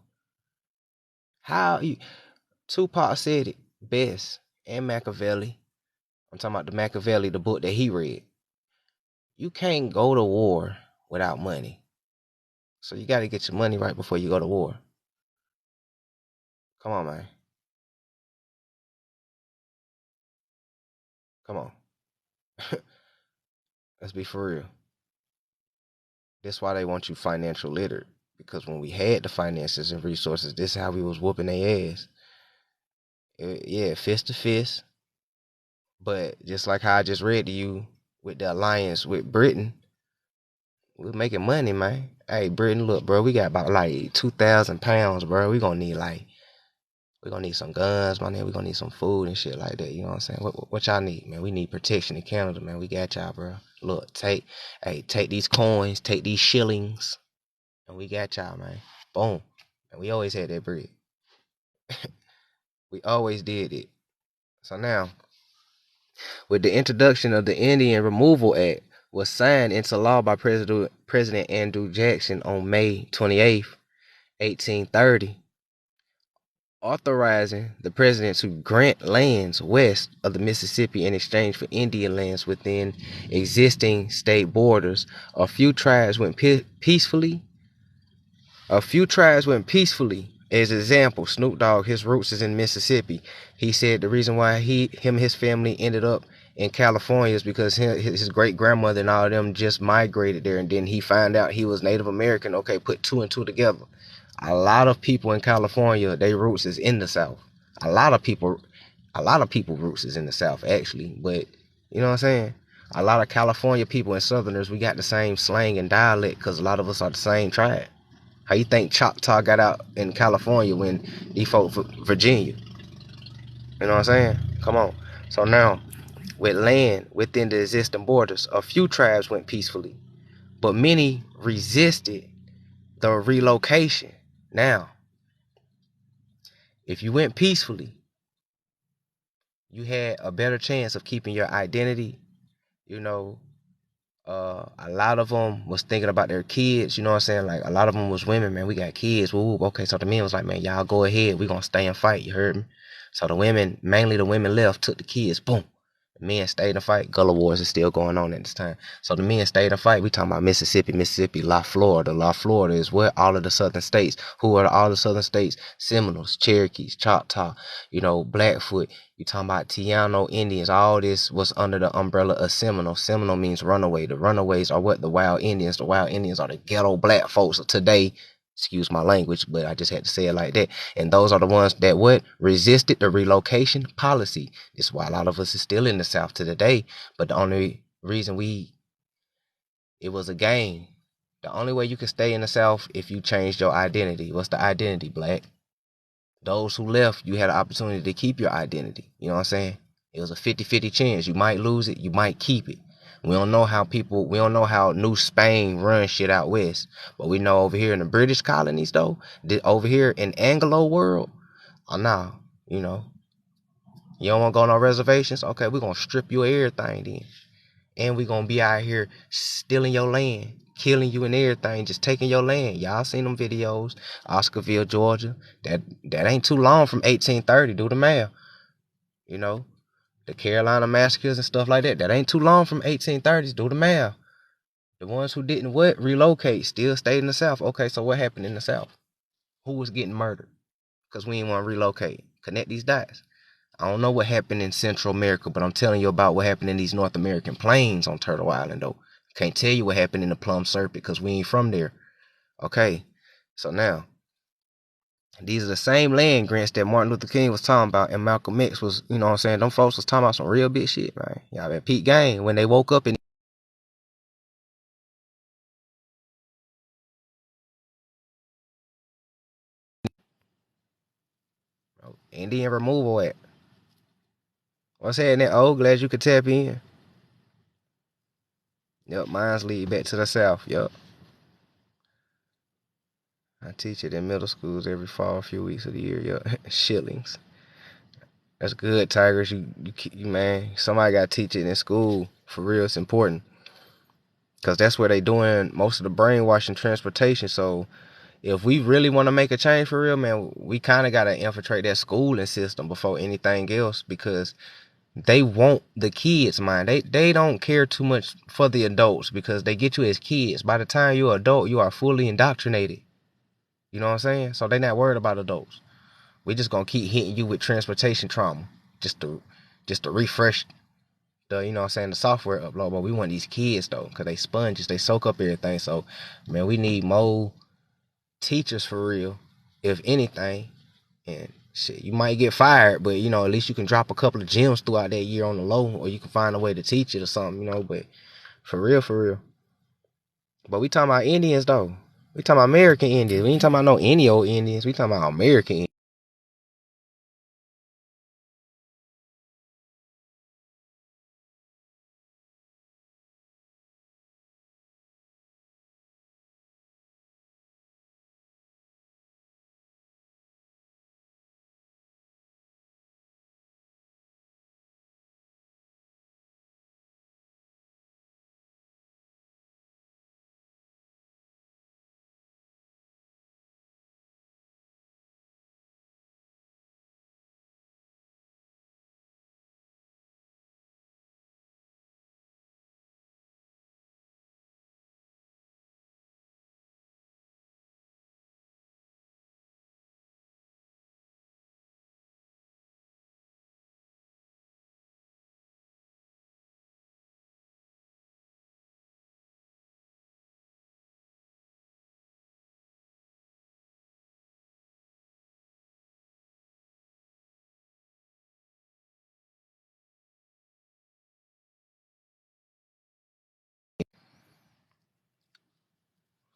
Tupac said it best, and Machiavelli. I'm talking about the Machiavelli, the book that he read. You can't go to war without money. So you got to get your money right before you go to war. Come on, man. Come on. Let's be for real. That's why they want you financial literate. Because when we had the finances and resources, this is how we was whooping their ass. Yeah, fist to fist. But just like how I just read to you with the alliance with Britain, we're making money, man. Hey, Britain, look, bro, we got about like 2,000 pounds, bro. We're gonna need some guns, my nigga. We're gonna need some food and shit like that. You know what I'm saying? What y'all need, man? We need protection in Canada, man. We got y'all, bro. Look, take these coins, take these shillings, and we got y'all, man. Boom. And we always had that bread. We always did it. So now, with the introduction of the Indian Removal Act, was signed into law by President Andrew Jackson on May 28th, 1830, authorizing the president to grant lands west of the Mississippi in exchange for Indian lands within existing state borders. A few tribes went peacefully. As example, Snoop Dogg, his roots is in Mississippi. He said the reason why him and his family ended up in California is because his great grandmother and all of them just migrated there, and then he found out he was Native American. Okay, put two and two together. A lot of people in California, their roots is in the South. A lot of people, a lot of people roots is in the South actually, but you know what I'm saying? A lot of California people and Southerners, we got the same slang and dialect because a lot of us are the same tribe. How you think Choctaw got out in California when these folks from Virginia? You know what I'm saying? Come on. So now, with land within the existing borders, a few tribes went peacefully, but many resisted the relocation. Now, if you went peacefully, you had a better chance of keeping your identity. You know, a lot of them was thinking about their kids. You know what I'm saying? Like a lot of them was women, man. We got kids. Woo. Okay, so the men was like, man, y'all go ahead. We gonna stay and fight. You heard me? So the women, mainly the women left, took the kids. Boom. The men stayed in fight. Gullah Wars is still going on at this time. So the men stayed in fight. We talking about Mississippi, La Florida. La Florida is where all of the southern states. Who are all the southern states? Seminoles, Cherokees, Choctaw, you know, Blackfoot. You talking about Tiano Indians. All this was under the umbrella of Seminole. Seminole means runaway. The runaways are what? The wild Indians. The wild Indians are the ghetto black folks of today. Excuse my language, but I just had to say it like that. And those are the ones that what? Resisted the relocation policy. That's why a lot of us is still in the South to today. But the only reason it was a game. The only way you can stay in the South if you changed your identity. What's the identity, black? Those who left, you had an opportunity to keep your identity. You know what I'm saying? It was a 50-50 chance. You might lose it, you might keep it. We don't know how New Spain runs shit out west. But we know over here in the British colonies, though, over here in Anglo world, oh, no, you know, you don't want to go on no reservations? Okay, we're going to strip you of everything then. And we're going to be out here stealing your land, killing you and everything, just taking your land. Y'all seen them videos, Oscarville, Georgia. That ain't too long from 1830. Do the math. You know, the Carolina massacres and stuff like that. That ain't too long from 1830s. Do the math. The ones who didn't what? Relocate, still stayed in the South. Okay, so what happened in the South? Who was getting murdered? Because we didn't want to relocate. Connect these dots. I don't know what happened in Central America, but I'm telling you about what happened in these North American plains on Turtle Island, though. Can't tell you what happened in the Plum Serpent because we ain't from there. Okay, so now, these are the same land grants that Martin Luther King was talking about and Malcolm X was, you know what I'm saying? Them folks was talking about some real big shit, man. Y'all been peak game when they woke up in Indian Removal Act. What's happening? Oh, glad you could tap in. Yep, mine's lead back to the South. Yep. I teach it in middle schools every fall, a few weeks of the year. Yep. Shillings. That's good, Tigers. You man. Somebody got to teach it in school. For real, it's important. Because that's where they doing most of the brainwashing transportation. So if we really want to make a change for real, man, we kind of got to infiltrate that schooling system before anything else because they want the kids, man. They don't care too much for the adults because they get you as kids. By the time you're an adult, you are fully indoctrinated. You know what I'm saying? So they not worried about adults. We just gonna keep hitting you with transportation trauma just to refresh the, you know what I'm saying, the software upload. But we want these kids though, cause they sponges, they soak up everything. So man, we need more teachers for real, if anything. And shit, you might get fired, but you know, at least you can drop a couple of gems throughout that year on the low, or you can find a way to teach it or something, you know. But for real, for real. But we talking about Indians though. We talking about American Indians. We ain't talking about no any old Indians. We talking about American Indians.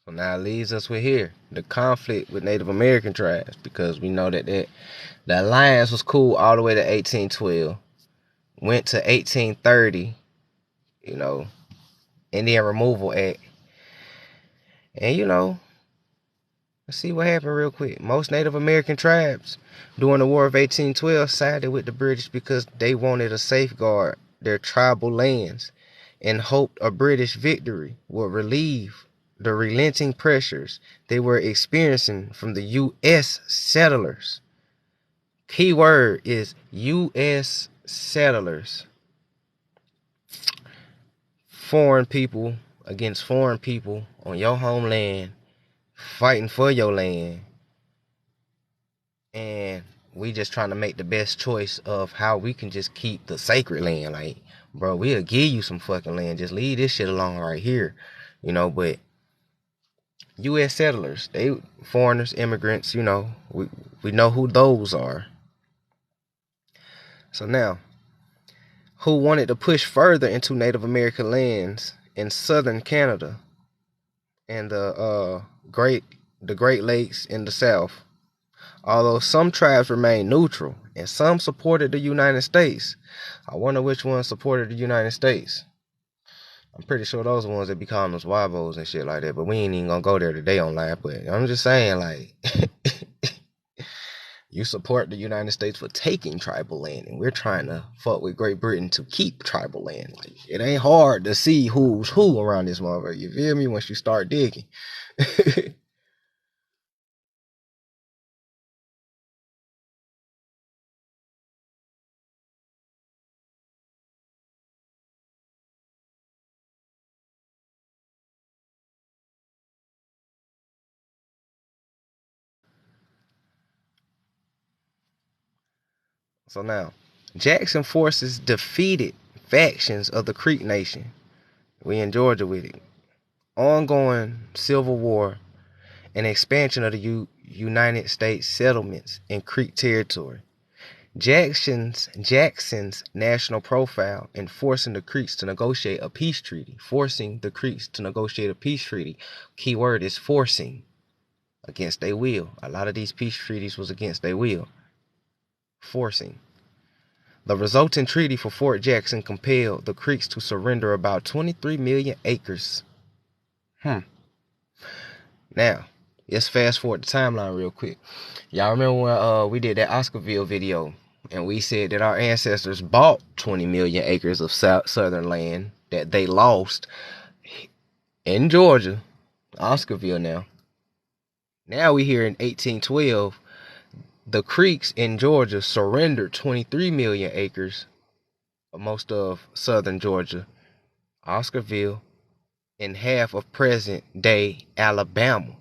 So now it leaves us with here, the conflict with Native American tribes, because we know that the alliance was cool all the way to 1812, went to 1830, Indian Removal Act, and let's see what happened real quick. Most Native American tribes during the War of 1812 sided with the British because they wanted to safeguard their tribal lands and hoped a British victory would relieve the relenting pressures they were experiencing from the U.S. settlers. Key word is U.S. settlers. Foreign people against foreign people on your homeland, fighting for your land. And we just trying to make the best choice of how we can just keep the sacred land. Like, bro, we'll give you some fucking land. Just leave this shit alone right here. But U.S. settlers, they foreigners, immigrants, we know who those are. So now, who wanted to push further into Native American lands in southern Canada and the Great Lakes in the south? Although some tribes remained neutral and some supported the United States. I wonder which ones supported the United States. I'm pretty sure those are the ones that be calling us Wabos and shit like that, but we ain't even gonna go there today on live. But I'm just saying, like, you support the United States for taking tribal land, and we're trying to fuck with Great Britain to keep tribal land. Like, it ain't hard to see who's who around this motherfucker, you feel me, once you start digging. So now, Jackson forces defeated factions of the Creek Nation. We in Georgia with it. Ongoing civil war and expansion of the United States settlements in Creek territory. Jackson's national profile in forcing the Creeks to negotiate a peace treaty. Forcing the Creeks to negotiate a peace treaty. Key word is forcing. Against their will. A lot of these peace treaties was against their will. Forcing. The resulting treaty for Fort Jackson compelled the Creeks to surrender about 23 million acres. Now, let's fast forward the timeline real quick. Y'all remember when we did that Oscarville video and we said that our ancestors bought 20 million acres of southern land that they lost in Georgia, Oscarville now. Now we here in 1812, the Creeks in Georgia surrendered 23 million acres of most of southern Georgia, Oscarville, and half of present-day Alabama.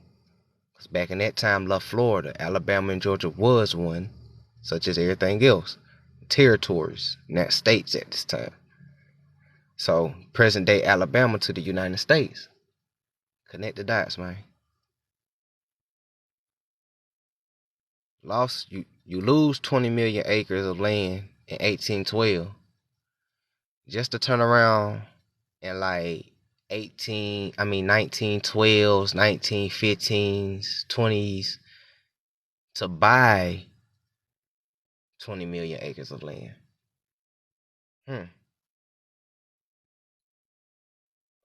Because back in that time, love Florida, Alabama and Georgia was one, such as everything else. Territories, not states at this time. So, present-day Alabama to the United States. Connect the dots, man. You lose 20 million acres of land in 1812 just to turn around in like 1912s, 1915s, 20s to buy 20 million acres of land.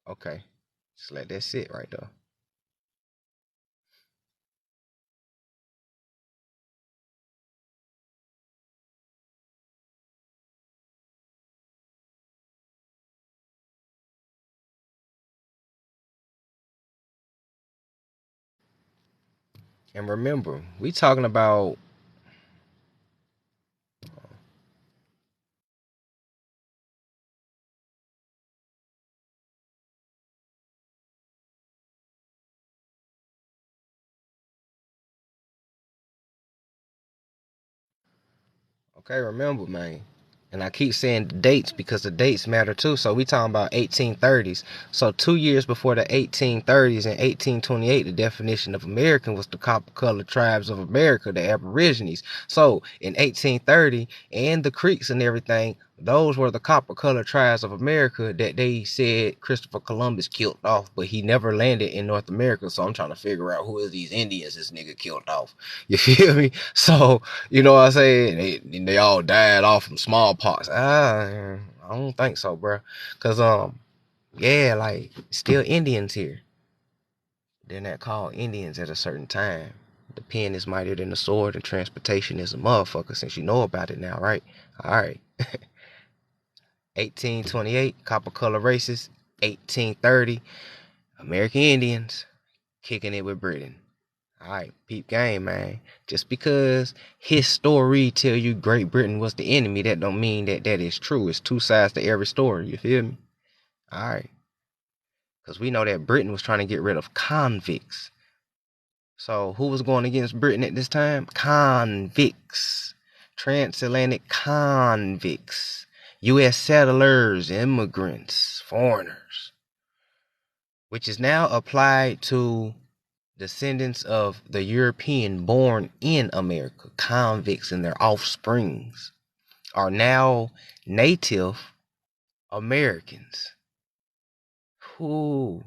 Okay. Just let that sit right there. And remember, we talking about okay, remember, man. And I keep saying the dates because the dates matter too. So we talking about 1830s. So 2 years before the 1830s in 1828, the definition of American was the copper-colored tribes of America, the Aborigines. So in 1830, and the Creeks and everything Those were the copper-colored tribes of America that they said Christopher Columbus killed off, but he never landed in North America. So I'm trying to figure out who is these Indians this nigga killed off. You feel me? So, you know what I'm saying? They all died off from smallpox. I don't think so, bro. Cause yeah, like still Indians here. They're not called Indians at a certain time. The pen is mightier than the sword, and transportation is a motherfucker. Since you know about it now, right? All right. 1828, copper color races. 1830, American Indians kicking it with Britain. All right, peep game, man. Just because history tell you Great Britain was the enemy, that don't mean that that is true. It's two sides to every story. You feel me? All right, because we know that Britain was trying to get rid of convicts. So who was going against Britain at this time? Convicts. Transatlantic convicts. U.S. settlers, immigrants, foreigners. Which is now applied to descendants of the European born in America. Convicts and their offsprings are now Native Americans. Who?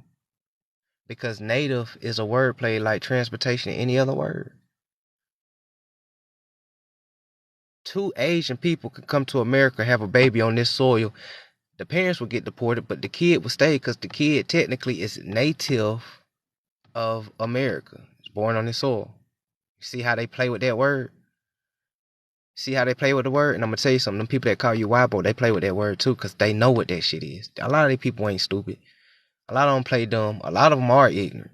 Because native is a wordplay like transportation, any other word. Two Asian people could come to America, have a baby on this soil. The parents would get deported, but the kid would stay because the kid technically is native of America. It's born on this soil. You see how they play with that word? See how they play with the word? And I'm gonna tell you something. Them people that call you Wabo, they play with that word too, because they know what that shit is. A lot of these people ain't stupid. A lot of them play dumb. A lot of them are ignorant.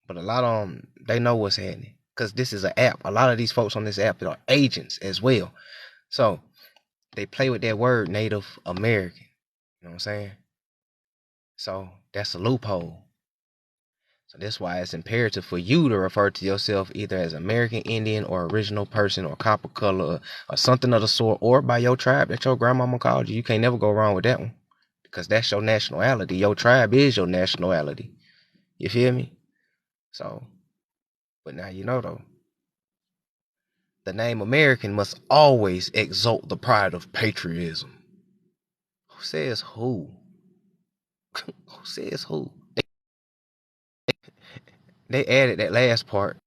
But a lot of them, they know what's happening. Because this is an app. A lot of these folks on this app are agents as well. So they play with that word Native American. You know what I'm saying? So that's a loophole. So that's why it's imperative for you to refer to yourself either as American Indian or original person or copper color or something of the sort, or by your tribe that your grandmama called you. You can't never go wrong with that one because that's your nationality. Your tribe is your nationality. You feel me? So, but now you know though. The name American must always exalt the pride of patriotism. Who says who? Who says who? They added that last part.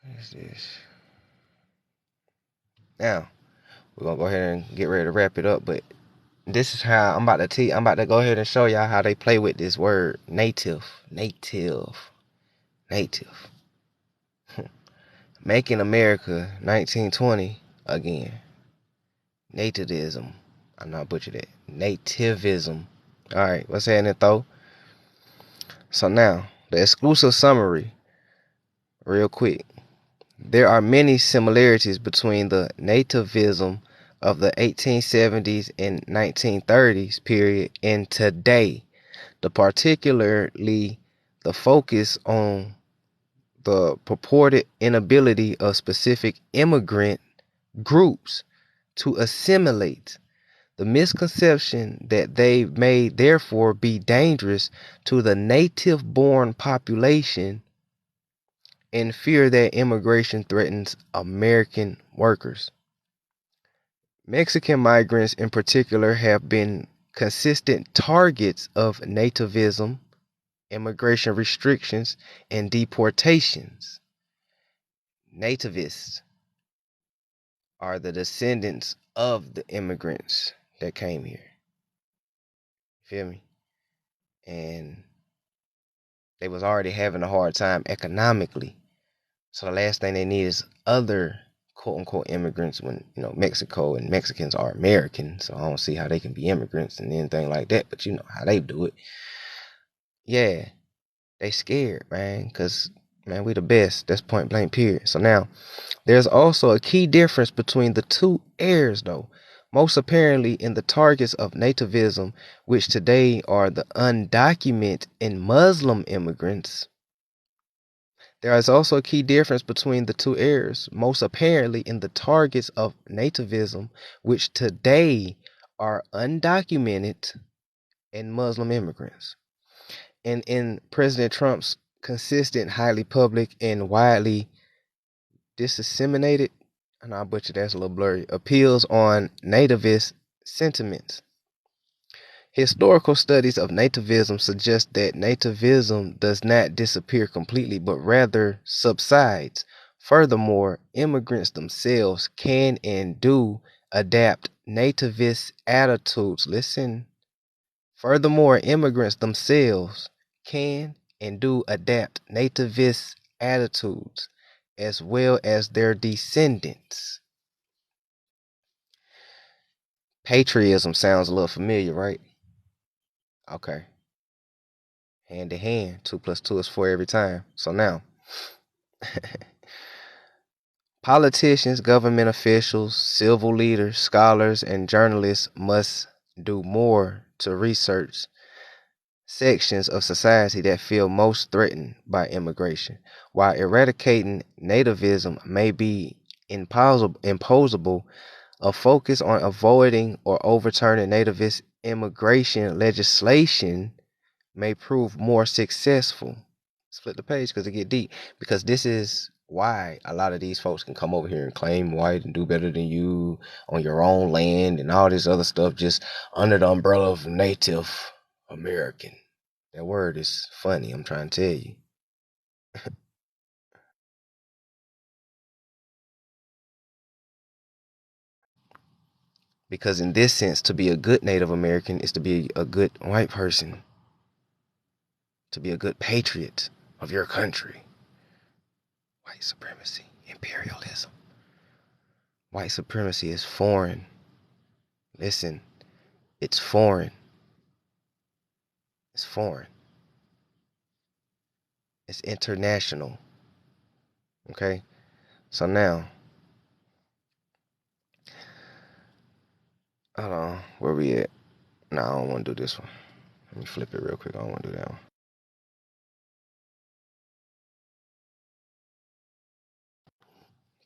What is this? Now, we're gonna go ahead and get ready to wrap it up, but this is how I'm about to tell you, I'm about to go ahead and show y'all how they play with this word native. Native. Native. Making America 1920 again. Nativism. I'm not butchered it. Nativism. Alright, what's happening though? So now, the exclusive summary, real quick. There are many similarities between the nativism of the 1870s and 1930s period and today. Particularly the focus on the purported inability of specific immigrant groups to assimilate, the misconception that they may therefore be dangerous to the native born population, and fear that immigration threatens American workers. Mexican migrants in particular have been consistent targets of nativism, immigration restrictions, and deportations. Nativists are the descendants of the immigrants that came here. Feel me? And they was already having a hard time economically. So the last thing they need is other quote unquote immigrants when Mexico and Mexicans are American, so I don't see how they can be immigrants and anything like that. But you know how they do it. Yeah, they scared, man, because man, we the best. That's point blank period. So now there's also a key difference between the two eras, though, most apparently in the targets of nativism, which today are the undocumented and Muslim immigrants. There is also a key difference between the two eras, most apparently in the targets of nativism, which today are undocumented and Muslim immigrants. And in President Trump's consistent, highly public, and widely disseminated, and I butcher that's a little blurry, appeals on nativist sentiments. Historical studies of nativism suggest that nativism does not disappear completely, but rather subsides. Furthermore, immigrants themselves can and do adapt nativist attitudes. Listen. Furthermore, immigrants themselves can and do adapt nativist attitudes as well as their descendants. Patriotism sounds a little familiar, right? Okay. Hand to hand. 2 plus 2 is 4 every time. So now, politicians, government officials, civil leaders, scholars, and journalists must do more to research sections of society that feel most threatened by immigration. While eradicating nativism may be imposable, a focus on avoiding or overturning nativist immigration legislation may prove more successful. Let's flip the page because it get deep. Because this is why a lot of these folks can come over here and claim white and do better than you on your own land and all this other stuff just under the umbrella of Native American. That word is funny, I'm trying to tell you. Because in this sense, to be a good Native American is to be a good white person, to be a good patriot of your country. White supremacy, imperialism. White supremacy is foreign. Listen, it's foreign. It's foreign. It's international. Okay? So now, hold on, where we at? No, I don't want to do this one. Let me flip it real quick. I don't want to do that one.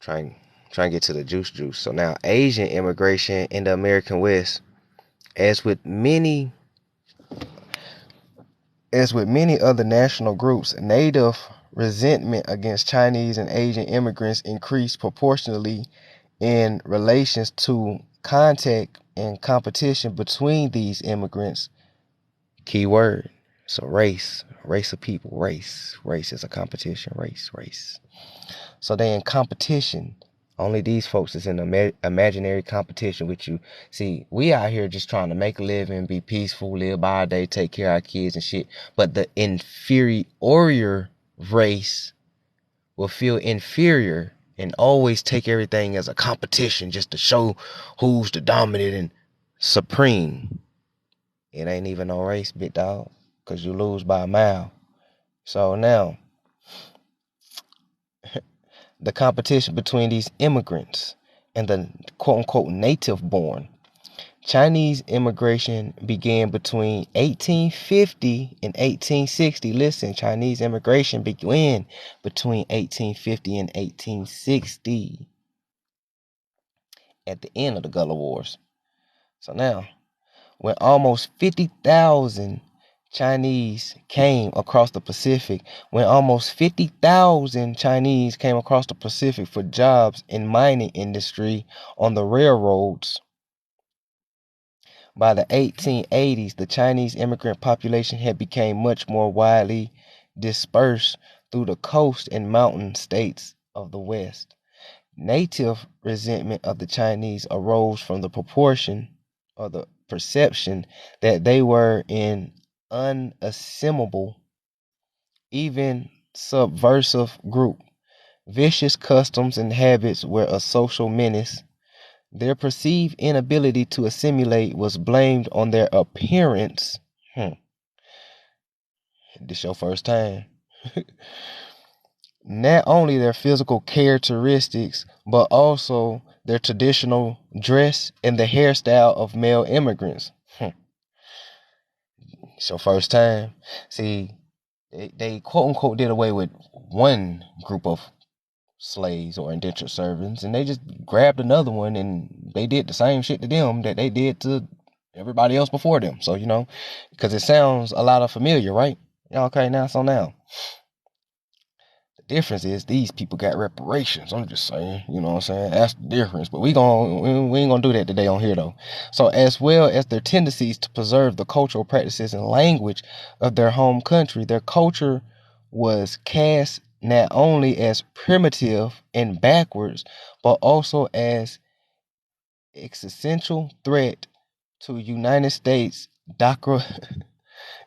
Try and get to the juice. So now, Asian immigration in the American West, as with many other national groups, native resentment against Chinese and Asian immigrants increased proportionally in relations to contact and competition between these immigrants. Key word. So race of people, race is a competition, race. So they in competition. Only these folks is in imaginary competition with you. See, we out here just trying to make a living, be peaceful, live by our day, take care of our kids and shit. But the inferior race will feel inferior and always take everything as a competition just to show who's the dominant and supreme. It ain't even no race, big dog, because you lose by a mile. So now, the competition between these immigrants and the quote-unquote native-born. Chinese immigration began between 1850 and 1860. Listen, Chinese immigration began between 1850 and 1860 at the end of the Gullah Wars. So now, when almost 50,000 Chinese came across the Pacific, for jobs in mining industry on the railroads. By the 1880s, the Chinese immigrant population had become much more widely dispersed through the coast and mountain states of the West. Native resentment of the Chinese arose from the proportion or the perception that they were an unassimilable, even subversive group. vicious customs and habits were a social menace. Their perceived inability to assimilate was blamed on their appearance. This your first time. Not only their physical characteristics, but also their traditional dress and the hairstyle of male immigrants. It's your first time. See, they quote unquote did away with one group of slaves or indentured servants, and they just grabbed another one and they did the same shit to them that they did to everybody else before them. So, because it sounds a lot of familiar, right? Okay, now. The difference is these people got reparations. I'm just saying, you know what I'm saying? That's the difference. But we ain't gonna do that today on here though. So as well as their tendencies to preserve the cultural practices and language of their home country, their culture was cast not only as primitive and backwards, but also as existential threat to United States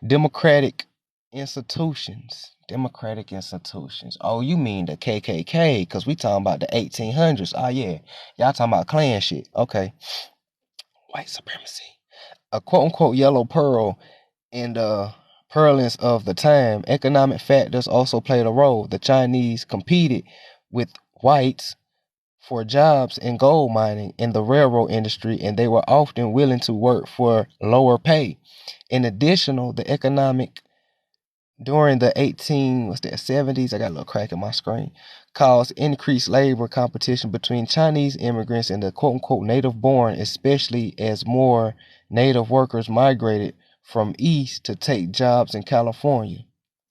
democratic institutions. Democratic institutions. Oh, you mean the KKK? Because we talking about the 1800s. Oh, yeah. Y'all talking about Klan shit. Okay. White supremacy. A quote-unquote yellow pearl in the purlins of the time. Economic factors also played a role. The Chinese competed with whites for jobs in gold mining in the railroad industry, and they were often willing to work for lower pay. In addition, the economic during the 70s, I got a little crack in my screen, caused increased labor competition between Chinese immigrants and the quote-unquote native born, especially as more native workers migrated from east to take jobs in California.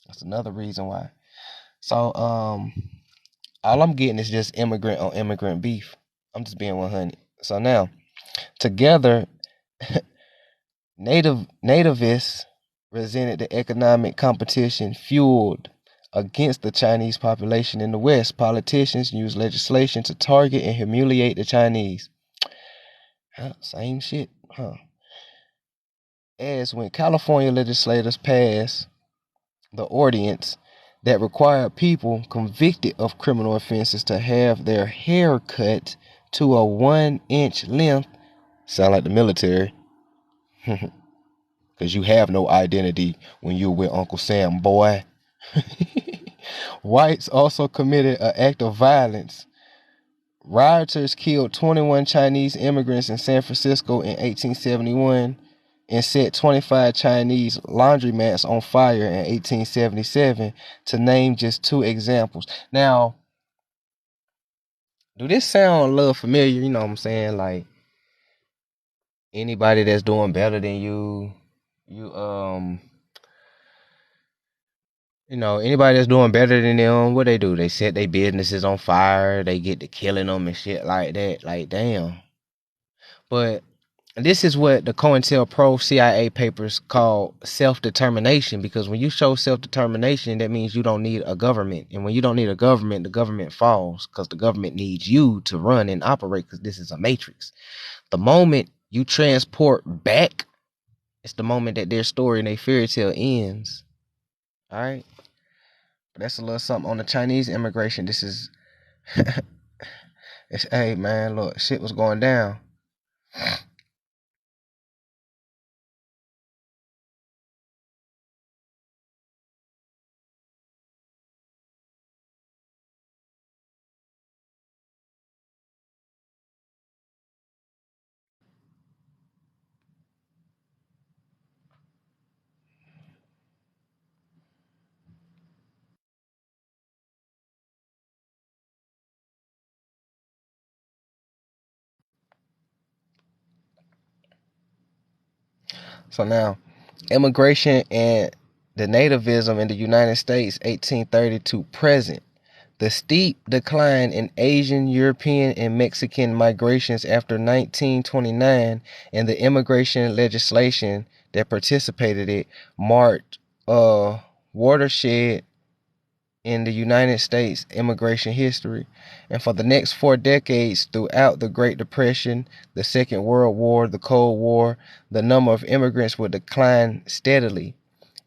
That's another reason why. So, all I'm getting is just immigrant on immigrant beef. I'm just being 100. So now, together, nativists resented the economic competition fueled against the Chinese population in the West. Politicians used legislation to target and humiliate the Chinese. Same shit, huh? As when California legislators passed the ordinance that required people convicted of criminal offenses to have their hair cut to a 1-inch length. Sound like the military. Because you have no identity when you're with Uncle Sam, boy. Whites also committed an act of violence. Rioters killed 21 Chinese immigrants in San Francisco in 1871 and set 25 Chinese laundromats on fire in 1877, to name just two examples. Now, do this sound a little familiar? You know what I'm saying? Like, anybody that's doing better than you, anybody that's doing better than them, what they do? They set their businesses on fire. They get to killing them and shit like that. Like, damn. But this is what the COINTELPRO CIA papers call self-determination, because when you show self-determination, that means you don't need a government. And when you don't need a government, the government falls, because the government needs you to run and operate, because this is a matrix. The moment you transport back, it's the moment that their story and their fairy tale ends. All right? But that's a little something on the Chinese immigration. This is, hey man, look, shit was going down. So now, immigration and the nativism in the United States, 1830 to present. The steep decline in Asian, European, and Mexican migrations after 1929 and the immigration legislation that participated it marked a watershed in the United States immigration history. And for the next 4 decades, throughout the Great Depression, the Second World War, the Cold War, the number of immigrants would decline steadily.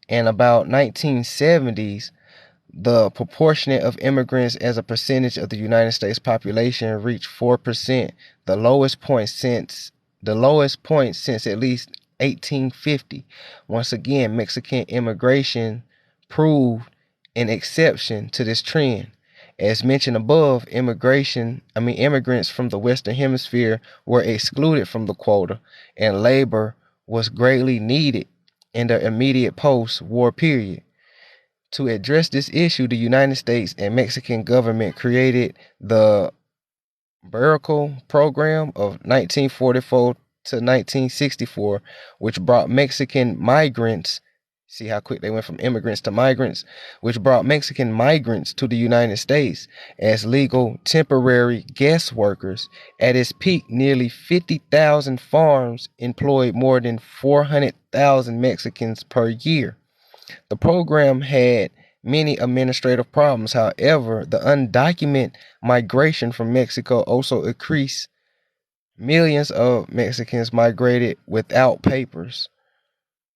And about 1970s, The proportionate of immigrants as a percentage of the United States population reached 4%, the lowest point since at least 1850. Once again, Mexican immigration proved an exception to this trend. As mentioned above, immigrants from the Western Hemisphere were excluded from the quota, and labor was greatly needed in the immediate post-war period. To address this issue, the United States and Mexican government created the Barraco Program of 1944 to 1964, which brought Mexican migrants, see how quick they went from immigrants to migrants, which brought Mexican migrants to the United States as legal temporary guest workers. At its peak, nearly 50,000 farms employed more than 400,000 Mexicans per year. The program had many administrative problems. However, the undocumented migration from Mexico also increased. Millions of Mexicans migrated without papers,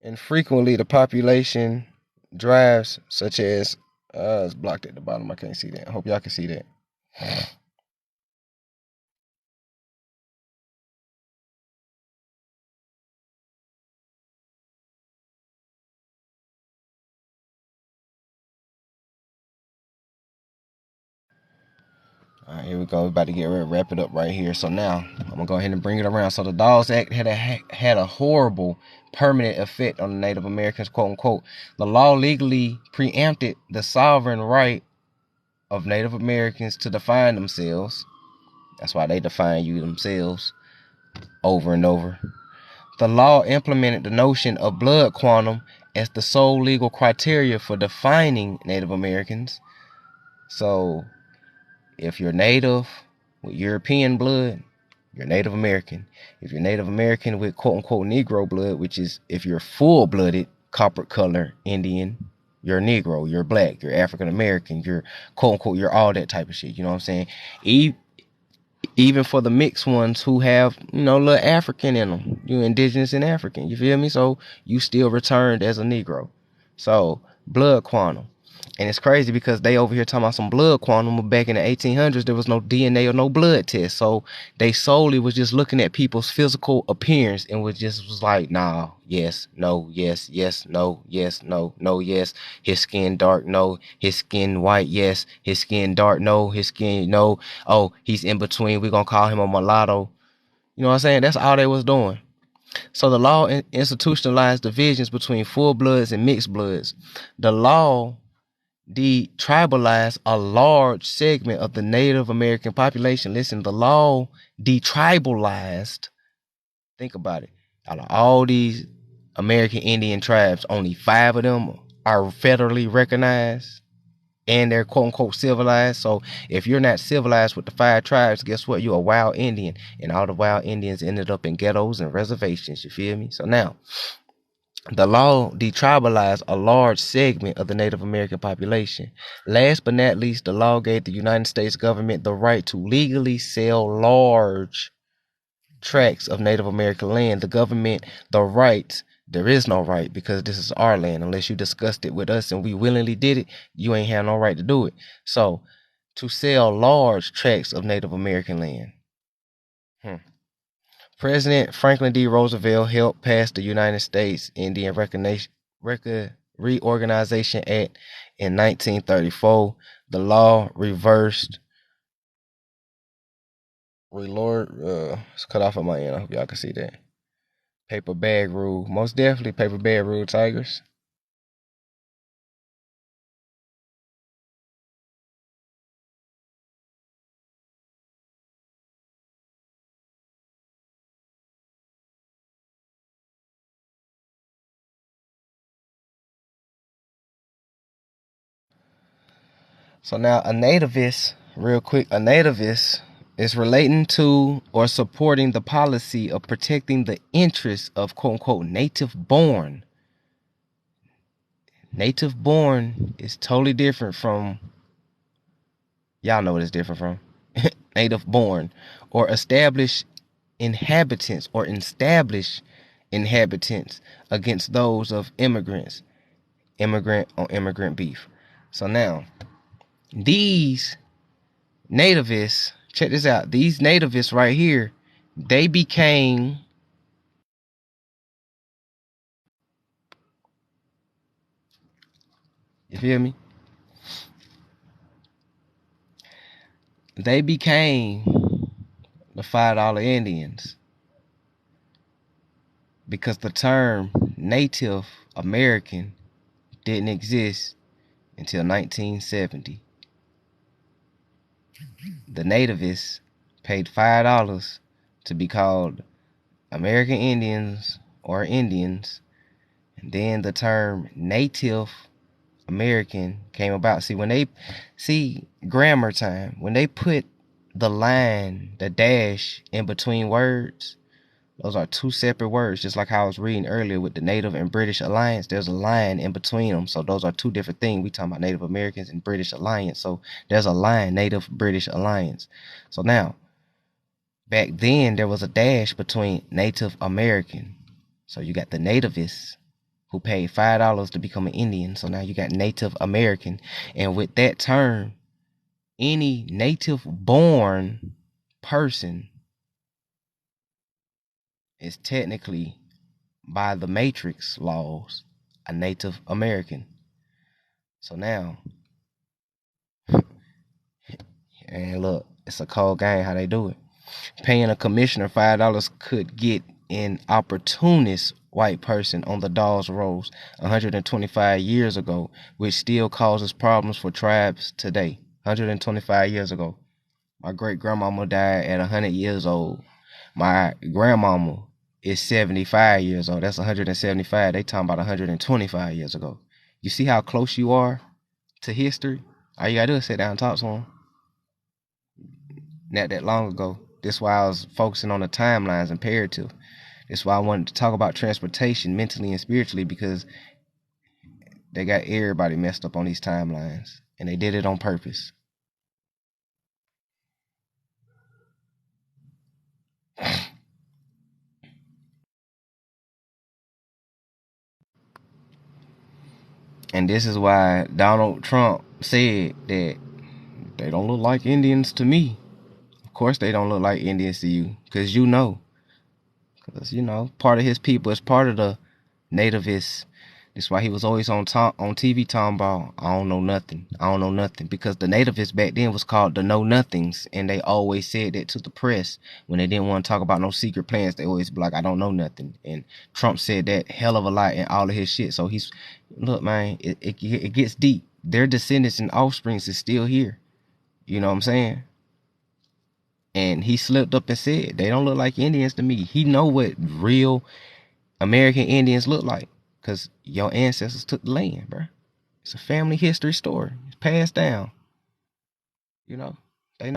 and frequently the population drives, such as it's blocked at the bottom. I can't see that. I hope y'all can see that. All right, here we go. We're about to get ready to wrap it up right here. So now I'm gonna go ahead and bring it around. So the Dawes Act had a horrible permanent effect on the Native Americans, quote unquote. The law legally preempted the sovereign right of Native Americans to define themselves. That's why they define you themselves over and over. The law implemented the notion of blood quantum as the sole legal criteria for defining Native Americans. So if you're Native with European blood, you're Native American. If you're Native American with quote unquote Negro blood, which is if you're full blooded copper color Indian, you're Negro, you're black, you're African American, you're quote unquote, you're all that type of shit. You know what I'm saying? Even for the mixed ones who have, a little African in them, you indigenous and African, you feel me? So you still returned as a Negro. So blood quantum. And it's crazy because they over here talking about some blood quantum, but back in the 1800s, there was no DNA or no blood test. So they solely was just looking at people's physical appearance and was like, nah, yes, no, yes, yes, no, yes, no, no, yes. His skin dark, no. His skin white, yes. His skin dark, no. His skin, no. Oh, he's in between. We're going to call him a mulatto. You know what I'm saying? That's all they was doing. So the law institutionalized divisions between full bloods and mixed bloods. The law detribalized a large segment of the Native American population. Listen, the law detribalized. Think about it. Out of all these American Indian tribes, only 5 of them are federally recognized and they're quote unquote civilized. So if you're not civilized with the 5 tribes, guess what? You're a wild Indian. And all the wild Indians ended up in ghettos and reservations. You feel me? So now, the law detribalized a large segment of the Native American population. Last but not least, the law gave the United States government the right to legally sell large tracts of Native American land. The government, the rights, there is no right because this is our land. Unless you discussed it with us and we willingly did it, you ain't have no right to do it. So, to sell large tracts of Native American land. President Franklin D. Roosevelt helped pass the United States Indian Reorganization Act in 1934. The law reversed it's cut off on my end. I hope y'all can see that. Paper bag rule. Most definitely paper bag rule, Tigers. So now a nativist, real quick, a nativist is relating to or supporting the policy of protecting the interests of quote unquote native born. Native born is totally different from, y'all know what it's different from, native born or established inhabitants or established inhabitants against those of immigrants, immigrant on immigrant beef. So now, these nativists, check this out. These nativists right here, they became, you feel me? They became the $5 Indians because the term Native American didn't exist until 1970. The nativists paid $5 to be called American Indians or Indians, and then the term Native American came about. See, when they grammar time, when they put the line, the dash in between words, those are two separate words. Just like how I was reading earlier with the Native and British Alliance, there's a line in between them. So those are two different things. We talking about Native Americans and British Alliance. So there's a line, Native British Alliance. So now, back then there was a dash between Native American. So you got the nativists who paid $5 to become an Indian. So now you got Native American. And with that term, any native born person is technically, by the Matrix laws, a Native American. So now, and look, it's a cold game how they do it. Paying a commissioner $5 could get an opportunist white person on the Dawes rolls 125 years ago, which still causes problems for tribes today. 125 years ago. My great grandmama died at 100 years old. My grandmama is 75 years old. That's 175. They talking about 125 years ago. You see how close you are to history? All you gotta do is sit down and talk to them. Not that long ago. That's why I was focusing on the timelines imperative. That's why I wanted to talk about transportation mentally and spiritually, because they got everybody messed up on these timelines. And they did it on purpose. And this is why Donald Trump said that they don't look like Indians to me. Of course they don't look like Indians to you, because part of his people is part of the nativists. That's why he was always on TV talking about, I don't know nothing. I don't know nothing. Because the nativists back then was called the know nothings. And they always said that to the press when they didn't want to talk about no secret plans. They always be like, I don't know nothing. And Trump said that hell of a lot in all of his shit. So look, man, it gets deep. Their descendants and offsprings is still here. You know what I'm saying? And he slipped up and said, they don't look like Indians to me. He know what real American Indians look like, because your ancestors took the land, bro. It's a family history story. It's passed down. You know, they know.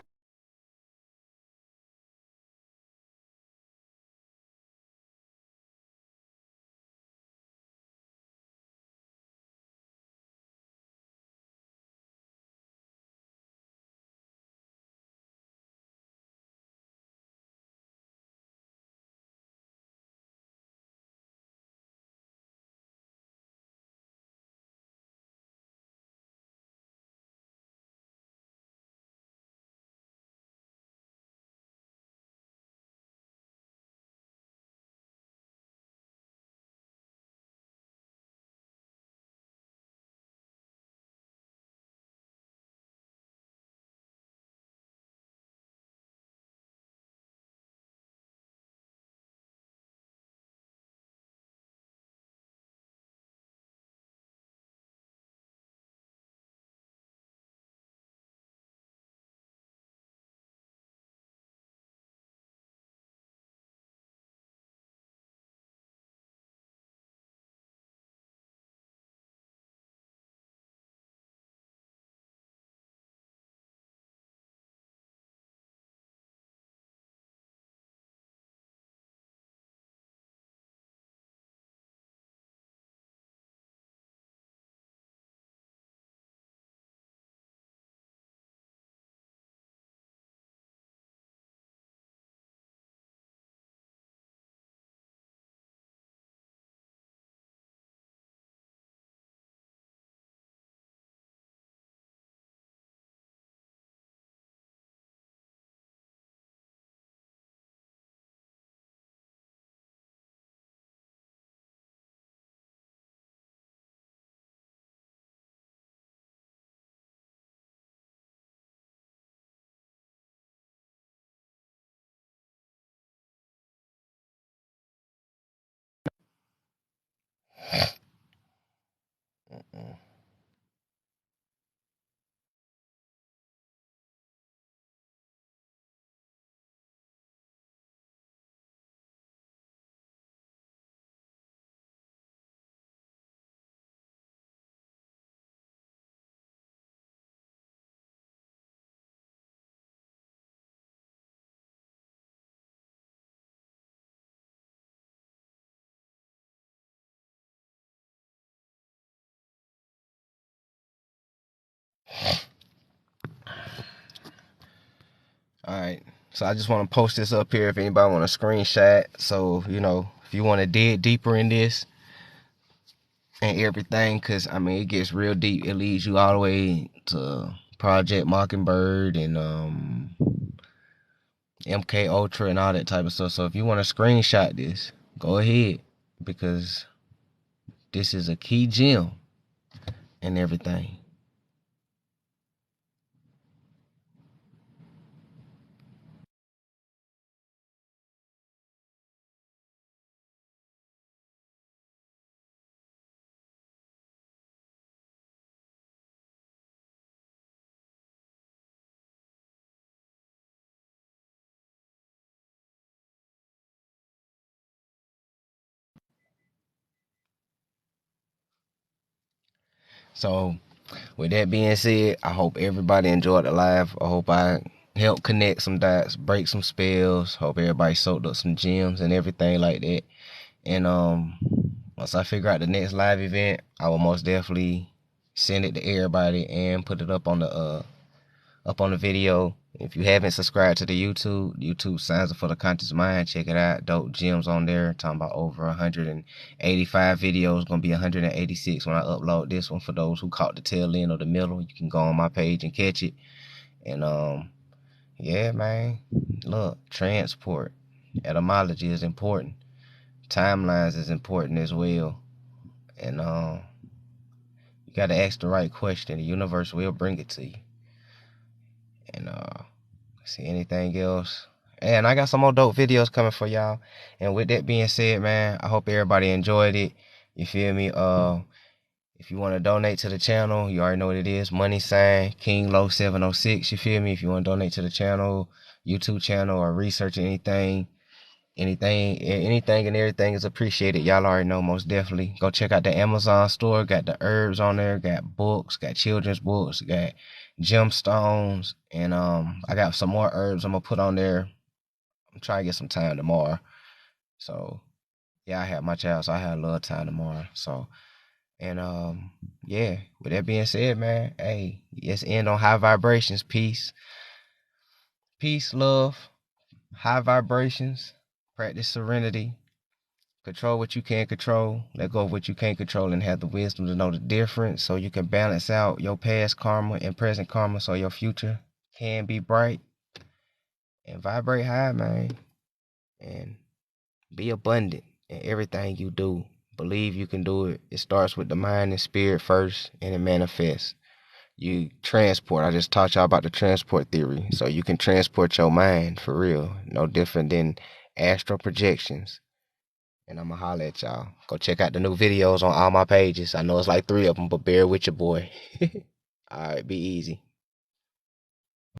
Alright. So I just want to post this up here if anybody want to screenshot. So, if you want to dig deeper in this and everything, because, it gets real deep. It leads you all the way to Project Mockingbird and MK Ultra and all that type of stuff. So if you want to screenshot this, go ahead, because this is a key gem and everything. So with that being said, I hope everybody enjoyed the live. I hope I helped connect some dots, break some spells. Hope everybody soaked up some gems and everything like that. And once I figure out the next live event, I will most definitely send it to everybody and put it up on the video. If you haven't subscribed to the YouTube Signs for the Conscious Mind, check it out. Dope gems on there. Talking about over 185 videos. Gonna be 186 when I upload this one. For those who caught the tail end or the middle, you can go on my page and catch it. And yeah, man. Look, transport, etymology is important. Timelines is important as well. And you gotta ask the right question. The universe will bring it to you. And see anything else. And I got some more dope videos coming for y'all. And with that being said, man, I hope everybody enjoyed it. You feel me? If you want to donate to the channel, you already know what it is. Money sign King Low 706. You feel me? If you want to donate to the channel, YouTube channel, or research anything and everything is appreciated. Y'all already know, most definitely. Go check out the Amazon store. Got the herbs on there. Got books. Got children's books. Got gemstones. And I got some more herbs I'm gonna put on there. I'm trying to get some time tomorrow. So yeah, I have my child, so I have a little time tomorrow. So and yeah, with that being said, man, hey, let's end on high vibrations. Peace, love, high vibrations. Practice serenity. Control what you can control. Let go of what you can't control, and have the wisdom to know the difference, so you can balance out your past karma and present karma, so your future can be bright. And vibrate high, man. And be abundant in everything you do. Believe you can do it. It starts with the mind and spirit first, and it manifests. You transport. I just taught y'all about the transport theory. So you can transport your mind for real. No different than astral projections. And I'ma holler at y'all. Go check out the new videos on all my pages. I know it's like 3 of them, but bear with your boy. Alright, be easy.